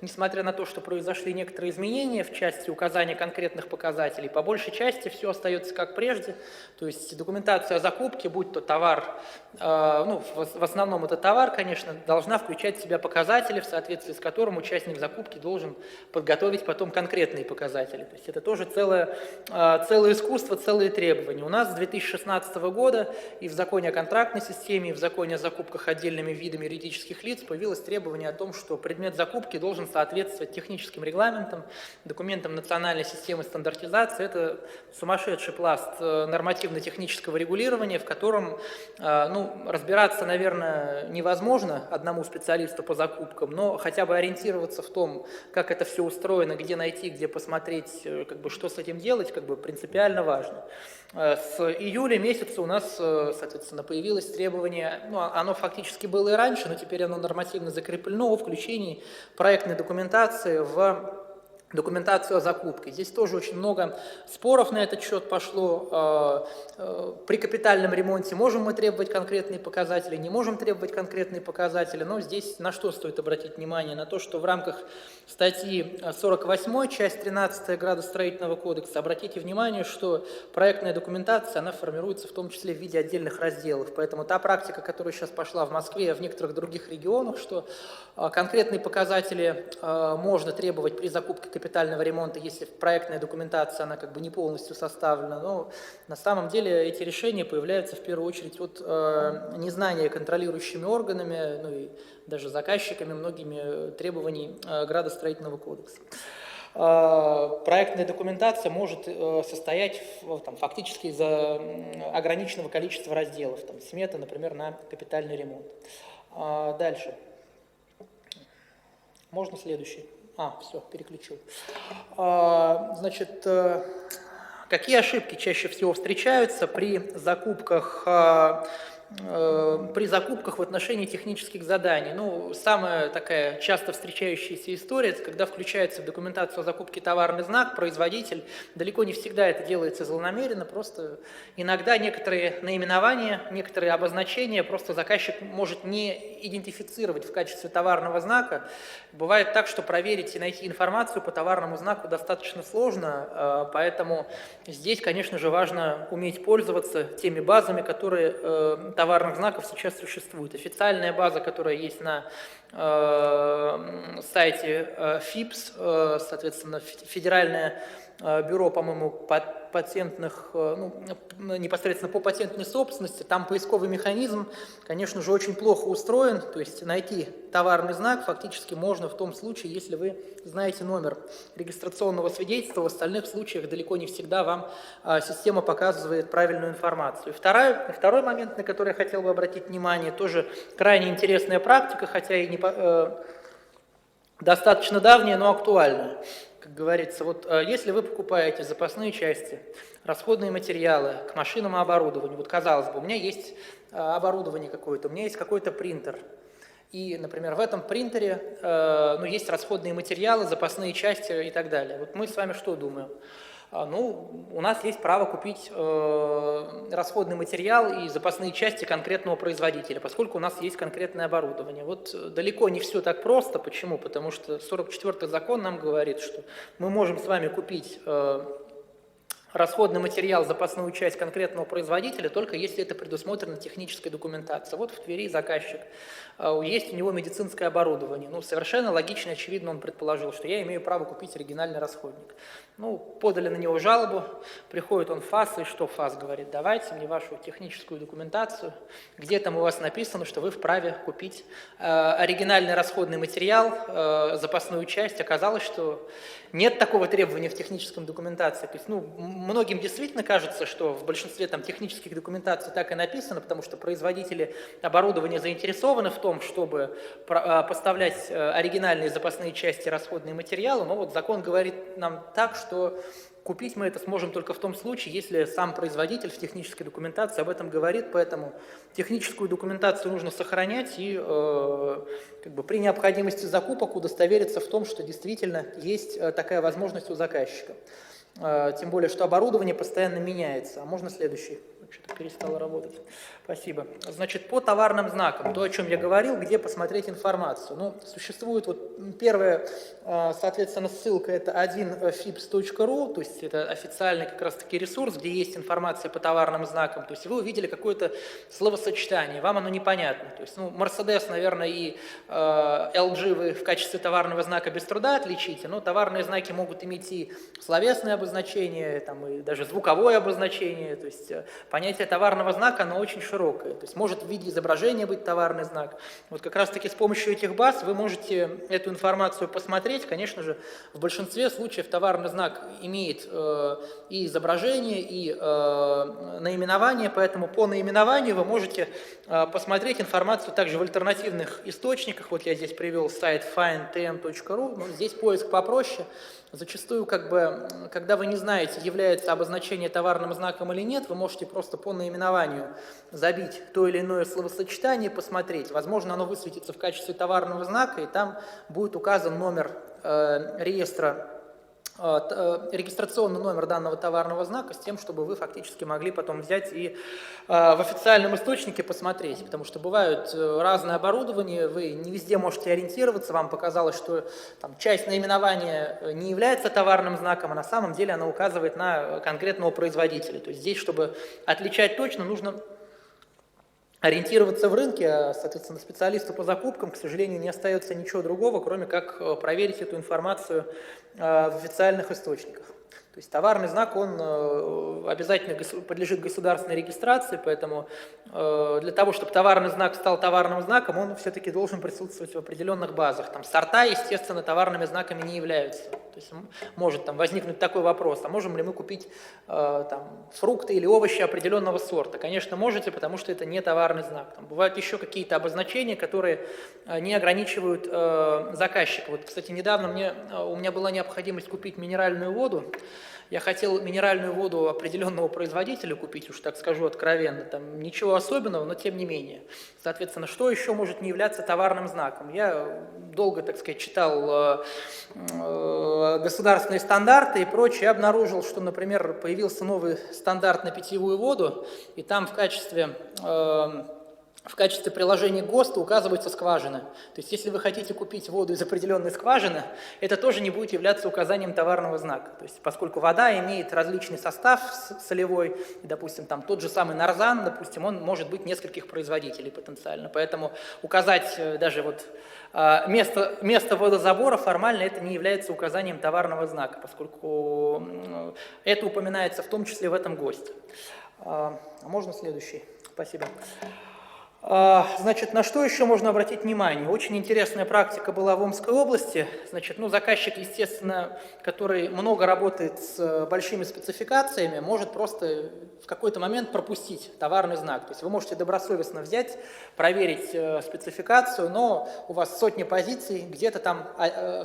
несмотря на то, что произошли некоторые изменения в части указания конкретных показателей, по большей части все остается как прежде. То есть документация о закупке, будь то товар, ну, в основном это товар, конечно, должна включать в себя показатели, в соответствии с которым участник закупки должен подготовить потом конкретные показатели. То есть это тоже целое искусство, целые требования. У нас с 2016 года и в законе о контрактной системе, и в законе о закупках отдельными видами юридических лиц появилось требование о том, что предмет закупки должен соответствовать техническим регламентам, документам национальной системы стандартизации. Это сумасшедший пласт нормативно-технического регулирования, в котором разбираться, наверное, невозможно одному специалисту по закупкам, но хотя бы ориентироваться в том, как это все устроено, где найти, где посмотреть, как бы, что с этим делать, делать, как бы принципиально важно. С июля месяца у нас, соответственно, появилось требование, ну, оно фактически было и раньше, но теперь оно нормативно закреплено о включении проектной документации в документацию о закупке. Здесь тоже очень много споров на этот счет пошло. При капитальном ремонте можем мы требовать конкретные показатели, не можем требовать конкретные показатели, но здесь на что стоит обратить внимание? На то, что в рамках статьи 48, часть 13 Градостроительного кодекса, обратите внимание, что проектная документация, она формируется в том числе в виде отдельных разделов. Поэтому та практика, которая сейчас пошла в Москве и в некоторых других регионах, что конкретные показатели можно требовать при закупке капитального ремонта, если проектная документация, она как бы не полностью составлена. Но на самом деле эти решения появляются в первую очередь от незнания контролирующими органами, ну и даже заказчиками многими требований Градостроительного кодекса. Проектная документация может состоять там, фактически из ограниченного количества разделов, там, смета, например, на капитальный ремонт. Дальше. Можно следующий? Все, переключил. Значит, какие ошибки чаще всего встречаются при закупках в отношении технических заданий? Ну, самая такая часто встречающаяся история, это когда включается в документацию о закупке товарный знак, производитель, далеко не всегда это делается злонамеренно, просто иногда некоторые наименования, некоторые обозначения просто заказчик может не идентифицировать в качестве товарного знака. Бывает так, что проверить и найти информацию по товарному знаку достаточно сложно, поэтому здесь, конечно же, важно уметь пользоваться теми базами, которые товарных знаков сейчас существует. Официальная база, которая есть на сайте ФИПС, соответственно, Федеральное бюро, по-моему, патентных, непосредственно по патентной собственности, там поисковый механизм, конечно же, очень плохо устроен, то есть найти товарный знак фактически можно в том случае, если вы знаете номер регистрационного свидетельства, в остальных случаях далеко не всегда вам система показывает правильную информацию. Второй момент, на который я хотел бы обратить внимание, тоже крайне интересная практика, хотя и достаточно давняя, но актуальная. Как говорится, вот если вы покупаете запасные части, расходные материалы к машинам и оборудованию, вот казалось бы, у меня есть оборудование какое-то, у меня есть какой-то принтер, и, например, в этом принтере есть расходные материалы, запасные части и так далее. Вот мы с вами что думаем? У нас есть право купить расходный материал и запасные части конкретного производителя, поскольку у нас есть конкретное оборудование. Вот далеко не все так просто. Почему? Потому что 44-й закон нам говорит, что мы можем с вами купить расходный материал, запасную часть конкретного производителя, только если это предусмотрено технической документацией. Вот в Твери заказчик, есть у него медицинское оборудование. Совершенно логично, очевидно, он предположил, что я имею право купить оригинальный расходник. Подали на него жалобу, приходит он в ФАС, и что ФАС говорит? Давайте мне вашу техническую документацию, где там у вас написано, что вы вправе купить оригинальный расходный материал, запасную часть. Оказалось, что нет такого требования в техническом документации. То есть, многим действительно кажется, что в большинстве технических документаций так и написано, потому что производители оборудования заинтересованы в том, чтобы поставлять оригинальные запасные части, расходные материалы, но вот закон говорит нам так, что купить мы это сможем только в том случае, если сам производитель в технической документации об этом говорит, поэтому техническую документацию нужно сохранять и при необходимости закупок удостовериться в том, что действительно есть такая возможность у заказчика. Тем более, что оборудование постоянно меняется. А можно следующий? Что-то перестало работать. Спасибо. Значит, по товарным знакам, то, о чем я говорил, где посмотреть информацию. Существует первая, соответственно, ссылка, это 1fips.ru, то есть это официальный как раз-таки ресурс, где есть информация по товарным знакам. То есть вы увидели какое-то словосочетание, вам оно непонятно. То есть, Mercedes, наверное, и LG вы в качестве товарного знака без труда отличите, но товарные знаки могут иметь и словесное обозначение, и даже звуковое обозначение, то есть понятие товарного знака, оно очень широкое. То есть может в виде изображения быть товарный знак. Вот как раз-таки с помощью этих баз вы можете эту информацию посмотреть. Конечно же, в большинстве случаев товарный знак имеет и изображение, и наименование, поэтому по наименованию вы можете посмотреть информацию также в альтернативных источниках. Вот я здесь привел сайт findtm.ru, здесь поиск попроще. Зачастую, когда вы не знаете, является обозначение товарным знаком или нет, вы можете просто по наименованию забить то или иное словосочетание, посмотреть. Возможно, оно высветится в качестве товарного знака, и там будет указан номер регистрационный номер данного товарного знака с тем, чтобы вы фактически могли потом взять и в официальном источнике посмотреть, потому что бывают разное оборудование, вы не везде можете ориентироваться, вам показалось, что там, часть наименования не является товарным знаком, а на самом деле она указывает на конкретного производителя. То есть здесь, чтобы отличать точно, нужно ориентироваться в рынке, а, соответственно, специалисту по закупкам, к сожалению, не остается ничего другого, кроме как проверить эту информацию в официальных источниках. То есть товарный знак, он обязательно подлежит государственной регистрации, поэтому для того, чтобы товарный знак стал товарным знаком, он все-таки должен присутствовать в определенных базах. Там сорта, естественно, товарными знаками не являются. То есть может там возникнуть такой вопрос, а можем ли мы купить там, фрукты или овощи определенного сорта? Конечно, можете, потому что это не товарный знак. Там бывают еще какие-то обозначения, которые не ограничивают заказчика. Вот, кстати, недавно у меня была необходимость купить минеральную воду. Я хотел минеральную воду определенного производителя купить, уж так скажу откровенно, там ничего особенного, но тем не менее. Соответственно, что еще может не являться товарным знаком? Я долго, так сказать, читал государственные стандарты и прочее, обнаружил, что, например, появился новый стандарт на питьевую воду, и там в качестве приложения ГОСТа указывается скважина. То есть, если вы хотите купить воду из определенной скважины, это тоже не будет являться указанием товарного знака. То есть, поскольку вода имеет различный состав солевой, и, допустим, там тот же самый нарзан, допустим, он может быть нескольких производителей потенциально. Поэтому указать даже вот место водозабора формально это не является указанием товарного знака, поскольку это упоминается в том числе в этом ГОСТе. Можно следующий? Спасибо. Значит, на что еще можно обратить внимание? Очень интересная практика была в Омской области. Значит, заказчик, естественно, который много работает с большими спецификациями, может просто в какой-то момент пропустить товарный знак. То есть вы можете добросовестно взять, проверить спецификацию, но у вас сотни позиций, где-то там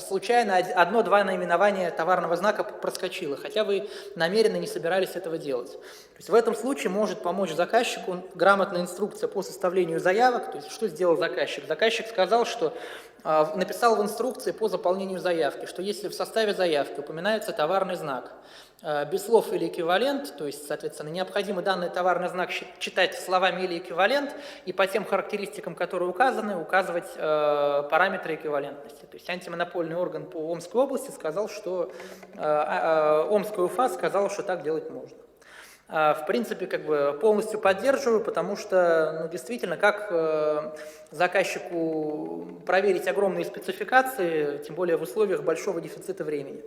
случайно одно-два наименования товарного знака проскочило, хотя вы намеренно не собирались этого делать. То есть в этом случае может помочь заказчику грамотная инструкция по составлению заявок. То есть что сделал заказчик? Заказчик сказал, что написал в инструкции по заполнению заявки, что если в составе заявки упоминается товарный знак, без слов или эквивалент, то есть, соответственно, необходимо данный товарный знак читать словами или эквивалент, и по тем характеристикам, которые указаны, указывать параметры эквивалентности. То есть антимонопольный орган по Омской области сказал, что Омская УФА сказала, что так делать можно. В принципе, полностью поддерживаю, потому что, действительно, как заказчику проверить огромные спецификации, тем более в условиях большого дефицита времени.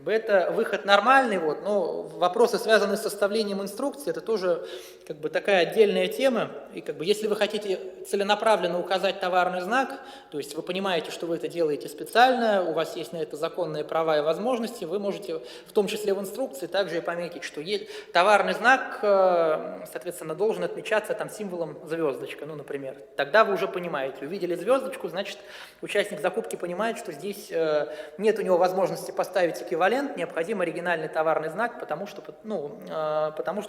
Это выход нормальный, но вопросы, связанные с составлением инструкции, это тоже такая отдельная тема. И если вы хотите целенаправленно указать товарный знак, то есть вы понимаете, что вы это делаете специально, у вас есть на это законные права и возможности, вы можете, в том числе в инструкции, также и пометить, что товарный знак, соответственно, должен отмечаться там символом звездочка, например. Тогда вы уже понимаете, увидели звездочку, значит, участник закупки понимает, что здесь нет у него возможности поставить эквивалент, необходим оригинальный товарный знак, потому что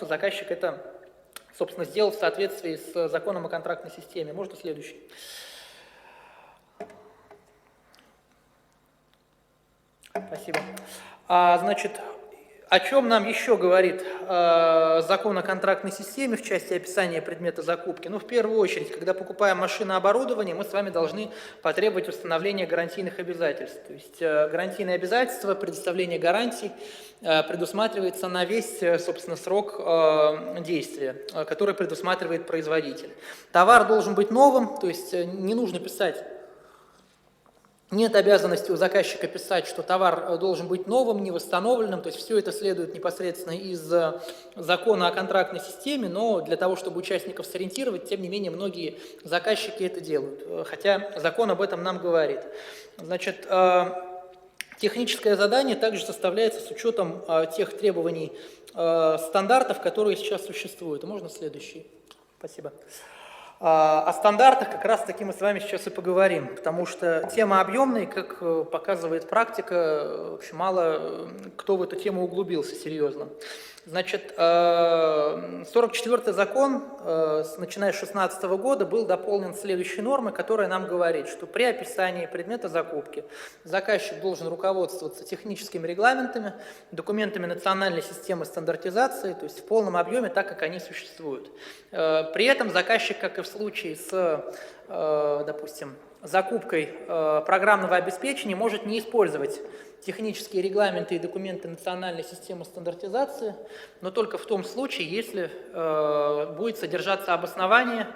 заказчик это, собственно, сделал в соответствии с законом о контрактной системе. Можно следующий? Спасибо. Значит, о чем нам еще говорит закон о контрактной системе в части описания предмета закупки? В первую очередь, когда покупаем машинооборудование, мы с вами должны потребовать установления гарантийных обязательств. То есть гарантийные обязательства, предоставление гарантий предусматривается на весь, собственно, срок действия, который предусматривает производитель. Товар должен быть новым, то есть не нужно писать. Нет обязанности у заказчика писать, что товар должен быть новым, невосстановленным, то есть все это следует непосредственно из закона о контрактной системе, но для того, чтобы участников сориентировать, тем не менее, многие заказчики это делают, хотя закон об этом нам говорит. Значит, техническое задание также составляется с учетом тех требований стандартов, которые сейчас существуют. Можно следующий? Спасибо. О стандартах как раз-таки мы с вами сейчас и поговорим, потому что тема объемная, как показывает практика, в общем, мало кто в эту тему углубился серьезно. Значит, 44-й закон, начиная с 2016 года, был дополнен следующей нормой, которая нам говорит, что при описании предмета закупки заказчик должен руководствоваться техническими регламентами, документами национальной системы стандартизации, то есть в полном объеме, так как они существуют. При этом заказчик, как и в случае с, допустим, закупкой программного обеспечения, может не использовать технические регламенты и документы национальной системы стандартизации, но только в том случае, если будет содержаться обоснование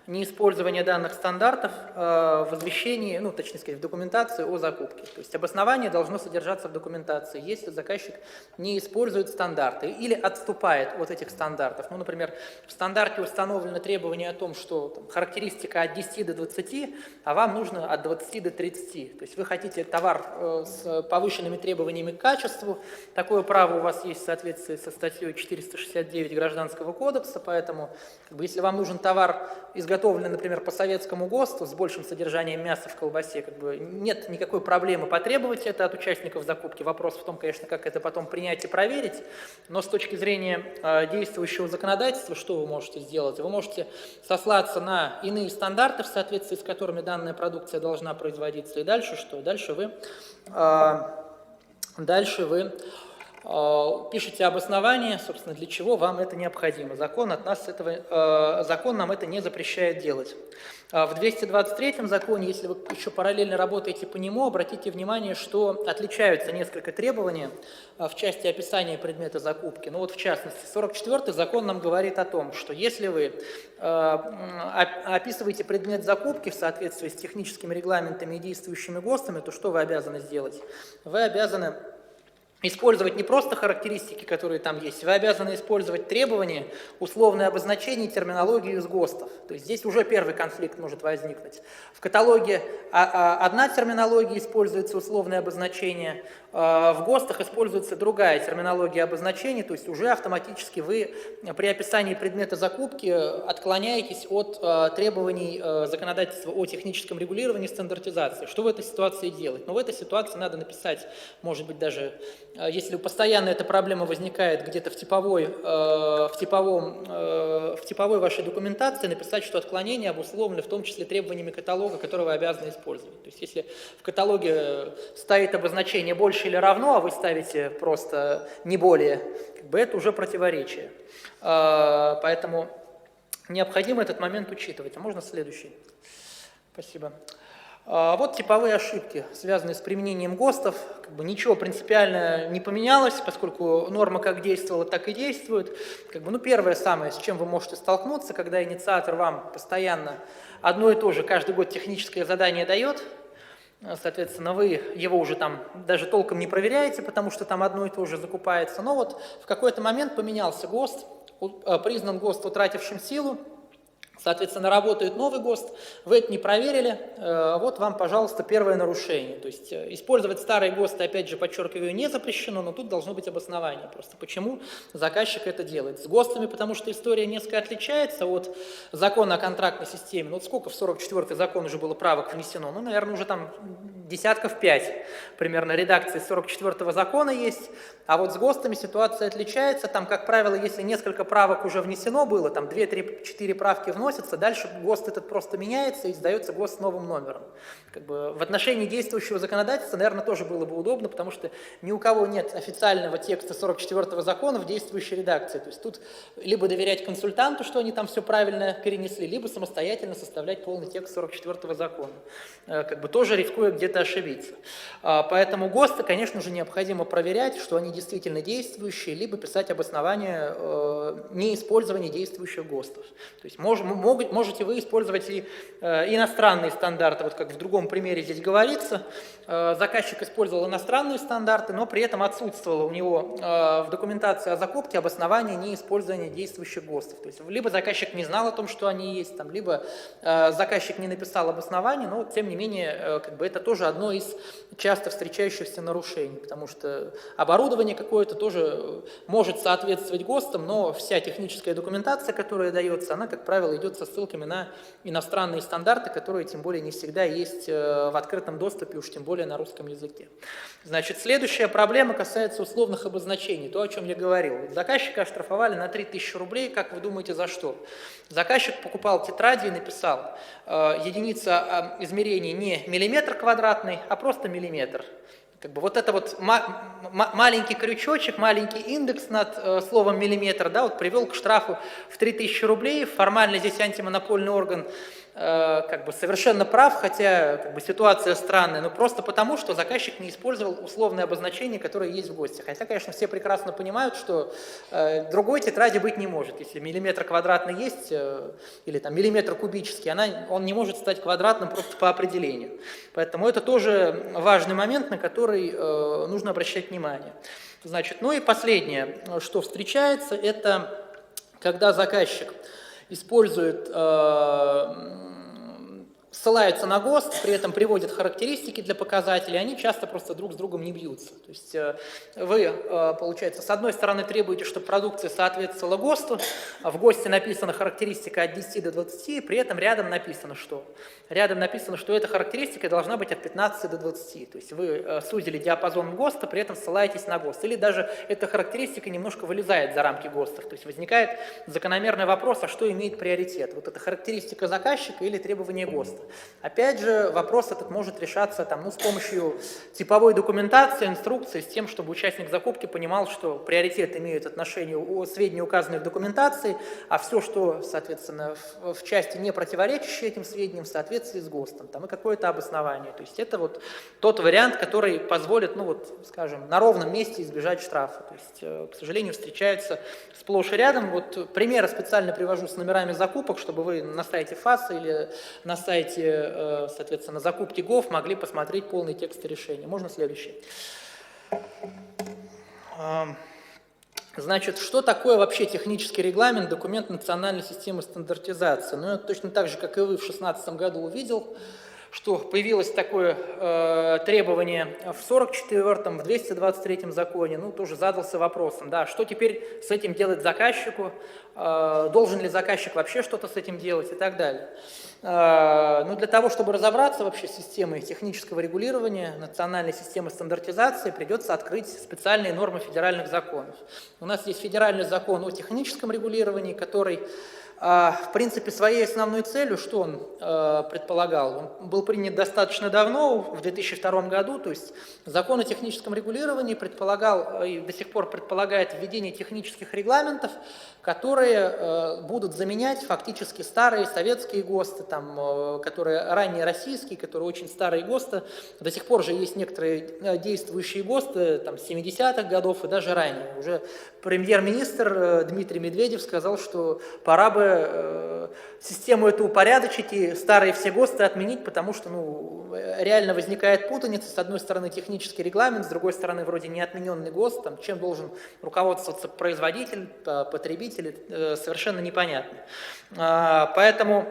неиспользования данных стандартов в извещении, ну, точнее сказать, в документации о закупке. То есть обоснование должно содержаться в документации, если заказчик не использует стандарты или отступает от этих стандартов. Ну, например, в стандарте установлено требование о том, что там, характеристика от 10 до 20, а вам нужно от 20 до 30. То есть вы хотите товар с повышенными требованиями к качеству. Такое право у вас есть в соответствии со статьей 469 Гражданского кодекса, поэтому если вам нужен товар, изготовленный, например, по советскому ГОСТу с большим содержанием мяса в колбасе, нет никакой проблемы потребовать это от участников закупки. Вопрос в том, конечно, как это потом принять и проверить, но с точки зрения действующего законодательства, что вы можете сделать? Вы можете сослаться на иные стандарты, в соответствии с которыми данная продукция должна производиться, и дальше что? Дальше вы пишите обоснование, собственно, для чего вам это необходимо. Закон нам это не запрещает делать. В 223-м законе, если вы еще параллельно работаете по нему, обратите внимание, что отличаются несколько требований в части описания предмета закупки. Ну вот в частности, 44-й закон нам говорит о том, что если вы описываете предмет закупки в соответствии с техническими регламентами и действующими ГОСТами, то что вы обязаны сделать? Вы обязаны использовать не просто характеристики, которые там есть, вы обязаны использовать требования, условные обозначения, терминологию из ГОСТов. То есть здесь уже первый конфликт может возникнуть. В каталоге одна терминология используется, условное обозначение, в ГОСТах используется другая терминология обозначений, то есть уже автоматически вы при описании предмета закупки отклоняетесь от требований законодательства о техническом регулировании и стандартизации. Что в этой ситуации делать? Но в этой ситуации надо написать, может быть, даже если постоянно эта проблема возникает где-то в типовой вашей документации, написать, что отклонение обусловлено в том числе требованиями каталога, который вы обязаны использовать. То есть если в каталоге стоит обозначение больше или равно, а вы ставите просто не более, это уже противоречие. Поэтому необходимо этот момент учитывать. А можно следующий? Спасибо. Вот типовые ошибки, связанные с применением ГОСТов. Ничего принципиально не поменялось, поскольку норма как действовала, так и действует. Первое самое, с чем вы можете столкнуться, когда инициатор вам постоянно одно и то же каждый год техническое задание дает, соответственно, вы его уже там даже толком не проверяете, потому что там одно и то же закупается. Но вот в какой-то момент поменялся ГОСТ, признан ГОСТ утратившим силу, соответственно, работает новый ГОСТ, вы это не проверили, вот вам, пожалуйста, первое нарушение. То есть использовать старый ГОСТ, опять же, подчеркиваю, не запрещено, но тут должно быть обоснование просто, почему заказчик это делает. С ГОСТами, потому что история несколько отличается от закона о контрактной системе. Ну вот сколько в 44-й закон уже было правок внесено? Ну, наверное, уже там десятков 5 примерно редакций 44-го закона есть, а вот с ГОСТами ситуация отличается. Там, как правило, если несколько правок уже внесено было, там 2, 3, 4 правки вносятся, дальше ГОСТ этот просто меняется и издается ГОСТ с новым номером. В отношении действующего законодательства, наверное, тоже было бы удобно, потому что ни у кого нет официального текста 44-го закона в действующей редакции. То есть тут либо доверять консультанту, что они там все правильно перенесли, либо самостоятельно составлять полный текст 44-го закона. Тоже рискуя где-то ошибиться. Поэтому ГОСТы, конечно же, необходимо проверять, что они действительно действующие, либо писать обоснование неиспользования действующих ГОСТов. То есть можете вы использовать и иностранные стандарты, вот как в другом примере здесь говорится. Заказчик использовал иностранные стандарты, но при этом отсутствовало у него в документации о закупке обоснование неиспользования действующих ГОСТов. То есть либо заказчик не знал о том, что они есть, либо заказчик не написал обоснование, но тем не менее это тоже одно из часто встречающихся нарушений, потому что оборудование какое-то тоже может соответствовать ГОСТам, но вся техническая документация, которая дается, она, как правило, идет идет со ссылками на иностранные стандарты, которые тем более не всегда есть в открытом доступе, уж тем более на русском языке. Значит, следующая проблема касается условных обозначений, то, о чем я говорил. Заказчика оштрафовали на 3000 рублей, как вы думаете, за что? Заказчик покупал тетради и написал единица измерения не миллиметр квадратный, а просто миллиметр. Как бы вот это вот маленький крючочек, маленький индекс над словом миллиметр, да, вот привел к штрафу в 3000 рублей. Формально здесь антимонопольный орган как бы совершенно прав, хотя как бы ситуация странная, но просто потому, что заказчик не использовал условные обозначения, которые есть в ГОСТе. Хотя, конечно, все прекрасно понимают, что другой тетради быть не может. Если миллиметр квадратный есть, или там миллиметр кубический, он не может стать квадратным просто по определению. Поэтому это тоже важный момент, на который нужно обращать внимание. Значит, ну и последнее, что встречается, это когда заказчик использует, ссылаются на ГОСТ, при этом приводят характеристики для показателей, они часто просто друг с другом не бьются. То есть вы, получается, с одной стороны требуете, чтобы продукция соответствовала ГОСТу, а в ГОСТе написана характеристика от 10 до 20, при этом рядом написано, что? Рядом написано, что эта характеристика должна быть от 15 до 20. То есть вы сузили диапазон ГОСТа, при этом ссылаетесь на ГОСТ. Или даже эта характеристика немножко вылезает за рамки ГОСТов. То есть возникает закономерный вопрос, а что имеет приоритет? Вот эта характеристика заказчика или требования ГОСТа? Опять же, вопрос этот может решаться там, с помощью типовой документации, инструкции, с тем, чтобы участник закупки понимал, что приоритет имеет отношение сведения, указанные в документации, а все, что, соответственно, в части не противоречащее этим сведениям, в соответствии с ГОСТом, там и какое-то обоснование. То есть это вот тот вариант, который позволит, скажем, на ровном месте избежать штрафа. То есть, к сожалению, встречаются сплошь и рядом. Вот примеры специально привожу с номерами закупок, чтобы вы на сайте ФАСа или на сайте, соответственно, закупки ГОВ могли посмотреть полный текст решения. Можно следующий. Значит, что такое вообще технический регламент, документ национальной системы стандартизации? Ну, я точно так же, как и вы, в 2016 году увидел, что появилось такое требование в 44-м, в 223-м законе, тоже задался вопросом, да, что теперь с этим делать заказчику, должен ли заказчик вообще что-то с этим делать и так далее. Но для того, чтобы разобраться вообще с системой технического регулирования, национальной системы стандартизации, придется открыть специальные нормы федеральных законов. У нас есть федеральный закон о техническом регулировании, который в принципе, своей основной целью, что он предполагал? Он был принят достаточно давно, в 2002 году, то есть закон о техническом регулировании предполагал и до сих пор предполагает введение технических регламентов, которые будут заменять фактически старые советские ГОСТы, которые ранее российские, которые очень старые ГОСТы. До сих пор же есть некоторые действующие ГОСТы 70-х годов и даже ранее. Уже премьер-министр Дмитрий Медведев сказал, что пора бы систему эту упорядочить и старые все ГОСТы отменить, потому что реально возникает путаница. С одной стороны технический регламент, с другой стороны вроде не отмененный ГОСТ, чем должен руководствоваться производитель, потребитель, совершенно непонятно. Поэтому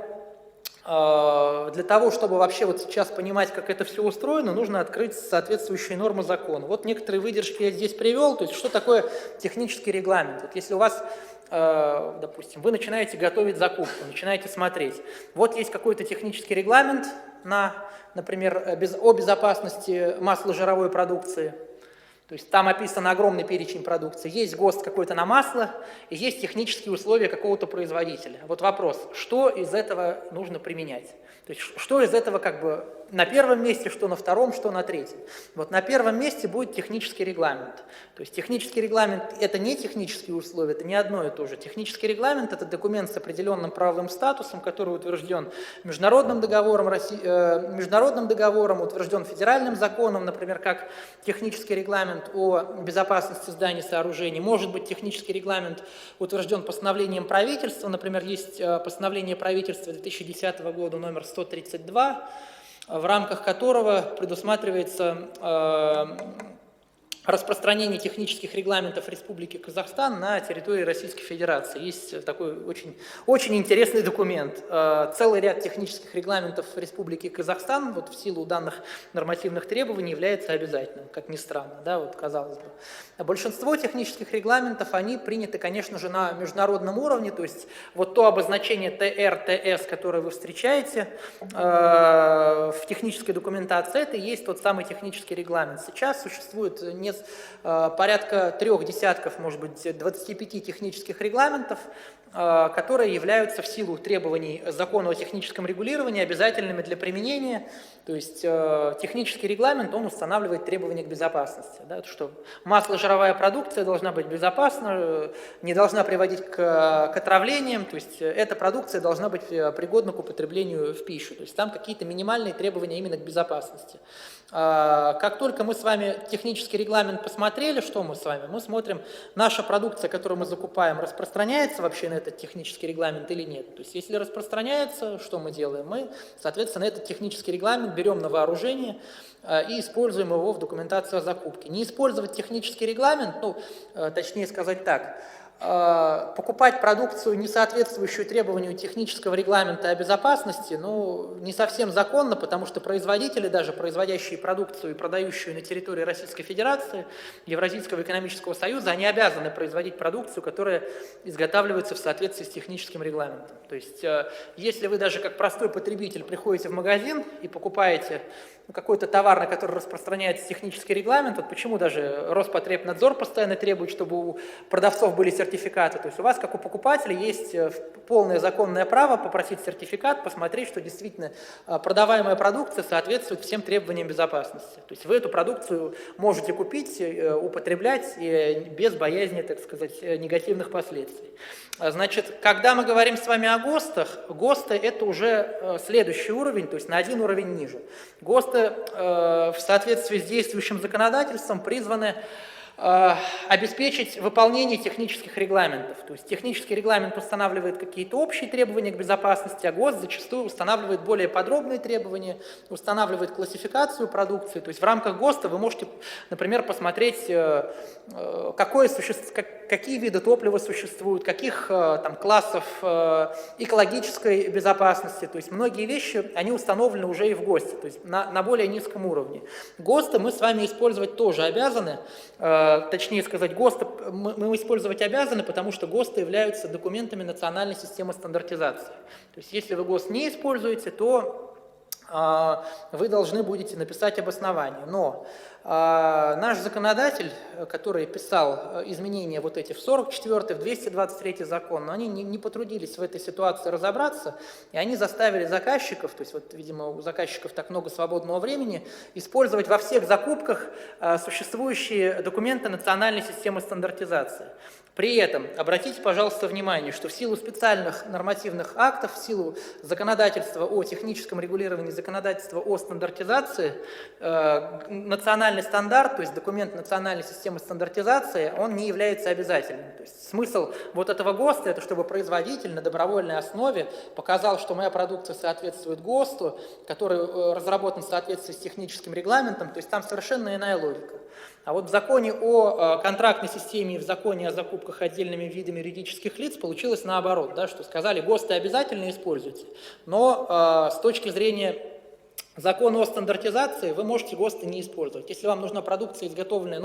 для того, чтобы вообще вот сейчас понимать, как это все устроено, нужно открыть соответствующие нормы закона. Вот некоторые выдержки я здесь привел, то есть что такое технический регламент. Вот если у вас, допустим, вы начинаете готовить закупку, начинаете смотреть, вот есть какой-то технический регламент например, о безопасности масложировой продукции. То есть там описан огромный перечень продукции, есть ГОСТ какой-то на масло, и есть технические условия какого-то производителя. Вот вопрос, что из этого нужно применять? То есть что из этого на первом месте, что на втором, что на третьем? Вот на первом месте будет технический регламент. То есть технический регламент – это не технические условия, это не одно и то же. Технический регламент – это документ с определенным правовым статусом, который утвержден международным договором, утвержден федеральным законом, например, как технический регламент о безопасности зданий и сооружений. Может быть, технический регламент утвержден постановлением правительства, например, есть постановление правительства 2010 года номер 132, в рамках которого предусматривается распространение технических регламентов Республики Казахстан на территории Российской Федерации. Есть такой очень интересный документ. Целый ряд технических регламентов Республики Казахстан вот в силу данных нормативных требований является обязательным, как ни странно, да, вот казалось бы. Большинство технических регламентов, они приняты, конечно же, на международном уровне, то есть вот то обозначение ТР, ТС, которое вы встречаете в технической документации, это и есть тот самый технический регламент. Сейчас существует порядка 3 десятков, может быть, 25 технических регламентов, которые являются в силу требований закона о техническом регулировании обязательными для применения. То есть технический регламент, он устанавливает требования к безопасности. Да, что масло-жировая продукция должна быть безопасна, не должна приводить к отравлениям, то есть эта продукция должна быть пригодна к употреблению в пищу. То есть там какие-то минимальные требования именно к безопасности. Как только мы с вами технический регламент посмотрели, что мы с вами? Мы смотрим, наша продукция, которую мы закупаем, распространяется вообще на этот технический регламент или нет. То есть если распространяется, что мы делаем? Мы, соответственно, этот технический регламент берем на вооружение и используем его в документации о закупке. Не использовать технический регламент, точнее сказать так, покупать продукцию, не соответствующую требованию технического регламента о безопасности, не совсем законно, потому что производители, даже производящие продукцию и продающие на территории Российской Федерации, Евразийского экономического союза, они обязаны производить продукцию, которая изготавливается в соответствии с техническим регламентом. То есть, если вы даже как простой потребитель приходите в магазин и покупаете какой-то товар, на который распространяется технический регламент, вот почему даже Роспотребнадзор постоянно требует, чтобы у продавцов были сертификаты. То есть у вас, как у покупателя, есть полное законное право попросить сертификат, посмотреть, что действительно продаваемая продукция соответствует всем требованиям безопасности. То есть вы эту продукцию можете купить, употреблять без боязни, так сказать, негативных последствий. Значит, когда мы говорим с вами о ГОСТах, ГОСТы – это уже следующий уровень, то есть на один уровень ниже. ГОСТы в соответствии с действующим законодательством призваны обеспечить выполнение технических регламентов. То есть технический регламент устанавливает какие-то общие требования к безопасности, а ГОСТ зачастую устанавливает более подробные требования, устанавливает классификацию продукции. То есть в рамках ГОСТа вы можете, например, посмотреть, какие виды топлива существуют, каких там, классов экологической безопасности. То есть многие вещи, они установлены уже и в ГОСТе, то есть на более низком уровне. ГОСТы мы с вами использовать тоже обязаны. Точнее сказать, ГОСТы мы использовать обязаны, потому что ГОСТы являются документами национальной системы стандартизации. То есть если вы ГОСТ не используете, то вы должны будете написать обоснование. Но наш законодатель, который писал изменения вот эти в 44-й, в 223-й закон, но они не потрудились в этой ситуации разобраться, и они заставили заказчиков, то есть вот, видимо, у заказчиков так много свободного времени, использовать во всех закупках существующие документы национальной системы стандартизации. При этом обратите, пожалуйста, внимание, что в силу специальных нормативных актов, в силу законодательства о техническом регулировании, законодательства о стандартизации, национальный стандарт, то есть документ национальной системы стандартизации, он не является обязательным. То есть смысл вот этого ГОСТа – это чтобы производитель на добровольной основе показал, что моя продукция соответствует ГОСТу, который разработан в соответствии с техническим регламентом, то есть там совершенно иная логика. А вот в законе о контрактной системе и в законе о закупках отдельными видами юридических лиц получилось наоборот, да, что сказали, ГОСТы обязательно используйте, но с точки зрения закона о стандартизации вы можете ГОСТы не использовать. Если вам нужна продукция, изготовленная,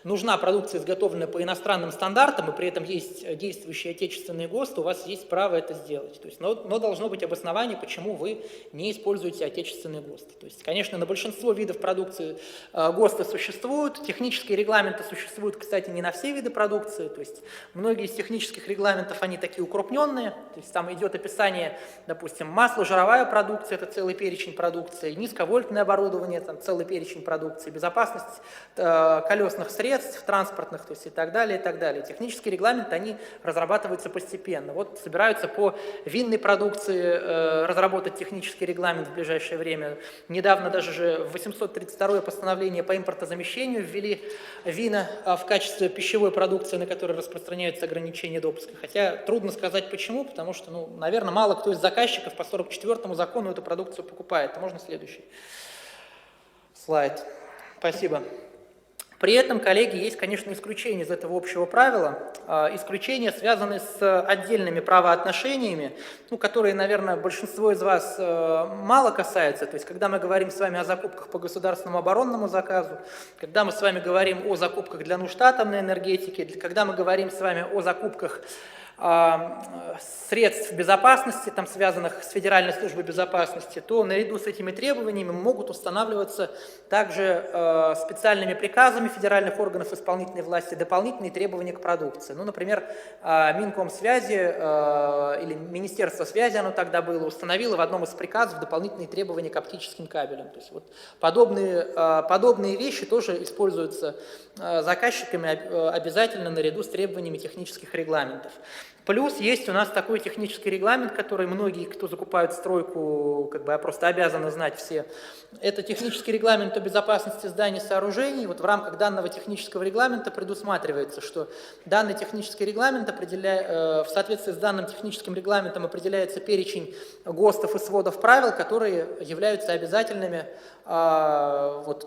нужна продукция, изготовленная по иностранным стандартам, и при этом есть действующие отечественные ГОСТы, у вас есть право это сделать. То есть, но должно быть обоснование, почему вы не используете отечественные ГОСТы. То есть, конечно, на большинство видов продукции ГОСТы существуют, технические регламенты существуют, кстати, не на все виды продукции. То есть, многие из технических регламентов, они такие укрупненные, то есть, там идет описание, допустим, масло-жировая продукция, это целый перечень продукции, низковольтное оборудование, там целый перечень продукции, безопасность колесных средств, транспортных, то есть и так далее, и так далее. Технические регламенты, они разрабатываются постепенно. Вот собираются по винной продукции разработать технический регламент в ближайшее время. Недавно даже же в 832-е постановление по импортозамещению ввели вина в качестве пищевой продукции, на которой распространяются ограничения допуска. Хотя трудно сказать почему, потому что, наверное, мало кто из заказчиков по 44-му закону эту продукцию покупает. Можно следующий слайд. Спасибо. При этом, коллеги, есть, конечно, исключения из этого общего правила. Исключения связаны с отдельными правоотношениями, ну, которые, наверное, большинство из вас мало касается. То есть, когда мы говорим с вами о закупках по государственному оборонному заказу, когда мы с вами говорим о закупках для нужд атомной энергетики, когда мы говорим с вами о закупках средств безопасности, там, связанных с Федеральной службой безопасности, то наряду с этими требованиями могут устанавливаться также специальными приказами федеральных органов исполнительной власти дополнительные требования к продукции. Ну, например, Минкомсвязи или Министерство связи, оно тогда было, установило в одном из приказов дополнительные требования к оптическим кабелям. То есть вот подобные вещи тоже используются заказчиками обязательно наряду с требованиями технических регламентов. Плюс есть у нас такой технический регламент, который многие, кто закупают стройку, как бы просто обязаны знать все. Это технический регламент о безопасности зданий и сооружений. Вот в рамках данного технического регламента предусматривается, что данный технический регламент в соответствии с данным техническим регламентом определяется перечень ГОСТов и сводов правил, которые являются обязательными. То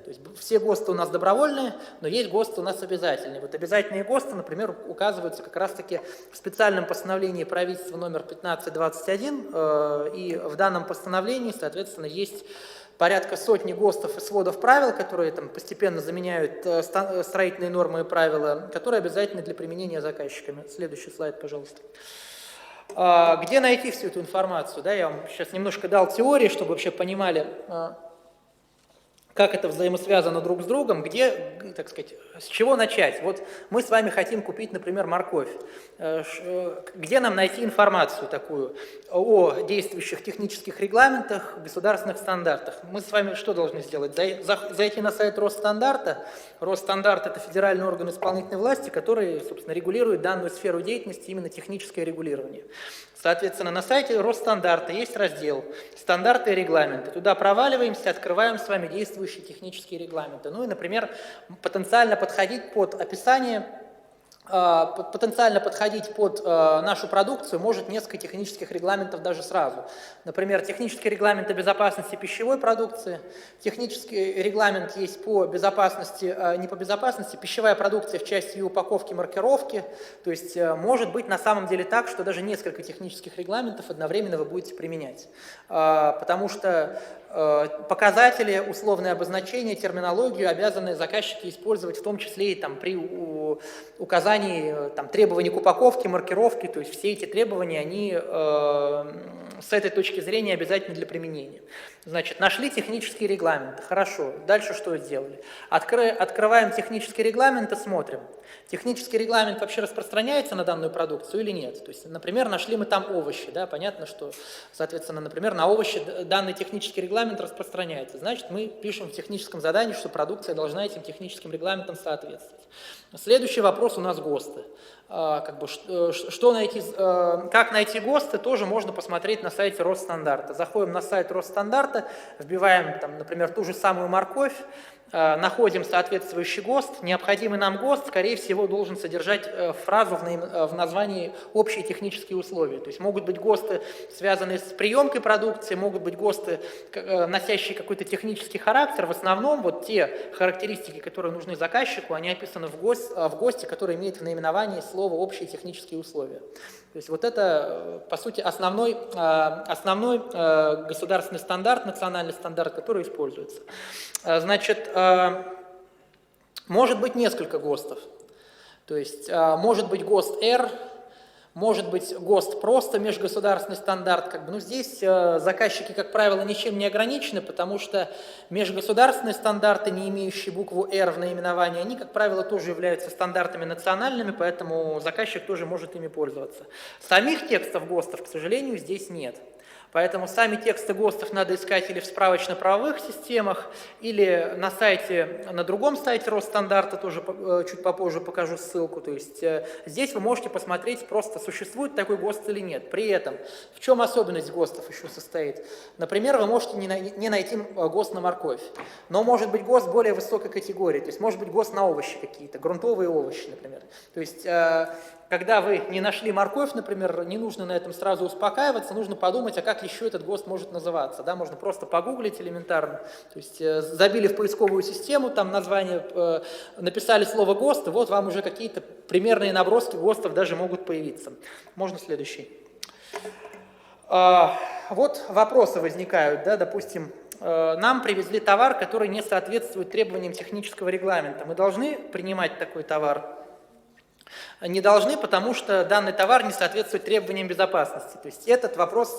есть все ГОСТы у нас добровольные, но есть ГОСТы у нас обязательные. Вот обязательные ГОСТы, например, указываются как раз-таки в специальном постановлении правительства номер 1521, и в данном постановлении, соответственно, есть порядка сотни ГОСТов и сводов правил, которые там постепенно заменяют строительные нормы и правила, которые обязательны для применения заказчиками. Следующий слайд, пожалуйста. Где найти всю эту информацию? Да, я вам сейчас немножко дал теории, чтобы вообще понимали, как это взаимосвязано друг с другом, где, так сказать, с чего начать. Вот мы с вами хотим купить, например, морковь. Где нам найти информацию такую о действующих технических регламентах, государственных стандартах? Мы с вами что должны сделать? Зайти на сайт Росстандарта. Росстандарт – это федеральный орган исполнительной власти, который, собственно, регулирует данную сферу деятельности, именно техническое регулирование. Соответственно, на сайте Росстандарта есть раздел «Стандарты и регламенты». Туда проваливаемся, открываем с вами действующие технические регламенты. Ну и, например, потенциально подходить под описание, нашу продукцию может несколько технических регламентов даже сразу. Например, технический регламент о безопасности пищевой продукции, технический регламент есть по безопасности, не по безопасности, пищевая продукция в части ее упаковки, маркировки. То есть может быть на самом деле так, что даже несколько технических регламентов одновременно вы будете применять. Потому что показатели, условные обозначения, терминологию обязаны заказчики использовать, в том числе и там, при указании требований к упаковке, маркировке. То есть все эти требования, они с этой точки зрения обязательны для применения. Значит, нашли технические регламенты. Хорошо. Дальше что сделали? Открываем технический регламент и смотрим. Технический регламент вообще распространяется на данную продукцию или нет? То есть, например, нашли мы там овощи. Да? Понятно, что, соответственно, например, на овощи данный технический регламент распространяется. Значит, мы пишем в техническом задании, что продукция должна этим техническим регламентам соответствовать. Следующий вопрос у нас ГОСТы. Как найти ГОСТы, тоже можно посмотреть на сайте Росстандарта. Заходим на сайт Росстандарта, вбиваем, например, ту же самую морковь, находим соответствующий ГОСТ. Необходимый нам ГОСТ, скорее всего, должен содержать фразу в названии «Общие технические условия». То есть могут быть ГОСТы, связанные с приемкой продукции, могут быть ГОСТы, носящие какой-то технический характер. В основном вот те характеристики, которые нужны заказчику, они описаны в ГОСТе, который имеет в наименовании слово «Общие технические условия». То есть вот это, по сути, основной государственный стандарт, национальный стандарт, который используется. Значит, может быть несколько ГОСТов. То есть может быть ГОСТ Р, может быть ГОСТ просто межгосударственный стандарт. Здесь заказчики, как правило, ничем не ограничены, потому что межгосударственные стандарты, не имеющие букву Р в наименовании, они, как правило, тоже являются стандартами национальными, поэтому заказчик тоже может ими пользоваться. Самих текстов ГОСТов, к сожалению, здесь нет. Поэтому сами тексты ГОСТов надо искать или в справочно-правовых системах, или на другом сайте Росстандарта, тоже чуть попозже покажу ссылку. То есть здесь вы можете посмотреть, просто существует такой ГОСТ или нет. При этом, в чем особенность ГОСТов еще состоит? Например, вы можете не найти ГОСТ на морковь, но может быть ГОСТ более высокой категории, то есть может быть ГОСТ на овощи какие-то, грунтовые овощи, например. То есть когда вы не нашли морковь, например, не нужно на этом сразу успокаиваться, нужно подумать, а как еще этот ГОСТ может называться. Да? Можно просто погуглить элементарно, то есть забили в поисковую систему, там название, написали слово ГОСТ, и вот вам уже какие-то примерные наброски ГОСТов даже могут появиться. Можно следующий. Вот вопросы возникают, да, допустим, нам привезли товар, который не соответствует требованиям технического регламента. Мы должны принимать такой товар? Не должны, потому что данный товар не соответствует требованиям безопасности. То есть этот вопрос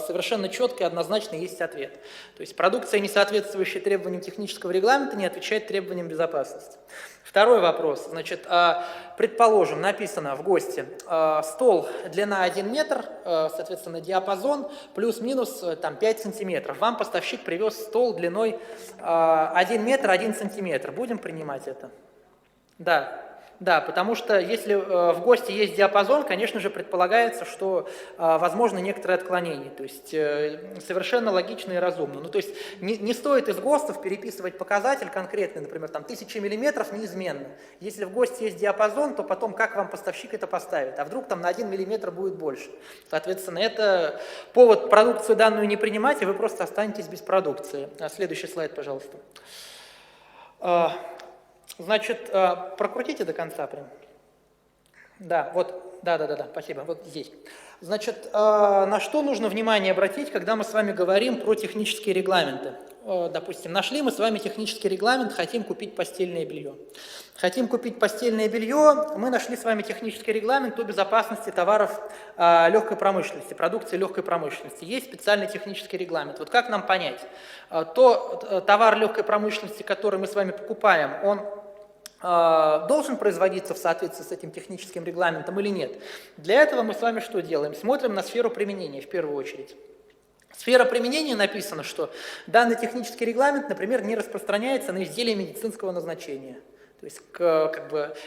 совершенно четко и однозначно есть ответ. То есть продукция, не соответствующая требованиям технического регламента, не отвечает требованиям безопасности. Второй вопрос. Значит, предположим, написано в ГОСТе, стол длина 1 метр, соответственно, диапазон плюс-минус там, 5 сантиметров. Вам поставщик привез стол длиной 1 метр 1 сантиметр. Будем принимать это? Да. Да, потому что если в ГОСТе есть диапазон, конечно же, предполагается, что возможно некоторые отклонения. То есть совершенно логично и разумно. Ну, то есть не стоит из ГОСТов переписывать показатель конкретный, например, там 1000 миллиметров неизменно. Если в ГОСТе есть диапазон, то потом как вам поставщик это поставит? А вдруг там на 1 миллиметр будет больше? Соответственно, это повод продукцию данную не принимать, и вы просто останетесь без продукции. Следующий слайд, пожалуйста. Значит, прокрутите до конца прям. Да, вот, да, спасибо, вот здесь. Значит, на что нужно внимание обратить, когда мы с вами говорим про технические регламенты? Допустим, нашли мы с вами технический регламент, хотим купить постельное белье. Хотим купить постельное белье, мы нашли с вами технический регламент по безопасности товаров легкой промышленности, продукции легкой промышленности. Есть специальный технический регламент. Вот как нам понять, товар легкой промышленности, который мы с вами покупаем, он должен производиться в соответствии с этим техническим регламентом или нет? Для этого мы с вами что делаем? Смотрим на сферу применения в первую очередь. Сфера применения написано, что данный технический регламент, например, не распространяется на изделия медицинского назначения. То есть,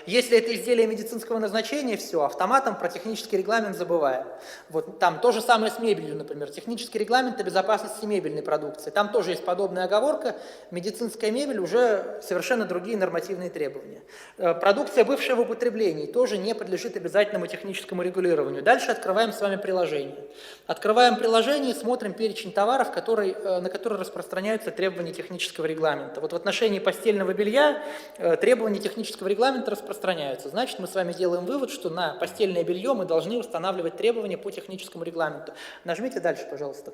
если это изделие медицинского назначения, все, автоматом про технический регламент забываем. Вот там то же самое с мебелью, например, технический регламент о безопасности мебельной продукции. Там тоже есть подобная оговорка, медицинская мебель уже совершенно другие нормативные требования. Продукция, бывшая в употреблении, тоже не подлежит обязательному техническому регулированию. Дальше открываем с вами приложение. Открываем приложение и смотрим перечень товаров, на которые распространяются требования технического регламента. Вот в отношении постельного белья требования технического регламента распространяются. Значит, мы с вами делаем вывод, что на постельное белье мы должны устанавливать требования по техническому регламенту. Нажмите дальше, пожалуйста.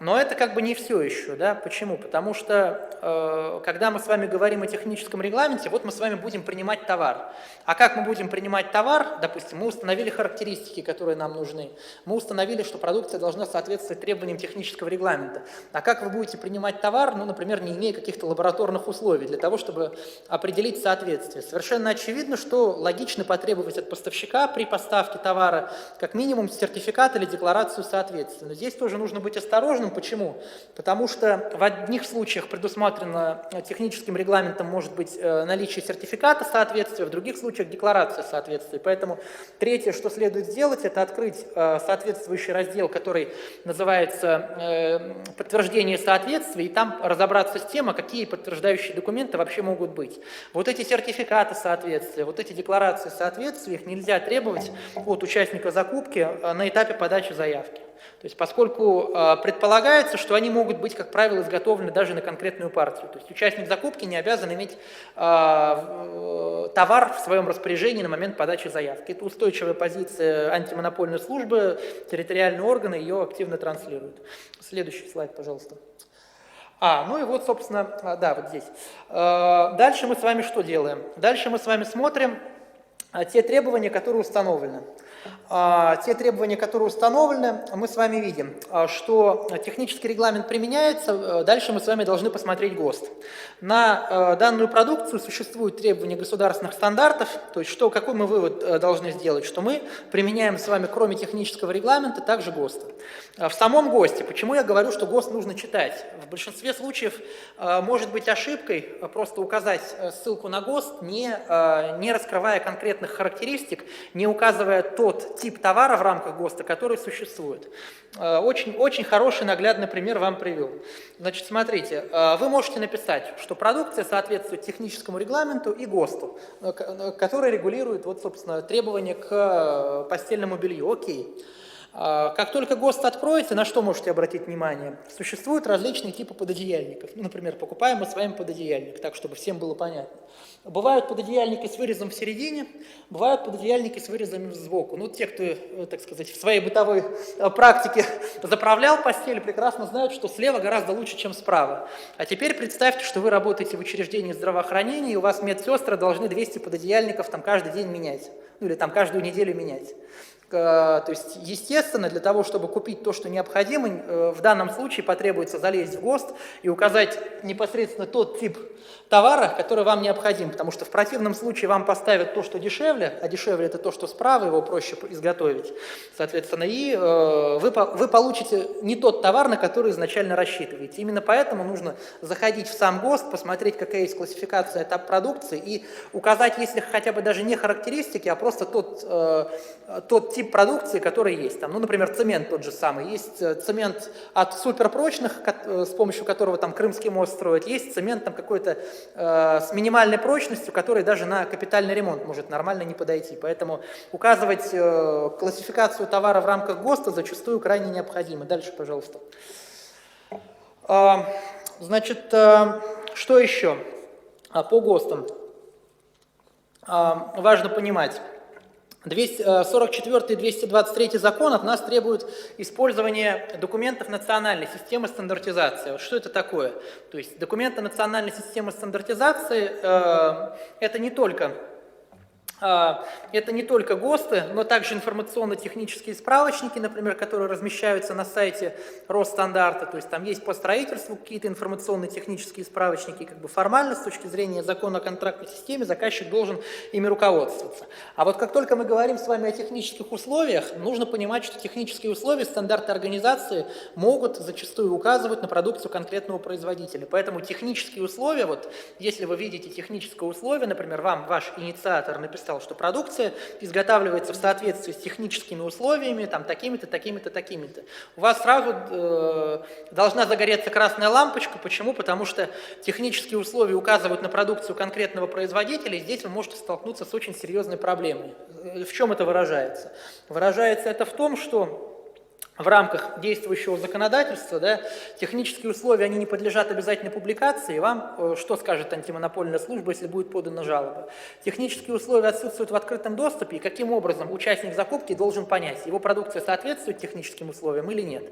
Но это как бы не все еще, да? Почему? Потому что, когда мы с вами говорим о техническом регламенте, вот мы с вами будем принимать товар. А как мы будем принимать товар? Допустим, мы установили характеристики, которые нам нужны. Мы установили, что продукция должна соответствовать требованиям технического регламента. А как вы будете принимать товар, ну, например, не имея каких-то лабораторных условий, для того, чтобы определить соответствие? Совершенно очевидно, что логично потребовать от поставщика при поставке товара как минимум сертификат или декларацию соответствия. Но здесь тоже нужно быть осторожным. Почему? Потому что в одних случаях предусмотрено техническим регламентом может быть наличие сертификата соответствия, в других случаях декларация соответствия. Поэтому третье, что следует сделать, это открыть соответствующий раздел, который называется «Подтверждение соответствия», и там разобраться с тем, какие подтверждающие документы вообще могут быть. Вот эти сертификаты соответствия, вот эти декларации соответствия, их нельзя требовать от участника закупки на этапе подачи заявки. То есть, поскольку предполагается, что они могут быть, как правило, изготовлены даже на конкретную партию. То есть участник закупки не обязан иметь товар в своем распоряжении на момент подачи заявки. Это устойчивая позиция антимонопольной службы, территориальные органы ее активно транслируют. Следующий слайд, пожалуйста. Ну и вот, собственно, да, вот здесь. Дальше мы с вами что делаем? Дальше мы с вами смотрим те требования, которые установлены. Те требования, которые установлены, мы с вами видим, что технический регламент применяется, дальше мы с вами должны посмотреть ГОСТ. На данную продукцию существуют требования государственных стандартов, то есть какой мы вывод должны сделать, что мы применяем с вами, кроме технического регламента, также ГОСТ. В самом ГОСТе, почему я говорю, что ГОСТ нужно читать? В большинстве случаев может быть ошибкой просто указать ссылку на ГОСТ, не раскрывая конкретных характеристик, не указывая тот тот тип товара в рамках ГОСТа, который существует. Очень хороший наглядный пример вам привел. Значит, смотрите, вы можете написать, что продукция соответствует техническому регламенту и ГОСТу, который регулирует, вот, собственно, требования к постельному белью. Окей. Как только ГОСТ откроете, на что можете обратить внимание? Существуют различные типы пододеяльников. Ну, например, покупаем мы с вами пододеяльник, так, чтобы всем было понятно. Бывают пододеяльники с вырезом в середине, бывают пододеяльники с вырезами сбоку. Ну, те, кто, так сказать, в своей бытовой практике заправлял постель, прекрасно знают, что слева гораздо лучше, чем справа. А теперь представьте, что вы работаете в учреждении здравоохранения, и у вас медсестры должны 200 пододеяльников там каждый день менять, ну, или там каждую неделю менять. То есть, естественно, для того, чтобы купить то, что необходимо, в данном случае потребуется залезть в ГОСТ и указать непосредственно тот тип товара, который вам необходим, потому что в противном случае вам поставят то, что дешевле, а дешевле это то, что справа, его проще изготовить, соответственно, и вы получите не тот товар, на который изначально рассчитываете. Именно поэтому нужно заходить в сам ГОСТ, посмотреть, какая есть классификация продукции и указать, если хотя бы даже не характеристики, а просто тот тип продукции, который есть. Там, ну, например, цемент тот же самый. Есть цемент от суперпрочных, с помощью которого там Крымский мост строят. Есть цемент там какой-то с минимальной прочностью, который даже на капитальный ремонт может нормально не подойти. Поэтому указывать классификацию товара в рамках ГОСТа зачастую крайне необходимо. Дальше, пожалуйста. Значит, что еще по ГОСТам? Важно понимать. 44 и 223 закон от нас требуют использования документов национальной системы стандартизации. Вот что это такое? То есть документы национальной системы стандартизации это не только ГОСТы, но также информационно-технические справочники, например, которые размещаются на сайте Росстандарта. То есть там есть по строительству какие-то информационно-технические справочники. Как бы формально, с точки зрения закона о контрактной системе, заказчик должен ими руководствоваться. А вот как только мы говорим с вами о технических условиях, нужно понимать, что технические условия, стандарты организации могут зачастую указывать на продукцию конкретного производителя. Поэтому технические условия, вот если вы видите техническое условие, например, вам ваш инициатор написал, что продукция изготавливается в соответствии с техническими условиями, там, такими-то, такими-то, такими-то. У вас сразу должна загореться красная лампочка. Почему? Потому что технические условия указывают на продукцию конкретного производителя, и здесь вы можете столкнуться с очень серьезной проблемой. В чем это выражается? Выражается это в том, что в рамках действующего законодательства, да, технические условия, они не подлежат обязательной публикации. Вам что скажет антимонопольная служба, если будет подана жалоба? Технические условия отсутствуют в открытом доступе, и каким образом участник закупки должен понять, его продукция соответствует техническим условиям или нет.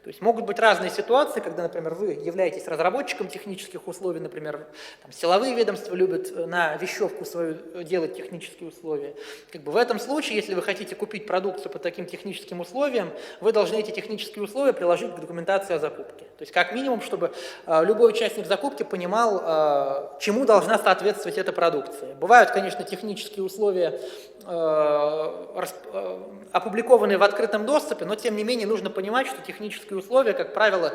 То есть могут быть разные ситуации, когда, например, вы являетесь разработчиком технических условий, например, там, силовые ведомства любят на вещевку свою делать технические условия. Как бы в этом случае, если вы хотите купить продукцию по таким техническим условиям, вы должны эти технические условия приложить к документации о закупке. То есть как минимум, чтобы любой участник закупки понимал, чему должна соответствовать эта продукция. Бывают, конечно, технические условия, опубликованные в открытом доступе, но тем не менее нужно понимать, что технические условия, как правило,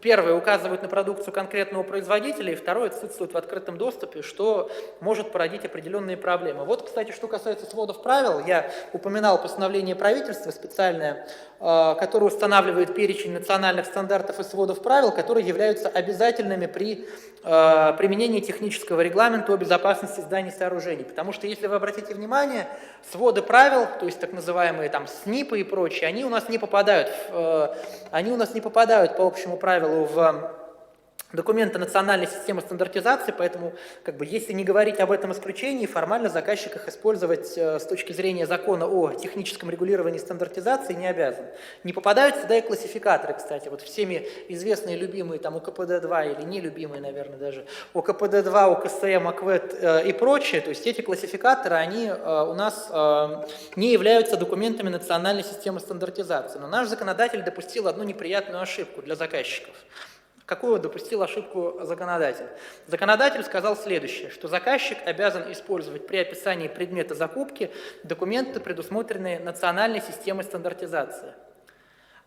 первое указывают на продукцию конкретного производителя, и второе отсутствует в открытом доступе, что может породить определенные проблемы. Вот, кстати, что касается сводов правил, я упоминал постановление правительства специальное, которое устанавливает перечень национальных стандартов и сводов правил, которые являются обязательными при применении технического регламента о безопасности зданий и сооружений. Потому что, если вы обратите внимание, своды правил, то есть так называемые там СНИПы и прочие, они у нас не попадают по общему правилу в документы национальной системы стандартизации, поэтому, как бы, если не говорить об этом исключении, формально заказчик их использовать с точки зрения закона о техническом регулировании стандартизации не обязан. Не попадают сюда и классификаторы, кстати, вот всеми известные, любимые там ОКПД-2 или нелюбимые, наверное, даже ОКПД-2, ОКСМ, ОКВЭД и прочее, то есть эти классификаторы, они у нас не являются документами национальной системы стандартизации. Но наш законодатель допустил одну неприятную ошибку для заказчиков. Какую допустил ошибку законодатель? Законодатель сказал следующее, что заказчик обязан использовать при описании предмета закупки документы, предусмотренные национальной системой стандартизации.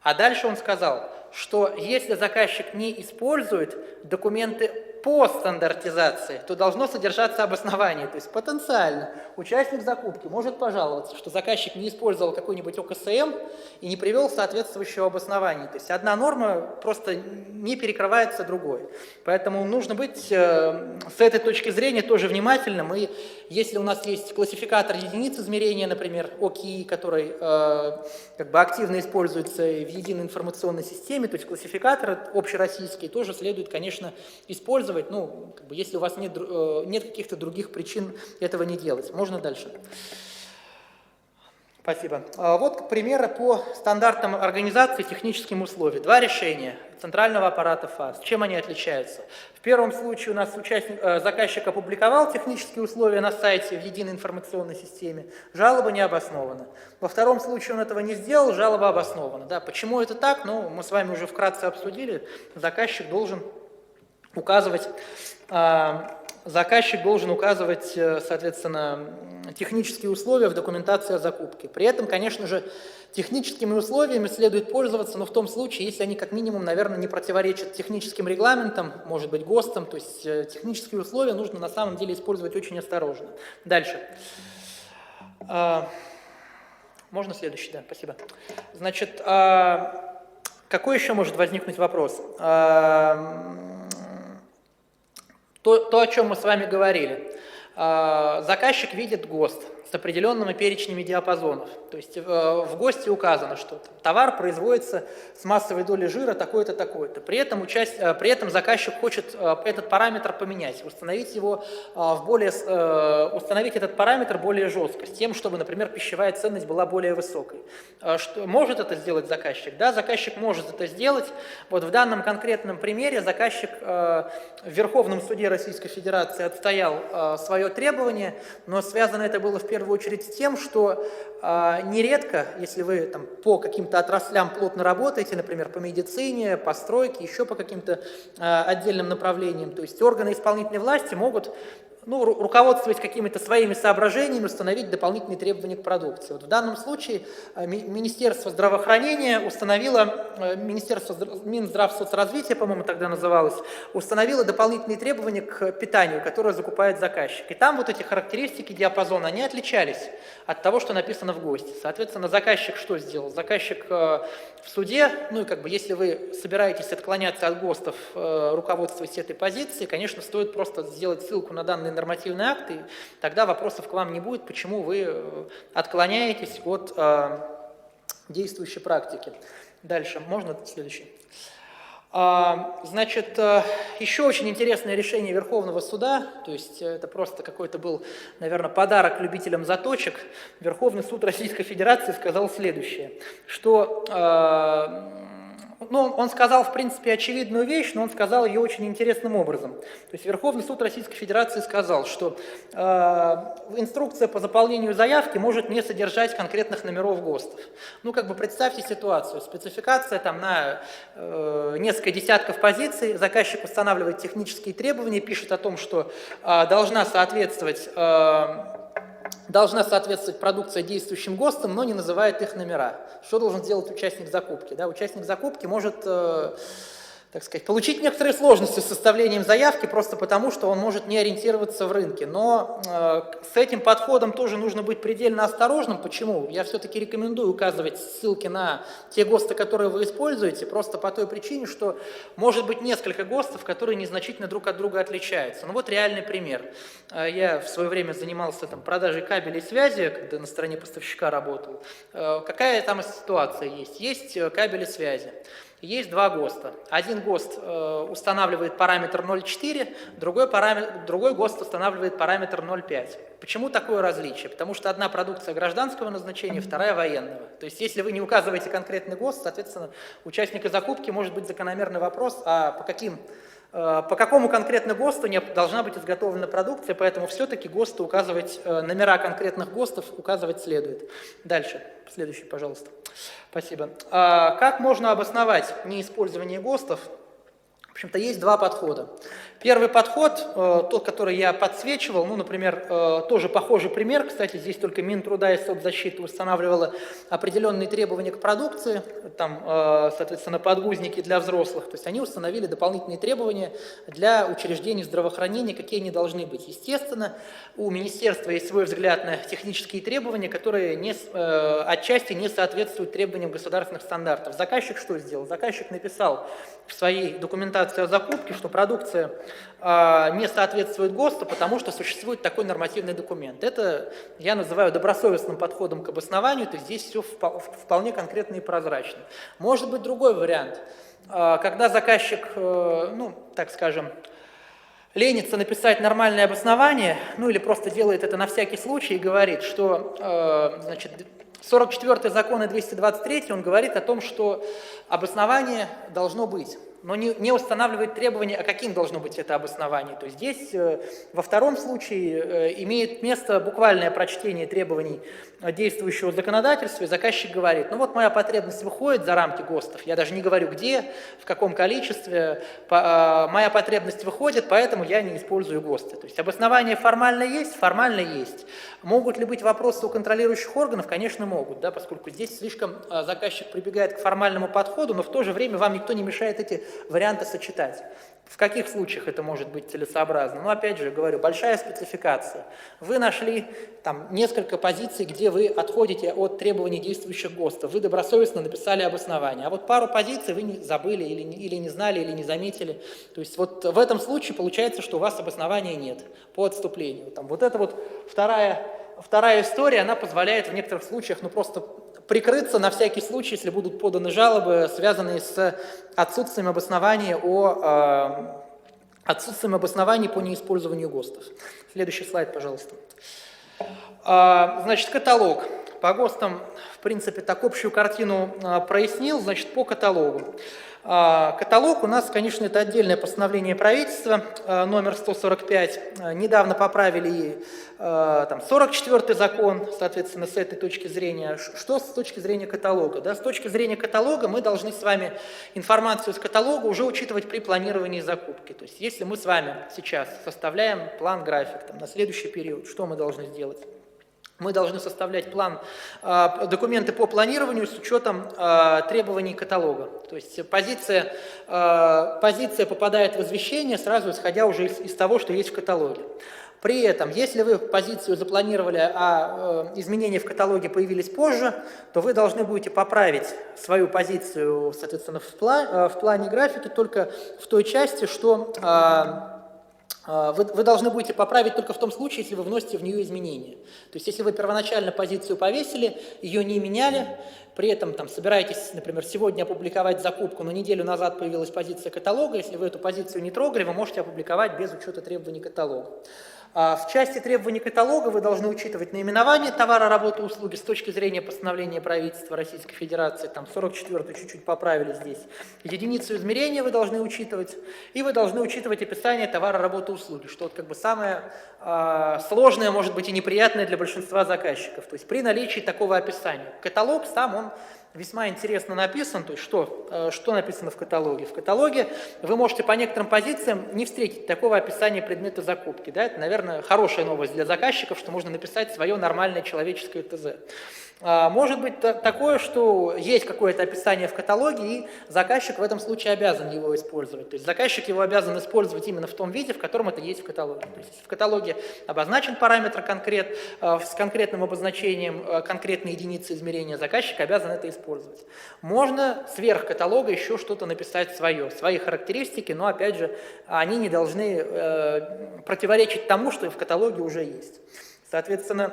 А дальше он сказал, что если заказчик не использует документы по стандартизации, то должно содержаться обоснование, то есть потенциально Участник закупки может пожаловаться, что заказчик не использовал какой-нибудь ОКСМ и не привел соответствующего обоснования. То есть одна норма просто не перекрывается другой. Поэтому нужно быть с этой точки зрения тоже внимательным. И если у нас есть классификатор единиц измерения, например, ОКИ, который как бы активно используется в единой информационной системе, то есть классификатор общероссийский тоже следует, конечно, использовать, ну, как бы, если у вас нет каких-то других причин этого не делать. Можно дальше. Спасибо. Вот примеры по стандартам организации и техническим условиям. Два решения центрального аппарата ФАС. Чем они отличаются? В первом случае у нас заказчик опубликовал технические условия на сайте в единой информационной системе, жалоба не обоснована. Во втором случае он этого не сделал, жалоба обоснована. Да, почему это так? Ну, мы с вами уже вкратце обсудили. Заказчик должен указывать, соответственно, технические условия в документации о закупке. При этом, конечно же, техническими условиями следует пользоваться, но в том случае, если они как минимум, наверное, не противоречат техническим регламентам, может быть, ГОСТам, то есть технические условия нужно на самом деле использовать очень осторожно. Дальше. Можно следующий? Да, спасибо. Значит, какой еще может возникнуть вопрос? То, о чем мы с вами говорили. Заказчик видит ГОСТ с определенными перечнями диапазонов. То есть в ГОСТе указано, что товар производится с массовой долей жира такой-то, такой-то. При этом заказчик хочет этот параметр поменять, установить этот параметр более жестко, с тем, чтобы, например, пищевая ценность была более высокой. Может это сделать заказчик? Да, заказчик может это сделать. Вот в данном конкретном примере заказчик в Верховном суде Российской Федерации отстоял свое требование, но связано это было в первую очередь с тем, что нередко, если вы там, по каким-то отраслям плотно работаете, например, по медицине, по стройке, еще по каким-то отдельным направлениям, то есть органы исполнительной власти могут руководствуясь какими-то своими соображениями, установить дополнительные требования к продукции. Вот в данном случае Министерство здравоохранения Минздравсоцразвития, по-моему, тогда называлось, установило дополнительные требования к питанию, которое закупает заказчик. И там вот эти характеристики диапазона, они отличались от того, что написано в ГОСТе. Соответственно, заказчик что сделал? Заказчик в суде, если вы собираетесь отклоняться от ГОСТов, руководствуясь этой позицией, конечно, стоит просто сделать ссылку на данные нормативные акты, и тогда вопросов к вам не будет, почему вы отклоняетесь от действующей практики. Дальше, можно следующий? Значит, еще очень интересное решение Верховного суда, то есть это просто какой-то был, наверное, подарок любителям заточек. Верховный суд Российской Федерации сказал следующее, что он сказал, в принципе, очевидную вещь, но он сказал ее очень интересным образом. То есть Верховный суд Российской Федерации сказал, что инструкция по заполнению заявки может не содержать конкретных номеров ГОСТов. Представьте ситуацию. Спецификация там на несколько десятков позиций, заказчик устанавливает технические требования, пишет о том, что должна соответствовать продукция действующим ГОСТам, но не называет их номера. Что должен сделать участник закупки? Да, участник закупки может, получить некоторые сложности с составлением заявки просто потому, что он может не ориентироваться в рынке. Но с этим подходом тоже нужно быть предельно осторожным. Почему? Я все-таки рекомендую указывать ссылки на те ГОСТы, которые вы используете, просто по той причине, что может быть несколько ГОСТов, которые незначительно друг от друга отличаются. Вот реальный пример. Я в свое время занимался продажей кабелей связи, когда на стороне поставщика работал. Какая там ситуация есть? Есть кабели связи. Есть два ГОСТа. Один ГОСТ устанавливает параметр 0,4, другой ГОСТ устанавливает параметр 0,5. Почему такое различие? Потому что одна продукция гражданского назначения, вторая военного. То есть если вы не указываете конкретный ГОСТ, соответственно, у участника закупки может быть закономерный вопрос, по какому конкретно ГОСТу не должна быть изготовлена продукция, поэтому все-таки ГОСТы указывать, номера конкретных ГОСТов указывать следует. Дальше, следующий, пожалуйста. Спасибо. Как можно обосновать неиспользование ГОСТов В общем-то, есть два подхода. Первый подход, тот, который я подсвечивал, ну, например, тоже похожий пример, кстати, здесь только Минтруда и соцзащиты устанавливала определенные требования к продукции, там, соответственно, подгузники для взрослых, то есть они установили дополнительные требования для учреждений здравоохранения, какие они должны быть. Естественно, у министерства есть свой взгляд на технические требования, которые отчасти не соответствуют требованиям государственных стандартов. Заказчик что сделал? Заказчик написал в своей документации о закупке, что продукция не соответствует ГОСТу, потому что существует такой нормативный документ. Это я называю добросовестным подходом к обоснованию, то есть здесь все вполне конкретно и прозрачно. Может быть другой вариант, когда заказчик, ну, так скажем, ленится написать нормальное обоснование, ну или просто делает это на всякий случай и говорит, что, значит, 44-й закон и 223-й, он говорит о том, что обоснование должно быть, но не устанавливает требования, а каким должно быть это обоснование. То есть здесь во втором случае имеет место буквальное прочтение требований действующего законодательства, и заказчик говорит, ну вот моя потребность выходит за рамки ГОСТов, я даже не говорю где, в каком количестве, моя потребность выходит, поэтому я не использую ГОСТы. То есть обоснование формально есть, формально есть. Могут ли быть вопросы у контролирующих органов? Конечно, могут, да, поскольку здесь слишком заказчик прибегает к формальному подходу, но в то же время вам никто не мешает эти варианты сочетать. В каких случаях это может быть целесообразно? Ну, опять же, говорю, большая спецификация. Вы нашли там несколько позиций, где вы отходите от требований действующих ГОСТов. Вы добросовестно написали обоснование. А вот пару позиций вы не забыли или не знали, или не заметили. То есть вот в этом случае получается, что у вас обоснования нет по отступлению. Там, вот эта вот вторая история, она позволяет в некоторых случаях, ну, просто прикрыться на всякий случай, если будут поданы жалобы, связанные с отсутствием обоснований по неиспользованию ГОСТов. Следующий слайд, пожалуйста. Значит, каталог. По ГОСТам, в принципе, так общую картину прояснил. Значит, по каталогу. Каталог у нас, конечно, это отдельное постановление правительства, номер 145. Недавно поправили там 44-й закон, соответственно, с этой точки зрения. Что с точки зрения каталога? Да, с точки зрения каталога мы должны с вами информацию из каталога уже учитывать при планировании закупки. То есть если мы с вами сейчас составляем план-график там, на следующий период, что мы должны сделать? Мы должны составлять план, документы по планированию с учетом требований каталога. То есть позиция попадает в извещение, сразу исходя уже из того, что есть в каталоге. При этом, если вы позицию запланировали, а изменения в каталоге появились позже, то вы должны будете поправить свою позицию, соответственно, в плане графики только в той части, что вы должны будете поправить только в том случае, если вы вносите в нее изменения. То есть, если вы первоначально позицию повесили, ее не меняли, при этом там, собираетесь, например, сегодня опубликовать закупку, но неделю назад появилась позиция каталога, если вы эту позицию не трогали, вы можете опубликовать без учета требований каталога. В части требований каталога вы должны учитывать наименование товара, работы, услуги с точки зрения постановления правительства Российской Федерации, там 44-ю чуть-чуть поправили здесь. Единицу измерения вы должны учитывать, и вы должны учитывать описание товара, работы, услуги, что вот как бы самое сложное, может быть, и неприятное для большинства заказчиков. То есть при наличии такого описания. Каталог сам, он весьма интересно написан, то есть что написано в каталоге? В каталоге вы можете по некоторым позициям не встретить такого описания предмета закупки. Да? Это, наверное, хорошая новость для заказчиков, что можно написать свое нормальное человеческое ТЗ. Может быть такое, что есть какое-то описание в каталоге, и заказчик в этом случае обязан его использовать. То есть заказчик его обязан использовать именно в том виде, в котором это есть в каталоге. То есть в каталоге обозначен параметр с конкретным обозначением конкретной единицы измерения, заказчик обязан это использовать. Можно сверх каталога еще что-то написать свое, свои характеристики, но опять же они не должны противоречить тому, что в каталоге уже есть. Соответственно,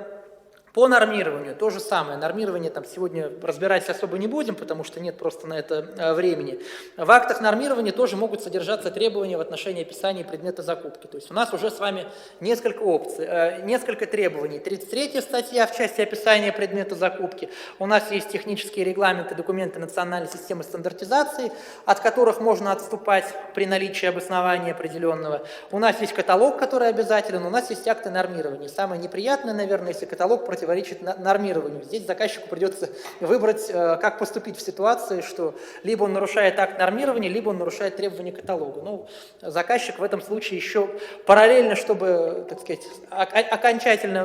по нормированию то же самое. Нормирование там сегодня разбирать особо не будем, потому что нет просто на это времени. В актах нормирования тоже могут содержаться требования в отношении описания предмета закупки. То есть у нас уже с вами несколько опций, несколько требований. 33-я статья в части описания предмета закупки. У нас есть технические регламенты, документы национальной системы стандартизации, от которых можно отступать при наличии обоснования определенного. У нас есть каталог, который обязателен, у нас есть акты нормирования. Самое неприятное, наверное, если каталог противоречит противоречит нормированию. Здесь заказчику придется выбрать, как поступить в ситуации, что либо он нарушает акт нормирования, либо он нарушает требования каталога. Ну, заказчик в этом случае еще параллельно, чтобы, так сказать, окончательно,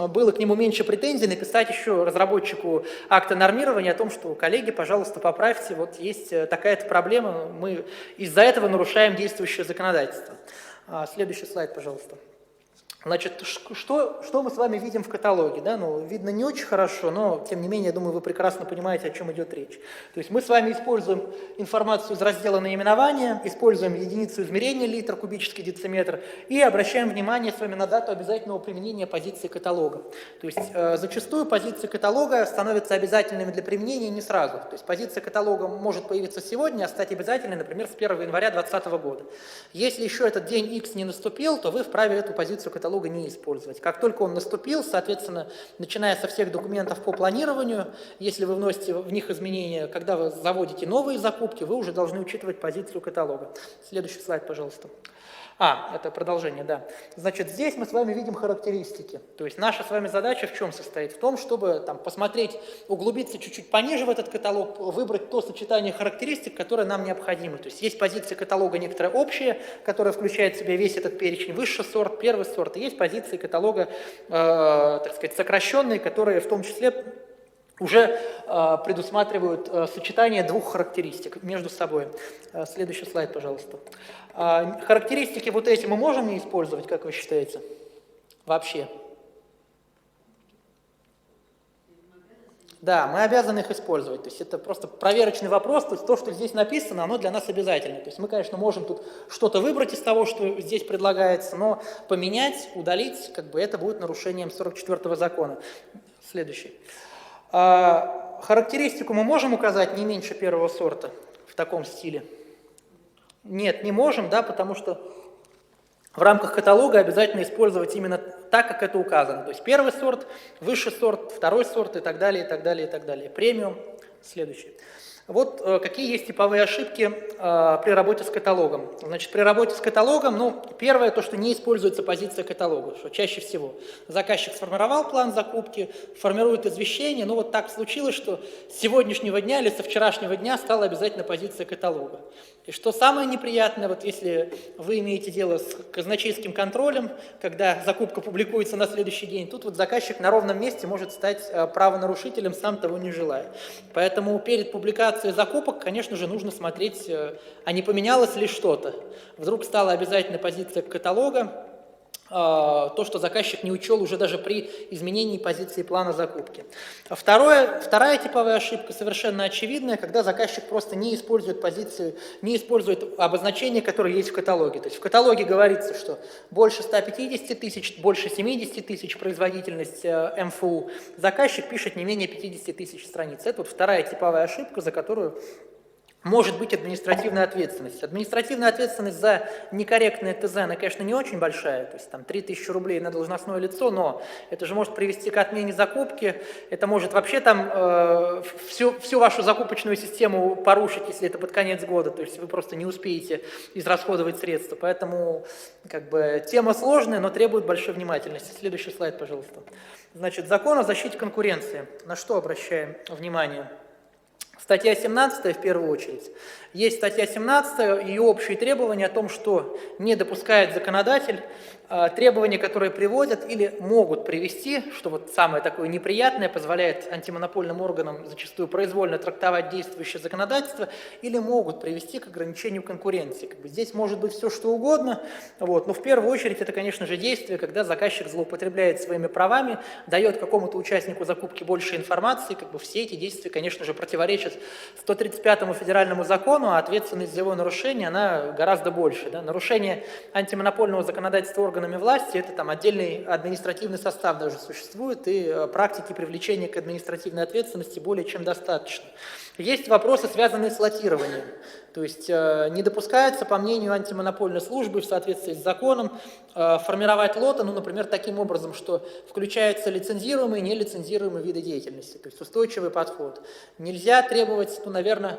было к нему меньше претензий, написать еще разработчику акта нормирования о том, что, коллеги, пожалуйста, поправьте, вот есть такая-то проблема, мы из-за этого нарушаем действующее законодательство. Следующий слайд, пожалуйста. Значит, что мы с вами видим в каталоге? Да? Ну, видно не очень хорошо, но, тем не менее, я думаю, вы прекрасно понимаете, о чем идет речь. То есть мы с вами используем информацию из раздела наименования, используем единицу измерения литр, кубический дециметр, и обращаем внимание с вами на дату обязательного применения позиции каталога. То есть зачастую позиции каталога становятся обязательными для применения не сразу. То есть позиция каталога может появиться сегодня, а стать обязательной, например, с 1 января 2020 года. Если еще этот день X не наступил, то вы вправе эту позицию каталога не использовать. Как только он наступил, соответственно, начиная со всех документов по планированию, если вы вносите в них изменения, когда вы заводите новые закупки, вы уже должны учитывать позицию каталога. Следующий слайд, пожалуйста. Это продолжение, да. Значит, здесь мы с вами видим характеристики. То есть наша с вами задача в чем состоит? В том, чтобы посмотреть, углубиться чуть-чуть пониже в этот каталог, выбрать то сочетание характеристик, которое нам необходимо. То есть есть позиция каталога некоторая общая, которая включает в себя весь этот перечень, высший сорт, первый сорт, и есть позиции каталога, так сказать, сокращенные, которые в том числе уже предусматривают сочетание двух характеристик между собой. Следующий слайд, пожалуйста. Характеристики вот эти мы можем не использовать, как вы считаете? Вообще? Да, мы обязаны их использовать. То есть это просто проверочный вопрос. То есть то, что здесь написано, оно для нас обязательно. То есть мы, конечно, можем тут что-то выбрать из того, что здесь предлагается, но поменять, удалить, это будет нарушением 44-го закона. Следующий. Характеристику мы можем указать не меньше первого сорта в таком стиле? Нет, не можем, да, потому что в рамках каталога обязательно использовать именно так, как это указано. То есть первый сорт, высший сорт, второй сорт и так далее, и так далее, и так далее. Премиум. Следующий. Вот какие есть типовые ошибки при работе с каталогом. Значит, при работе с каталогом, первое, то, что не используется позиция каталога, что чаще всего заказчик сформировал план закупки, формирует извещение, вот так случилось, что с сегодняшнего дня или со вчерашнего дня стала обязательно позиция каталога. И что самое неприятное, вот если вы имеете дело с казначейским контролем, когда закупка публикуется на следующий день, тут вот заказчик на ровном месте может стать правонарушителем, сам того не желая. Поэтому перед публикацией закупок, конечно же, нужно смотреть, а не поменялось ли что-то. Вдруг стала обязательной позиция каталога, то, что заказчик не учел уже даже при изменении позиции плана закупки. Вторая типовая ошибка совершенно очевидная, когда заказчик просто не использует позицию, не использует обозначения, которые есть в каталоге. То есть в каталоге говорится, что больше 150 тысяч, больше 70 тысяч производительность МФУ. Заказчик пишет не менее 50 тысяч страниц. Это вот вторая типовая ошибка, за которую может быть административная ответственность. Административная ответственность за некорректное ТЗ, она, конечно, не очень большая, то есть 3000 рублей на должностное лицо, но это же может привести к отмене закупки, это может вообще всю вашу закупочную систему порушить, если это под конец года, то есть вы просто не успеете израсходовать средства. Поэтому тема сложная, но требует большой внимательности. Следующий слайд, пожалуйста. Значит, закон о защите конкуренции. На что обращаем внимание? Статья 17 в первую очередь. Есть статья 17, ее общие требования о том, что не допускает законодатель требования, которые приводят или могут привести, что вот самое такое неприятное, позволяет антимонопольным органам зачастую произвольно трактовать действующее законодательство, или могут привести к ограничению конкуренции. Здесь может быть все что угодно, но в первую очередь это, конечно же, действие, когда заказчик злоупотребляет своими правами, дает какому-то участнику закупки больше информации, все эти действия, конечно же, противоречат 135-му федеральному закону, а ответственность за его нарушение, она гораздо больше. Да? Нарушение антимонопольного законодательства органами власти, это отдельный административный состав даже существует, и практики привлечения к административной ответственности более чем достаточно. Есть вопросы, связанные с лотированием. То есть не допускается, по мнению антимонопольной службы, в соответствии с законом, формировать лоты, например, таким образом, что включаются лицензируемые и нелицензируемые виды деятельности, то есть устойчивый подход. Нельзя требовать, наверное,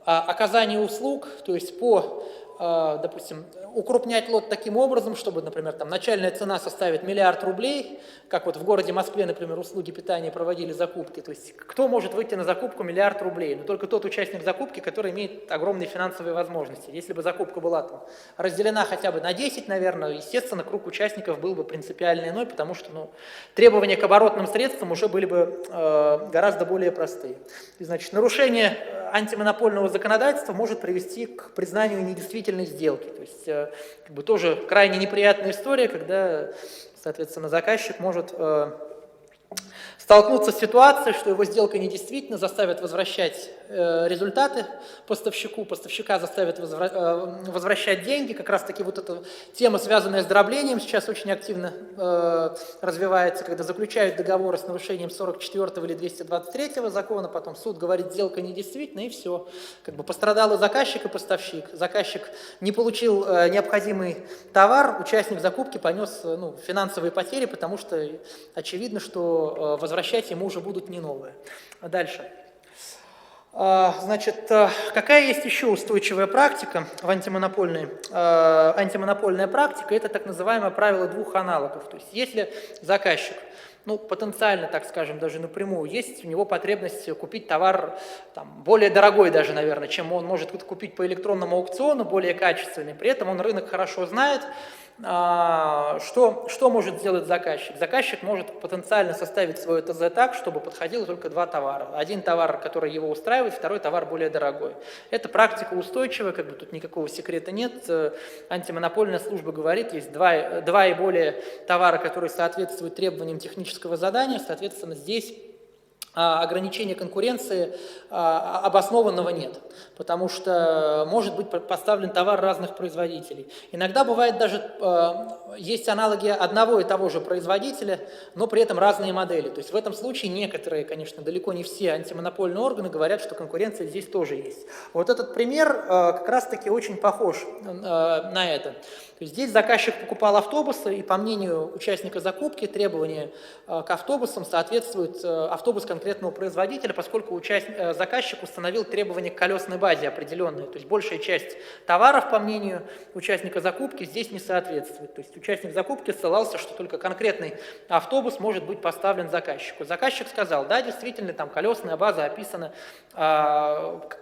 оказание услуг, то есть по допустим, укрупнять лот таким образом, чтобы, например, там начальная цена составит 1 миллиард рублей, как вот в городе Москве, например, услуги питания проводили закупки. То есть кто может выйти на закупку 1 миллиард рублей? Но только тот участник закупки, который имеет огромные финансовые возможности. Если бы закупка была там разделена хотя бы на 10, наверное, естественно, круг участников был бы принципиально иной, потому что требования к оборотным средствам уже были бы гораздо более простые. И, значит, нарушение антимонопольного законодательства может привести к признанию недействительной сделки. То есть как бы тоже крайне неприятная история, когда, соответственно, заказчик может столкнуться с ситуацией, что его сделка недействительна, заставят возвращать результаты поставщику, поставщика заставят возвращать деньги. Как раз-таки вот эта тема, связанная с дроблением, сейчас очень активно развивается, когда заключают договоры с нарушением 44 или 223 закона, потом суд говорит, сделка недействительна, и все. Как бы пострадал и заказчик, и поставщик. Заказчик не получил необходимый товар, участник закупки понес финансовые потери, потому что очевидно, что возвращать ему уже будут не новые. Дальше. Значит, какая есть еще устойчивая практика в антимонопольной практика, это так называемое правило двух аналогов. То есть если заказчик, потенциально, так скажем, даже напрямую, есть у него потребность купить товар более дорогой даже, наверное, чем он может купить по электронному аукциону, более качественный, при этом он рынок хорошо знает, что может сделать заказчик? Заказчик может потенциально составить свое ТЗ так, чтобы подходило только два товара. Один товар, который его устраивает, второй товар более дорогой. Эта практика устойчивая, как бы тут никакого секрета нет. Антимонопольная служба говорит, есть два и более товара, которые соответствуют требованиям технического задания, соответственно, здесь ограничения конкуренции обоснованного нет, потому что может быть поставлен товар разных производителей. Иногда бывает даже, есть аналоги одного и того же производителя, но при этом разные модели. То есть в этом случае некоторые, конечно, далеко не все антимонопольные органы говорят, что конкуренция здесь тоже есть. Вот этот пример как раз-таки очень похож на это. То есть здесь заказчик покупал автобусы, и по мнению участника закупки требования к автобусам соответствуют автобус конкретного производителя, поскольку заказчик установил требования к колесной базе определенные. То есть большая часть товаров, по мнению участника закупки, здесь не соответствует. То есть участник закупки ссылался, что только конкретный автобус может быть поставлен заказчику. Заказчик сказал, да, действительно, там колесная база описана,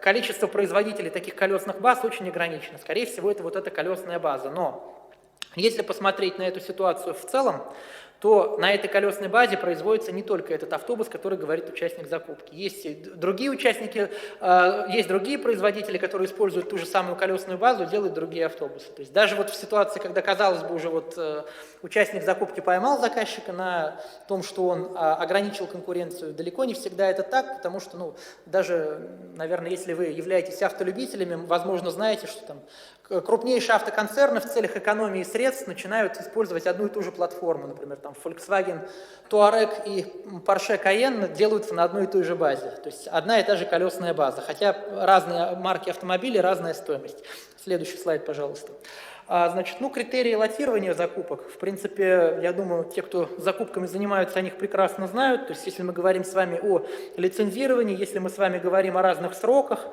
количество производителей таких колесных баз очень ограничено. Скорее всего, это вот эта колесная база. Но если посмотреть на эту ситуацию в целом, то на этой колесной базе производится не только этот автобус, который говорит участник закупки. Есть и другие участники, есть другие производители, которые используют ту же самую колесную базу, делают другие автобусы. То есть даже вот в ситуации, когда, казалось бы, уже участник закупки поймал заказчика на том, что он ограничил конкуренцию, далеко не всегда это так, потому что, даже, наверное, если вы являетесь автолюбителями, возможно, знаете, что там крупнейшие автоконцерны в целях экономии средств начинают использовать одну и ту же платформу. Например, там Volkswagen Touareg и Porsche Cayenne делаются на одной и той же базе. То есть одна и та же колесная база, хотя разные марки автомобилей, разная стоимость. Следующий слайд, пожалуйста. Значит, критерии лотирования закупок, в принципе, я думаю, те, кто закупками занимаются, о них прекрасно знают. То есть, если мы говорим с вами о лицензировании, если мы с вами говорим о разных сроках,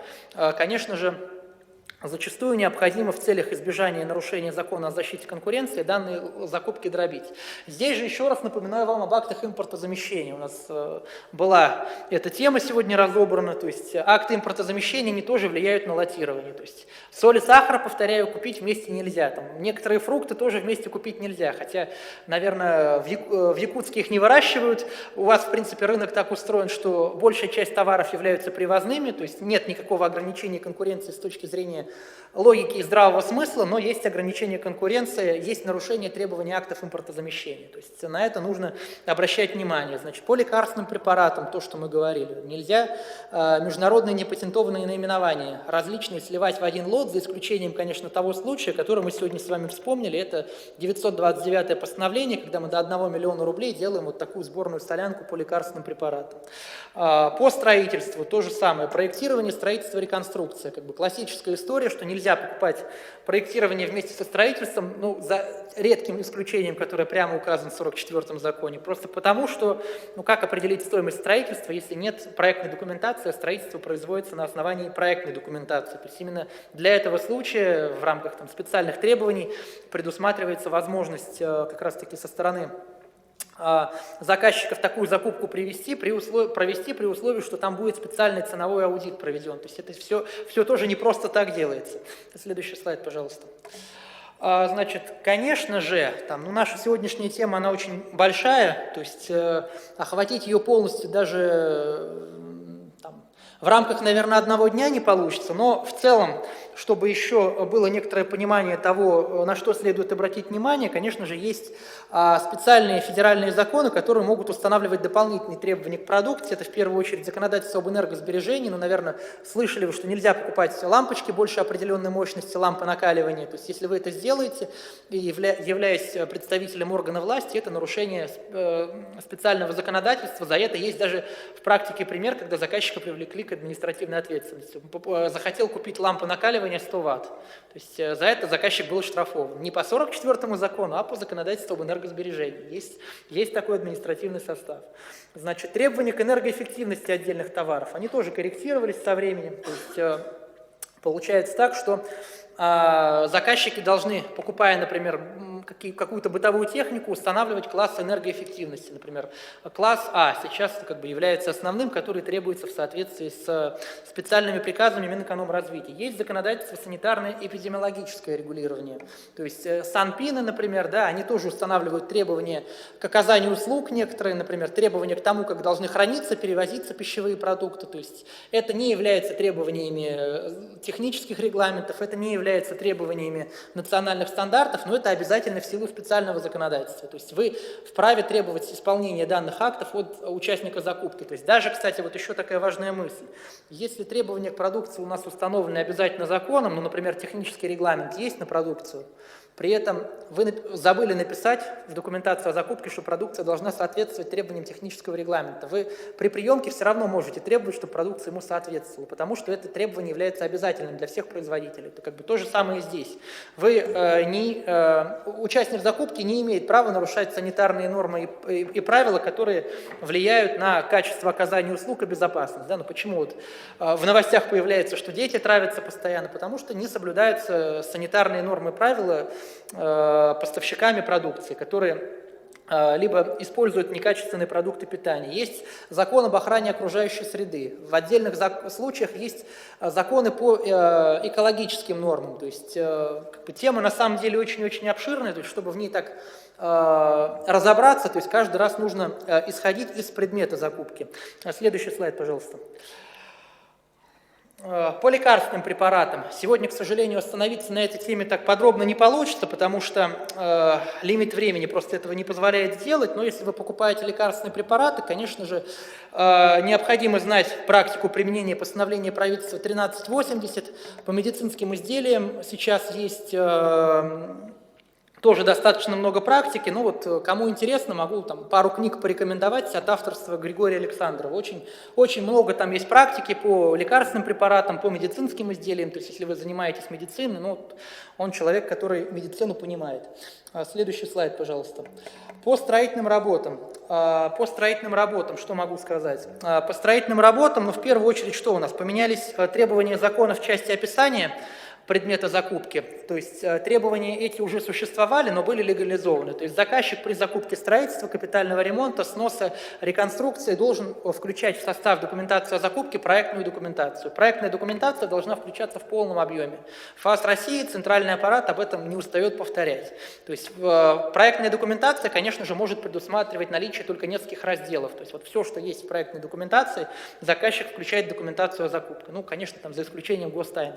конечно же, зачастую необходимо в целях избежания нарушения закона о защите конкуренции данные закупки дробить. Здесь же еще раз напоминаю вам об актах импортозамещения. У нас была эта тема сегодня разобрана, то есть акты импортозамещения не тоже влияют на лотирование. То есть соль и сахар, повторяю, купить вместе нельзя. Некоторые фрукты тоже вместе купить нельзя, хотя, наверное, в Якутске их не выращивают. У вас, в принципе, рынок так устроен, что большая часть товаров являются привозными, то есть нет никакого ограничения конкуренции с точки зрения логики и здравого смысла, но есть ограничение конкуренции, есть нарушение требований актов импортозамещения. То есть на это нужно обращать внимание. Значит, по лекарственным препаратам, то, что мы говорили, нельзя международные непатентованные наименования различные сливать в один лот, за исключением, конечно, того случая, который мы сегодня с вами вспомнили, это 929-е постановление, когда мы до 1 миллиона рублей делаем вот такую сборную солянку по лекарственным препаратам. По строительству то же самое, проектирование, строительство, реконструкция, как бы классическая история. история, что нельзя покупать проектирование вместе со строительством, ну, за редким исключением, которое прямо указано в 44-м законе, просто потому что, ну, как определить стоимость строительства, если нет проектной документации, а строительство производится на основании проектной документации. То есть именно для этого случая в рамках там специальных требований предусматривается возможность как раз-таки со стороны заказчиков такую закупку провести при условии, что там будет специальный ценовой аудит проведен. То есть это все тоже не просто так делается. Следующий слайд, пожалуйста. Значит, конечно же, наша сегодняшняя тема, она очень большая, то есть охватить ее полностью даже в рамках, наверное, одного дня не получится, но в целом, чтобы еще было некоторое понимание того, на что следует обратить внимание, конечно же, есть специальные федеральные законы, которые могут устанавливать дополнительные требования к продукции. Это в первую очередь законодательство об энергосбережении. Ну, наверное, слышали вы, что нельзя покупать лампочки больше определенной мощности, лампы накаливания. То есть, если вы это сделаете, являясь представителем органа власти, это нарушение специального законодательства. За это есть даже в практике пример, когда заказчика привлекли к административной ответственности. Захотел купить лампу накаливания 100 Вт. То есть за это заказчик был оштрафован. Не по 44-му закону, а по законодательству об энергосбережении. Есть такой административный состав. Значит, требования к энергоэффективности отдельных товаров, они тоже корректировались со временем. То есть получается так, что заказчики должны, покупая, например, какую-то бытовую технику, устанавливать класс энергоэффективности. Например, класс А сейчас является основным, который требуется в соответствии с специальными приказами Минэкономразвития. Есть законодательство санитарное эпидемиологическое регулирование. То есть санпины, например, да, они тоже устанавливают требования к оказанию услуг некоторые, например, требования к тому, как должны храниться, перевозиться пищевые продукты. То есть это не является требованиями технических регламентов, это не является требованиями национальных стандартов, но это обязательно в силу специального законодательства. То есть вы вправе требовать исполнения данных актов от участника закупки. То есть даже, кстати, вот еще такая важная мысль. Если требования к продукции у нас установлены обязательно законом, ну, например, технический регламент есть на продукцию, при этом вы забыли написать в документации о закупке, что продукция должна соответствовать требованиям технического регламента. Вы при приемке все равно можете требовать, чтобы продукция ему соответствовала, потому что это требование является обязательным для всех производителей. Это то же самое и здесь. Участник закупки не имеет права нарушать санитарные нормы и правила, которые влияют на качество оказания услуг и безопасность. Да? Ну, почему вот в новостях появляется, что дети травятся постоянно? Потому что не соблюдаются санитарные нормы и правила поставщиками продукции, которые либо используют некачественные продукты питания. Есть закон об охране окружающей среды. В отдельных случаях есть законы по экологическим нормам. То есть тема на самом деле очень-очень обширная, то есть, чтобы в ней так разобраться, то есть каждый раз нужно исходить из предмета закупки. Следующий слайд, пожалуйста. По лекарственным препаратам. Сегодня, к сожалению, остановиться на этой теме так подробно не получится, потому что лимит времени просто этого не позволяет сделать. Но если вы покупаете лекарственные препараты, конечно же, необходимо знать практику применения постановления правительства 1380. По медицинским изделиям сейчас есть тоже достаточно много практики, но вот кому интересно, могу пару книг порекомендовать от авторства Григория Александрова. Очень много там есть практики по лекарственным препаратам, по медицинским изделиям, то есть если вы занимаетесь медициной, ну, он человек, который медицину понимает. Следующий слайд, пожалуйста. По строительным работам, что могу сказать? По строительным работам, ну, в первую очередь, что у нас? Поменялись требования закона в части описания предмета закупки. То есть требования эти уже существовали, но были легализованы. То есть заказчик при закупке строительства, капитального ремонта, сноса, реконструкции должен включать в состав документации о закупке проектную документацию. Проектная документация должна включаться в полном объеме. ФАС России, центральный аппарат об этом не устает повторять. То есть проектная документация, конечно же, может предусматривать наличие только нескольких разделов. То есть вот все, что есть в проектной документации, заказчик включает в документацию о закупке. Ну, конечно, там за исключением гостайны.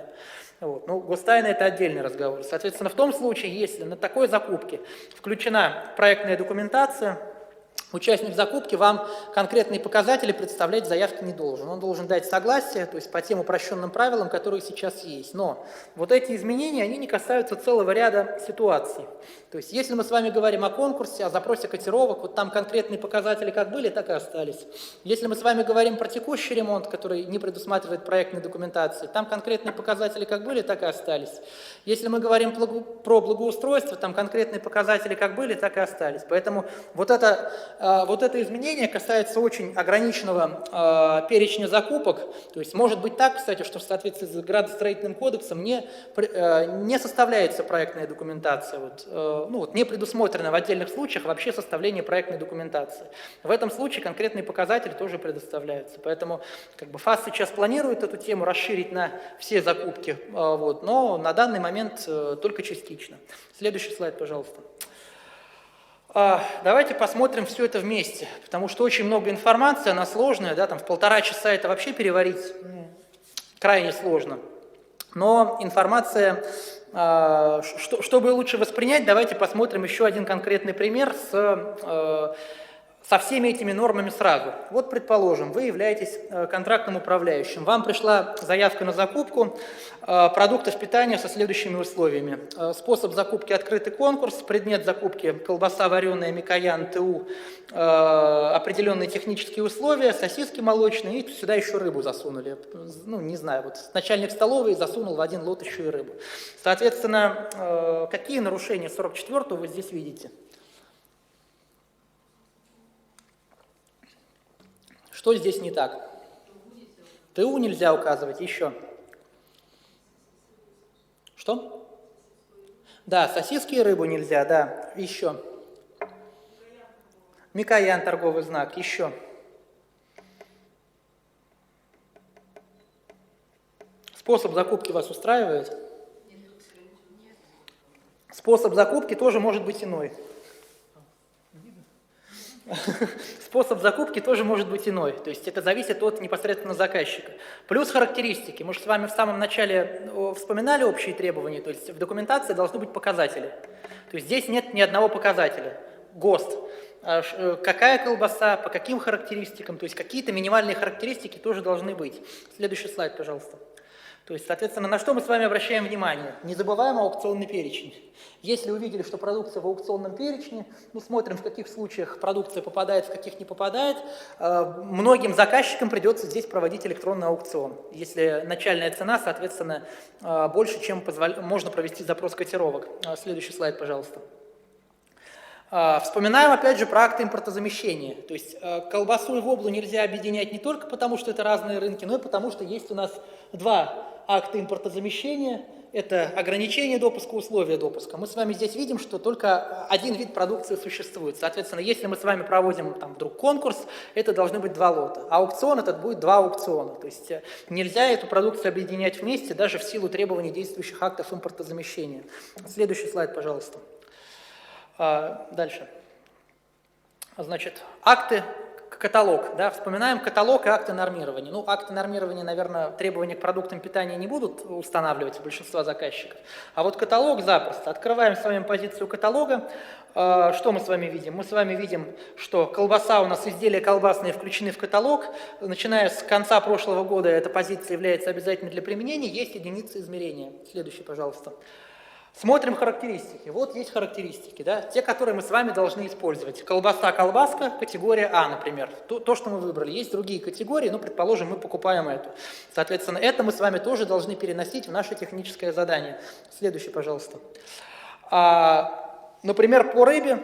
Вот. Ну, гостайна – это отдельный разговор. Соответственно, в том случае, если на такой закупке включена проектная документация, Участник закупки вам конкретные показатели представлять в заявке не должен. Он должен дать согласие, то есть по тем упрощенным правилам, которые сейчас есть. Но вот эти изменения, они не касаются целого ряда ситуаций. То есть если мы с вами говорим о конкурсе, о запросе котировок, вот там конкретные показатели как были, так и остались. Если мы с вами говорим про текущий ремонт, который не предусматривает проектной документации, там конкретные показатели как были, так и остались. Если мы говорим про благоустройство, там конкретные показатели как были, так и остались. Поэтому вот это изменение касается очень ограниченного перечня закупок. То есть может быть так, кстати, что в соответствии с градостроительным кодексом не составляется проектная документация, не предусмотрено в отдельных случаях вообще составление проектной документации. В этом случае конкретные показатели тоже предоставляются. Поэтому ФАС сейчас планирует эту тему расширить на все закупки, но на данный момент только частично. Следующий слайд, пожалуйста. Давайте посмотрим все это вместе, потому что очень много информации, она сложная, да, там в 1,5 часа это вообще переварить крайне сложно. Но информация, чтобы лучше воспринять, давайте посмотрим еще один конкретный пример со всеми этими нормами сразу. Вот, предположим, вы являетесь контрактным управляющим. Вам пришла заявка на закупку продуктов питания со следующими условиями. Способ закупки – открытый конкурс, предмет закупки – колбаса вареная, микоян, ТУ, определенные технические условия, сосиски молочные, и сюда еще рыбу засунули. Не знаю, вот начальник столовой засунул в один лот еще и рыбу. Соответственно, какие нарушения 44-го вы здесь видите? Что здесь не так? ТУ нельзя указывать, еще. Что? Да, сосиски и рыбу нельзя, да, еще. Микоян, торговый знак, еще. Способ закупки вас устраивает? Способ закупки тоже может быть иной. Способ закупки тоже может быть иной, то есть это зависит от непосредственно заказчика. Плюс характеристики. Мы же с вами в самом начале вспоминали общие требования, то есть в документации должны быть показатели. То есть здесь нет ни одного показателя. ГОСТ. Какая колбаса, по каким характеристикам, то есть какие-то минимальные характеристики тоже должны быть. Следующий слайд, пожалуйста. То есть, соответственно, на что мы с вами обращаем внимание? Не забываем аукционный перечень. Если увидели, что продукция в аукционном перечне, смотрим, в каких случаях продукция попадает, в каких не попадает. Многим заказчикам придется здесь проводить электронный аукцион, если начальная цена, соответственно, больше, чем можно провести запрос котировок. Следующий слайд, пожалуйста. Вспоминаем опять же про акты импортозамещения. То есть колбасу и воблу нельзя объединять не только потому, что это разные рынки, но и потому, что есть у нас два акта импортозамещения. Это ограничение допуска, условия допуска. Мы с вами здесь видим, что только один вид продукции существует. Соответственно, если мы с вами проводим вдруг конкурс, это должны быть два лота. Аукцион этот будет два аукциона. То есть нельзя эту продукцию объединять вместе, даже в силу требований действующих актов импортозамещения. Следующий слайд, пожалуйста. Дальше. Значит, акты, каталог. Да, вспоминаем каталог и акты нормирования. Акты нормирования, наверное, требования к продуктам питания не будут устанавливать большинство заказчиков. А вот каталог запросто. Открываем с вами позицию каталога. Что мы с вами видим? Мы с вами видим, что колбаса у нас, изделия колбасные включены в каталог. Начиная с конца прошлого года эта позиция является обязательной для применения. Есть единицы измерения. Следующий, пожалуйста. Смотрим характеристики. Вот есть характеристики, да, те, которые мы с вами должны использовать. Колбаса, колбаска, категория А, например. То, что мы выбрали. Есть другие категории, предположим, мы покупаем эту. Соответственно, это мы с вами тоже должны переносить в наше техническое задание. Следующий, пожалуйста. Например, по рыбе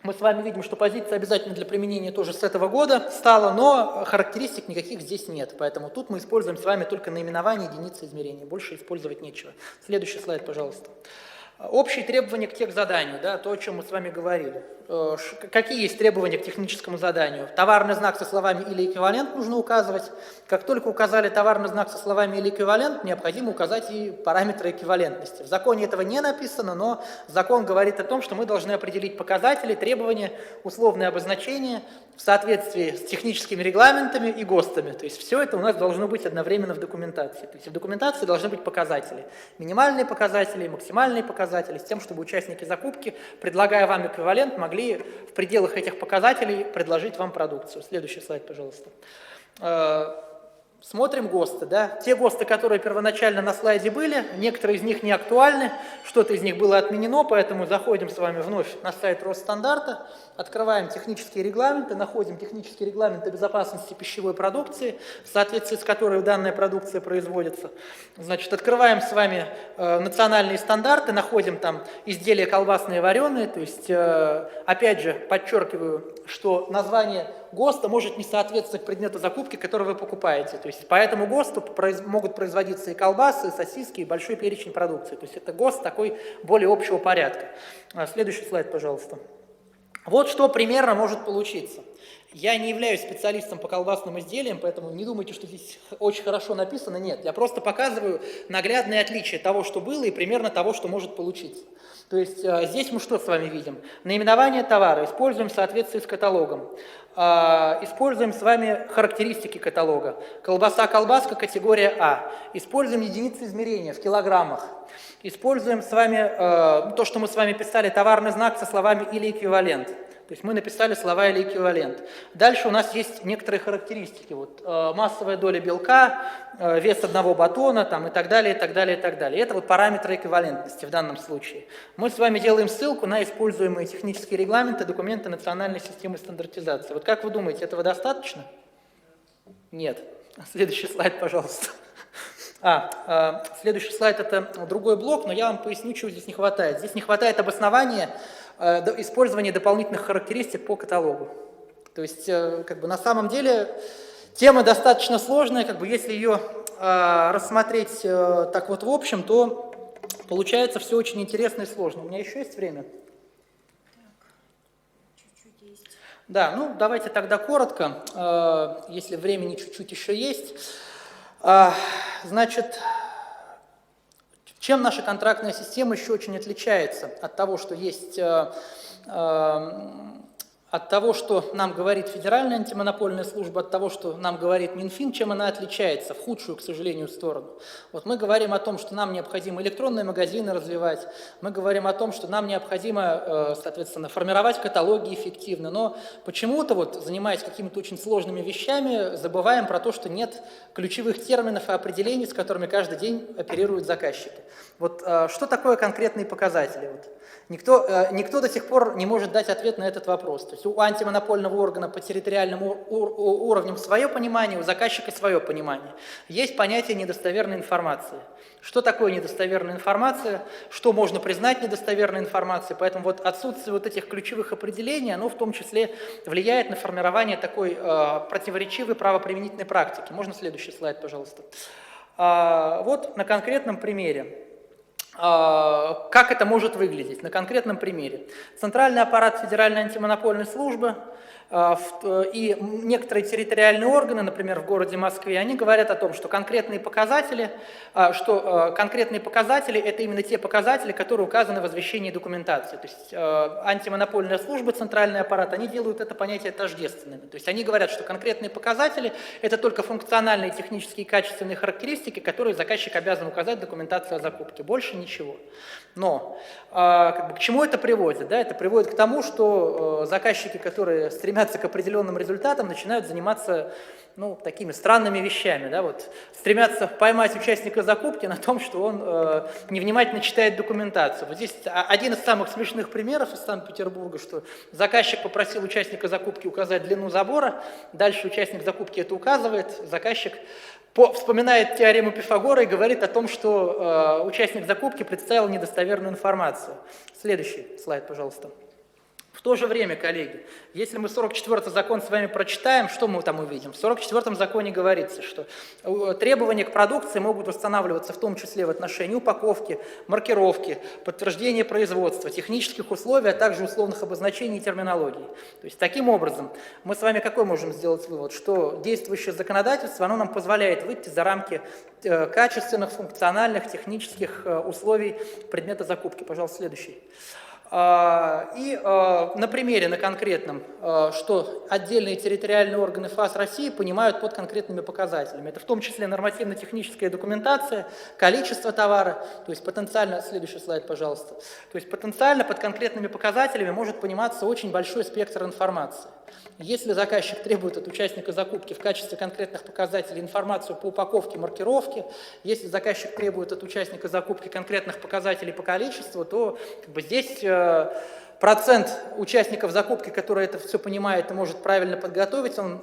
мы с вами видим, что позиция обязательно для применения тоже с этого года стала, но характеристик никаких здесь нет. Поэтому тут мы используем с вами только наименование единицы измерения. Больше использовать нечего. Следующий слайд, пожалуйста. Общие требования к техзаданию, да, то, о чем мы с вами говорили. Какие есть требования к техническому заданию? Товарный знак со словами «или эквивалент» нужно указывать. Как только указали товарный знак со словами «или эквивалент», необходимо указать и параметры эквивалентности. В законе этого не написано, но закон говорит о том, что мы должны определить показатели, требования, условные обозначения в соответствии с техническими регламентами и ГОСТами. То есть все это у нас должно быть одновременно в документации. То есть в документации должны быть показатели. Минимальные показатели, максимальные показатели, с тем, чтобы участники закупки, предлагая вам эквивалент, могли могли в пределах этих показателей предложить вам продукцию. Следующий слайд, пожалуйста. Смотрим ГОСТы. Да? Те ГОСТы, которые первоначально на слайде были, некоторые из них не актуальны, что-то из них было отменено, поэтому заходим с вами вновь на сайт Росстандартта, открываем технические регламенты, находим технические регламенты безопасности пищевой продукции, в соответствии с которой данная продукция производится. Значит, открываем с вами национальные стандарты, находим там изделия колбасные, вареные, то есть, опять же, подчеркиваю, что название ГОСТа может не соответствовать предмету закупки, который вы покупаете. То есть по этому ГОСТу могут производиться и колбасы, и сосиски, и большой перечень продукции. То есть это ГОСТ такой более общего порядка. Следующий слайд, пожалуйста. Вот что примерно может получиться. Я не являюсь специалистом по колбасным изделиям, поэтому не думайте, что здесь очень хорошо написано. Нет, я просто показываю наглядные отличия того, что было, и примерно того, что может получиться. То есть здесь мы что с вами видим? Наименование товара используем в соответствии с каталогом. Используем с вами характеристики каталога. Колбаса-колбаска, категория А. Используем единицы измерения в килограммах. Используем с вами то, что мы с вами писали, товарный знак со словами «или эквивалент». То есть мы написали слова или эквивалент. Дальше у нас есть некоторые характеристики. Вот, массовая доля белка, вес одного батона там, и так далее, и так далее, и так далее. Это вот параметры эквивалентности в данном случае. Мы с вами делаем ссылку на используемые технические регламенты, документы национальной системы стандартизации. Вот как вы думаете, этого достаточно? Нет. Следующий слайд, пожалуйста. Следующий слайд – это другой блок, но я вам поясню, чего здесь не хватает. Здесь не хватает обоснования использования дополнительных характеристик по каталогу. То есть, как бы на самом деле, тема достаточно сложная, как бы если ее рассмотреть так вот в общем, то получается все очень интересно и сложно. У меня еще есть время? Да, ну давайте тогда коротко, если времени чуть-чуть еще есть. Значит, чем наша контрактная система еще очень отличается от того, что есть, от того, что нам говорит Федеральная антимонопольная служба, от того, что нам говорит Минфин, чем она отличается в худшую, к сожалению, сторону. Вот мы говорим о том, что нам необходимо электронные магазины развивать, мы говорим о том, что нам необходимо, соответственно, формировать каталоги эффективно, но почему-то, вот, занимаясь какими-то очень сложными вещами, забываем про то, что нет ключевых терминов и определений, с которыми каждый день оперируют заказчики. Вот что такое конкретные показатели? Вот. Никто до сих пор не может дать ответ на этот вопрос. То есть у антимонопольного органа по территориальным уровням свое понимание, у заказчика свое понимание. Есть понятие недостоверной информации. Что такое недостоверная информация? Что можно признать недостоверной информацией? Поэтому вот отсутствие вот этих ключевых определений, оно в том числе влияет на формирование такой противоречивой правоприменительной практики. Можно следующий слайд, пожалуйста. Вот на конкретном примере. Как это может выглядеть? На конкретном примере. Центральный аппарат Федеральной антимонопольной службы и некоторые территориальные органы, например, в городе Москве, они говорят о том, что конкретные показатели – это именно те показатели, которые указаны в извещении документации. То есть антимонопольная служба, центральный аппарат, они делают это понятие тождественными. То есть они говорят, что конкретные показатели – это только функциональные, технические и качественные характеристики, которые заказчик обязан указать в документации о закупке. Больше ничего. Но к чему это приводит? Да? Это приводит к тому, что заказчики, которые стремятся к определенным результатам, начинают заниматься такими странными вещами. Да? Вот, стремятся поймать участника закупки на том, что он невнимательно читает документацию. Вот здесь один из самых смешных примеров из Санкт-Петербурга, что заказчик попросил участника закупки указать длину забора, дальше участник закупки это указывает, заказчик вспоминает теорему Пифагора и говорит о том, что участник закупки представил недостоверную информацию. Следующий слайд, пожалуйста. В то же время, коллеги, если мы 44-й закон с вами прочитаем, что мы там увидим? В 44-м законе говорится, что требования к продукции могут устанавливаться в том числе в отношении упаковки, маркировки, подтверждения производства, технических условий, а также условных обозначений и терминологии. То есть таким образом мы с вами какой можем сделать вывод? Что действующее законодательство, оно нам позволяет выйти за рамки качественных, функциональных, технических условий предмета закупки. Пожалуйста, следующий. И на примере, на конкретном, что отдельные территориальные органы ФАС России понимают под конкретными показателями. Это в том числе нормативно-техническая документация, количество товара, то есть потенциально, следующий слайд, пожалуйста, то есть потенциально под конкретными показателями может пониматься очень большой спектр информации. Если заказчик требует от участника закупки в качестве конкретных показателей информацию по упаковке, маркировке, если заказчик требует от участника закупки конкретных показателей по количеству, то здесь процент участников закупки, который это все понимает и может правильно подготовить, он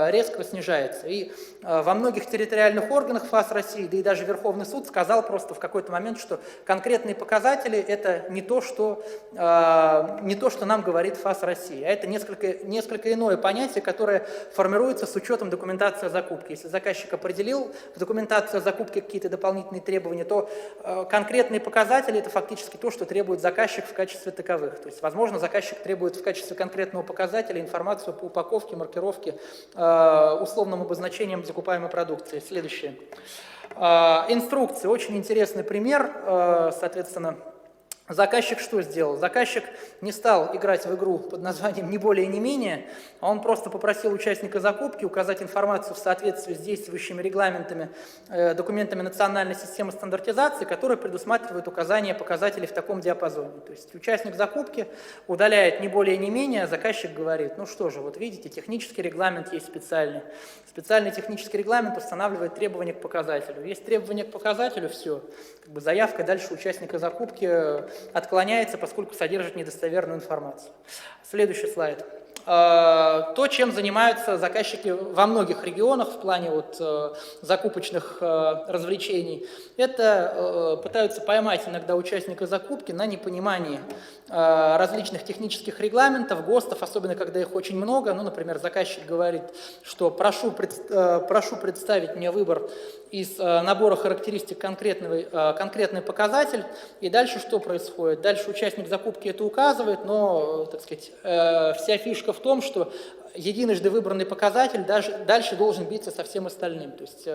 резко снижается. И во многих территориальных органах ФАС России, да и даже Верховный суд сказал просто в какой-то момент, что конкретные показатели – это не то, что нам говорит ФАС России, а это несколько иное понятие, которое формируется с учетом документации о закупке. Если заказчик определил в документации о закупке какие-то дополнительные требования, то конкретные показатели – это фактически то, что требует заказчик в качестве таковых. То есть, возможно, заказчик требует в качестве конкретного показателя информацию по упаковке, маркировке, условным обозначением закупаемой продукции. Следующее. Инструкции. Очень интересный пример, соответственно. Заказчик что сделал? Заказчик не стал играть в игру под названием «не более, не менее», а он просто попросил участника закупки указать информацию в соответствии с действующими регламентами, документами национальной системы стандартизации, которые предусматривают указание показателей в таком диапазоне. То есть участник закупки удаляет «не более, не менее», а заказчик говорит: ну что же, вот видите, технический регламент есть специальный. Специальный технический регламент устанавливает требования к показателю. Есть требования к показателю, все. Заявка дальше участника закупки отклоняется, поскольку содержит недостоверную информацию. Следующий слайд. То, чем занимаются заказчики во многих регионах в плане закупочных развлечений, это пытаются поймать иногда участника закупки на непонимании различных технических регламентов, ГОСТов, особенно когда их очень много. Ну, например, заказчик говорит, что прошу представить мне выбор из набора характеристик конкретный показатель, и дальше что происходит? Дальше участник закупки это указывает, но, так сказать, вся фишка в том, что единожды выбранный показатель дальше должен биться со всем остальным. То есть,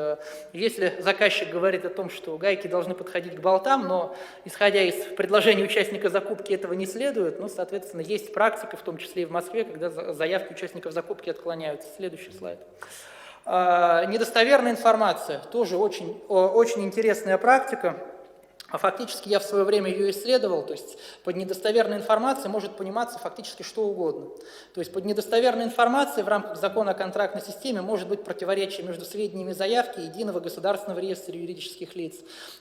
если заказчик говорит о том, что гайки должны подходить к болтам, но, исходя из предложения участника закупки, этого не следует, ну, соответственно, есть практика, в том числе и в Москве, когда заявки участников закупки отклоняются. Следующий слайд. Недостоверная информация. Тоже очень, очень интересная практика. А фактически я в свое время ее исследовал, то есть под недостоверной информацией может пониматься фактически что угодно. То есть под недостоверной информацией в рамках закона о контрактной системе может быть противоречие между сведениями заявки и Единого государственного реестра юридических лиц.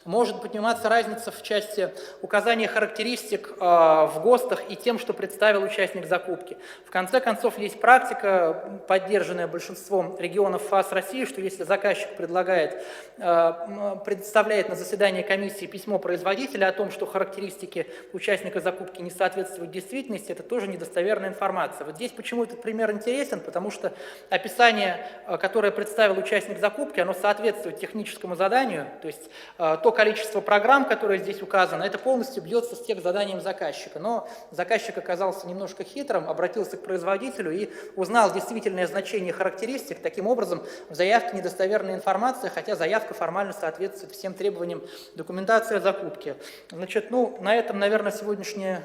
Может пониматься разница в части указания характеристик в ГОСТах и тем, что представил участник закупки. В конце концов, есть практика, поддержанная большинством регионов ФАС России, что если заказчик представляет на заседании комиссии письмо производителя о том, что характеристики участника закупки не соответствуют действительности, это тоже недостоверная информация. Вот здесь почему этот пример интересен, потому что описание, которое представил участник закупки, оно соответствует техническому заданию, то есть то количество программ, которое здесь указано, это полностью бьется с техзаданием заказчика. Но заказчик оказался немножко хитрым, обратился к производителю и узнал действительное значение характеристик. Таким образом, в заявке недостоверная информация, хотя заявка формально соответствует всем требованиям документации о закупки. Значит, на этом, наверное, сегодняшнее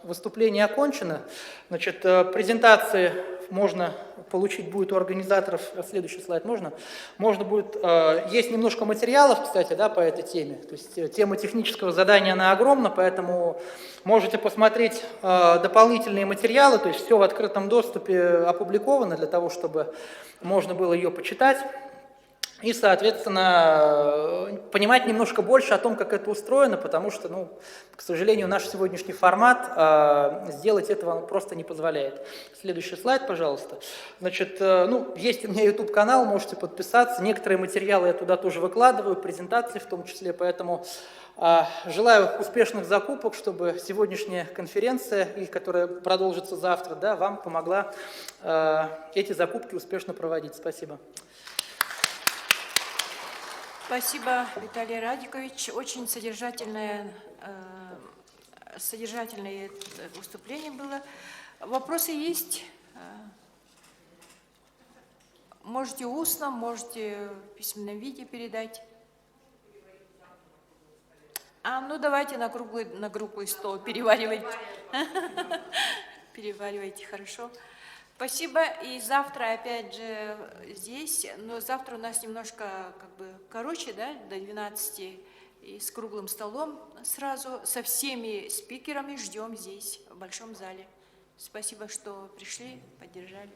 выступление окончено. Значит, презентации можно получить будет у организаторов. Следующий слайд можно? Можно будет... Есть немножко материалов, кстати, да, по этой теме. То есть тема технического задания, она огромна, поэтому можете посмотреть дополнительные материалы. То есть все в открытом доступе опубликовано для того, чтобы можно было ее почитать. И, соответственно, понимать немножко больше о том, как это устроено, потому что, к сожалению, наш сегодняшний формат сделать этого просто не позволяет. Следующий слайд, пожалуйста. Значит, есть у меня YouTube-канал, можете подписаться. Некоторые материалы я туда тоже выкладываю, презентации в том числе, поэтому желаю успешных закупок, чтобы сегодняшняя конференция, которая продолжится завтра, да, вам помогла эти закупки успешно проводить. Спасибо. Спасибо, Виталий Радикович. Очень содержательное выступление было. Вопросы есть? Можете устно, можете в письменном виде передать. Ну давайте на круглый стол переваривайте. Переваривайте, хорошо. Спасибо. И завтра опять же здесь, но завтра у нас немножко как бы короче, да, до 12, и с круглым столом сразу, со всеми спикерами ждем здесь, в большом зале. Спасибо, что пришли, поддержали.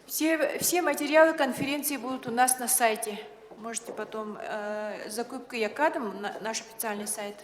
Все материалы конференции будут у нас на сайте. Можете потом, Закупка Якадом, наш официальный сайт.